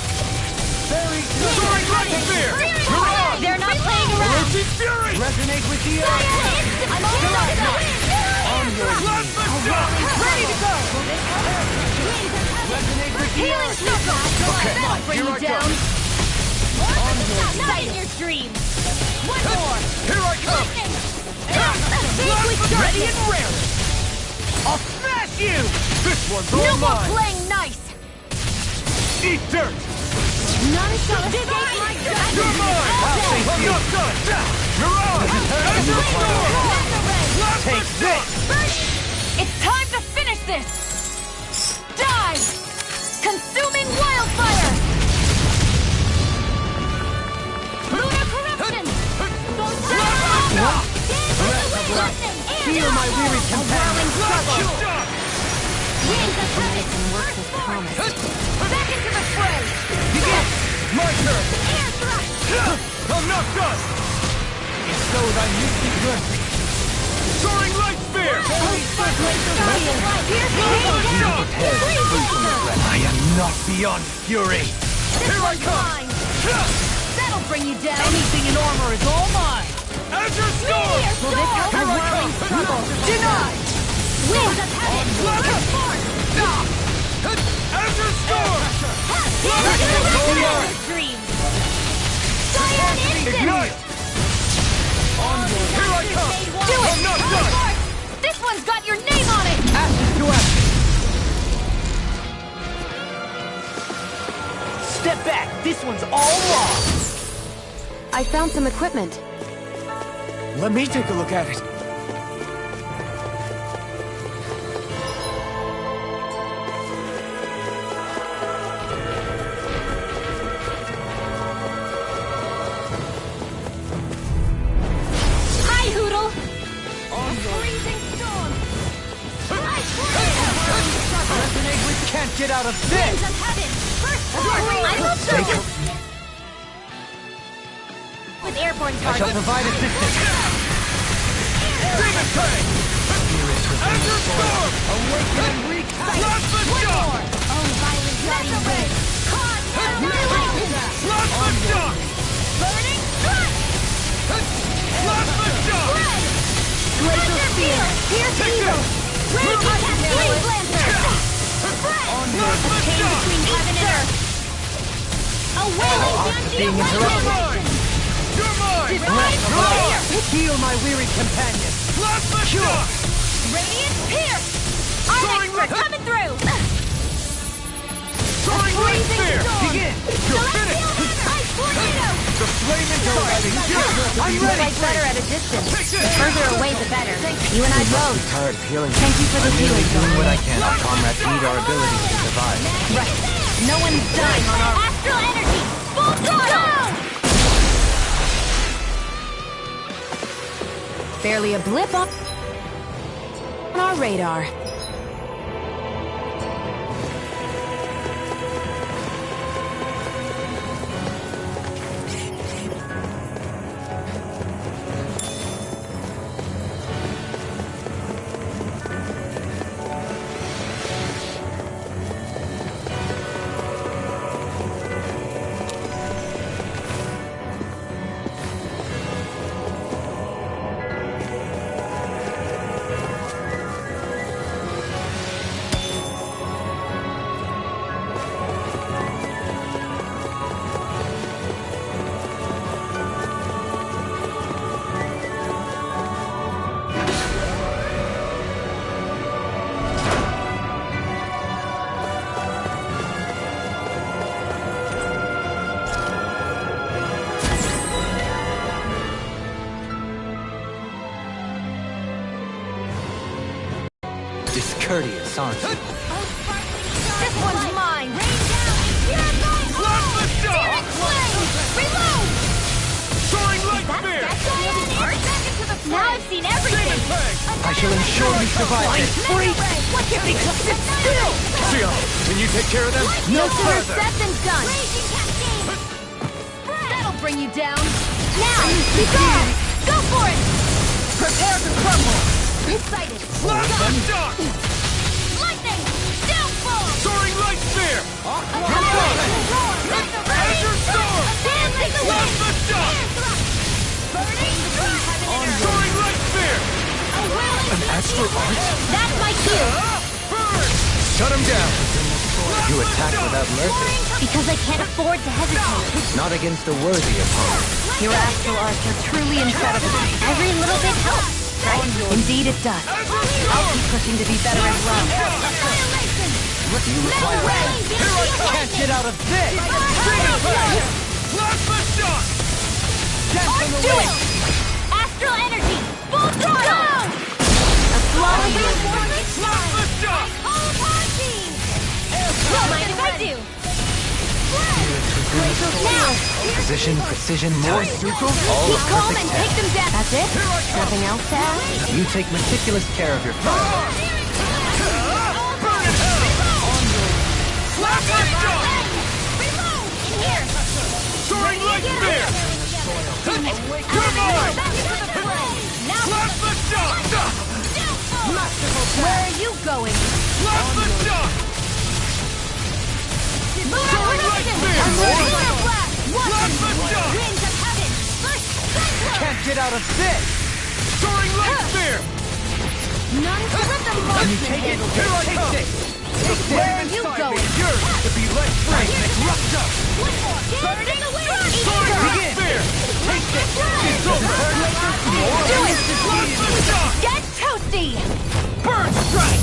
Soaring light spear! Mirage! They're not playing around! Roaching fury! Resonate with the earth! Cyan instant! I'm on Plasma shock! ready to go! Resonate with the Healing earth! circle! That'll bring here you I down! Not in your dreams! One more! Here I come! Ready and raring! I'll smash you! This one's all No more mine! playing nice! Eat dirt! None shall escape my You're mine! I'm not done! Mirage! Azure Storm! Take this! It's time to finish this! Die! Consuming wildfire! Lunar corruption! Heal my weary companion! Shock! Winds of heaven! Back into the fray! Begin! My turn! Air thrust! I'm not done! So thy mystic mercy! Soaring light spear! I am not beyond fury! Here I come! That'll bring you down! Anything in armor is all mine! Azure Storm! Will this help? Here I come! Denied! Winds of heaven! Azure Storm! Dreams! Cyan instant! Ignite! Here I come! Do it! I'm not done! This one's got your name on it! Ashes to ashes! Step back! This one's all wrong! I found some equipment. Let me take a look at it. Hi, Hoodle! Freezing storm! Resonate with can't get out of Winds this! of heaven! First I will serve! With airborne I shall targets. provide assistance. Demon Tank! Azure Storm! Awaken and wreak havoc! Plasma shock! Oh, violent guiding ray! Cause annihilation! Plasma shock! Burning thrust! Plasma shock! Glacial spear! Pierce evil! Raging cascade lancer! Plasma Chain shock! between heaven and earth! A wailing Our art is dandy being of interrupted. lightning! You're mine! Heal my weary companion. Plasma shock! Radiant Pierce! Our extra coming through! Soaring light spear! Begin. You're finished! Ice tornado! The flame intensity here! I'm You ready. fight better at a distance. Take this! The further away, the better. You and I both. Tired of healing. Thank you for the I'm merely healing. doing what I can. Our comrades need our abilities to survive. Right. No one's dying on our... Astral energy! Full throttle! Barely a blip on our radar. Discourteous, aren't you? This one's mine! Rain down and purify! Plasma shock! Reload! Soaring light spear! Now I've seen everything! Demon Peg! I shall ensure you survive this. What can we just sit still? Shio, can you take care of them? No sooner said than done! That'll bring you down! Now! Resolve! Go for it! Prepare to crumble! Excited! Plasma shock! Lightning! Downfall! Soaring light spear! Azure storm! Plasma shock! Soaring light spear! An astral art? That's my cue! Burn! Shut him down. You attack without mercy. Because I can't afford to hesitate. Not against a worthy opponent. Your astral arts are truly incredible. Every little bit helps, right? Indeed it does. I'll keep pushing to be better as well. What do you require? Can't get out of this! Plasma shock! Do it! Astral energy! Full throttle! A flawless Plasma shock! Mind if I do? Now! Position, precision, more sucral, all Keep calm perfect and test. take them down. That's it? Nothing else to add? You take meticulous care of your fire. Burn in hell! Plasma shock! Reload! In here! Soaring light spear! Come on! Plasma shock! Where are you going? Plasma shock! Soaring light spear! Lunar blast! Plasma shock! Winds of heaven! First cyclone! Can't get out of this! Soaring light spear! None to rhythm Can you motion take it? handle. Here I Take come! this! Where are you going? Yours to be let free! Erupt up! One more! Burn in the wind! Soaring light Begin. spear! Take this! It's over! Do it! Plasma shock! Get toasty! Burn strike!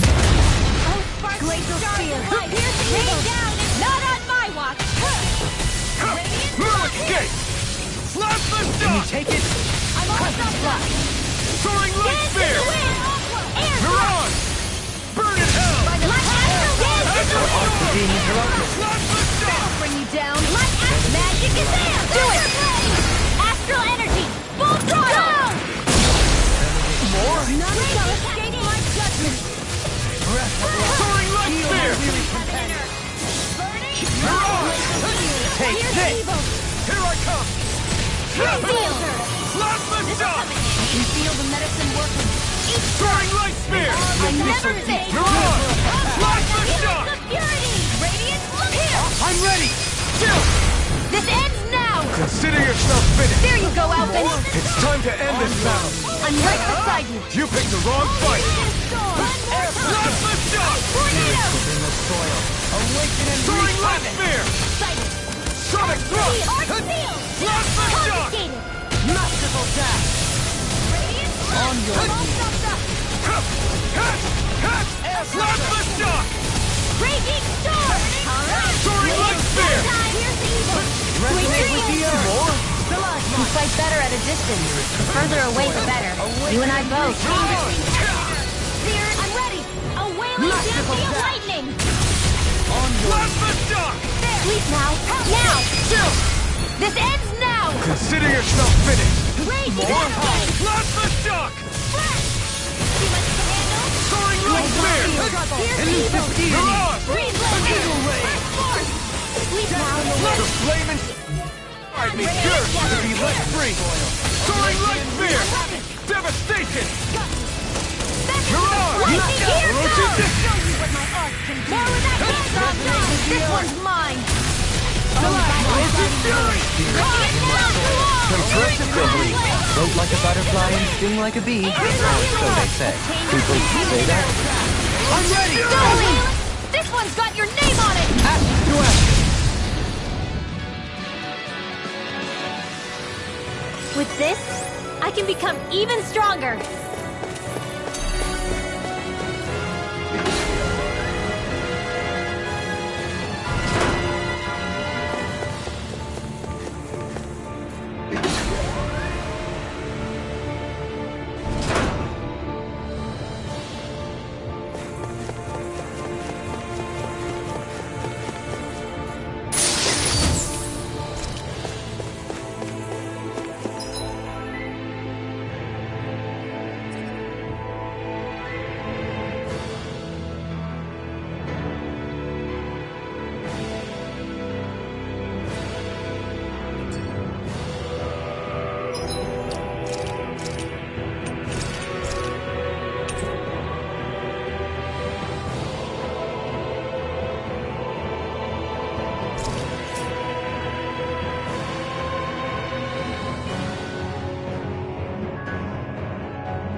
Glacial spear! Rain down! Not on my watch! Move escape! Plasma Can you shock! take it? I'm almost up block! Soaring light spear! Air You're on! Burn in hell! Our art is being interrupted. Plasma shock! Bring you down! Magic is there! Do it! Astral energy! Full throttle! More? None shall escape my judgment! Soaring light spear! You're on! Take this! Here I come! Plasma shock! I can feel the medicine working. Soaring light spear! I never say You're on! Plasma shock! Purity! Radiance, look here! I'm ready! Still! This ends now! Consider yourself finished! There you go, Alvin! It's time to end this battle! I'm right beside you! You picked the wrong fight! Plasma shock! Tornado! In the soil. Awaken and Soaring light revive it. spear! Excited! Sonic thrust! Art field! Plasma shock! Confiscated! Masterful dash! On your Plasma shock! Raging storm! Soaring light spear! resonate with the earth! You fight better at a distance. The further away, the better. You and I both. I'm ready! A wailing density of lightning! Plasma shock! Sleep now! Now! This ends now! Consider yourself finished! Raging Plasma shock! Too much to handle? Soaring light spear! Elusive Mirage! Breathe Blast Force! Sleep now! The flame and... I'd be cursed to be let free! Soaring light spear! Devastation! Mirage! Lightning here Rotate goes! this! Show you what my art can do! More with that heat! This one's mine! Rotate fury! Compressive release. Float like a butterfly and sting like a bee. Or so they say. People say that. I'm ready! Dolly! This one's got your name on it! Action to action! With this, I can become even stronger!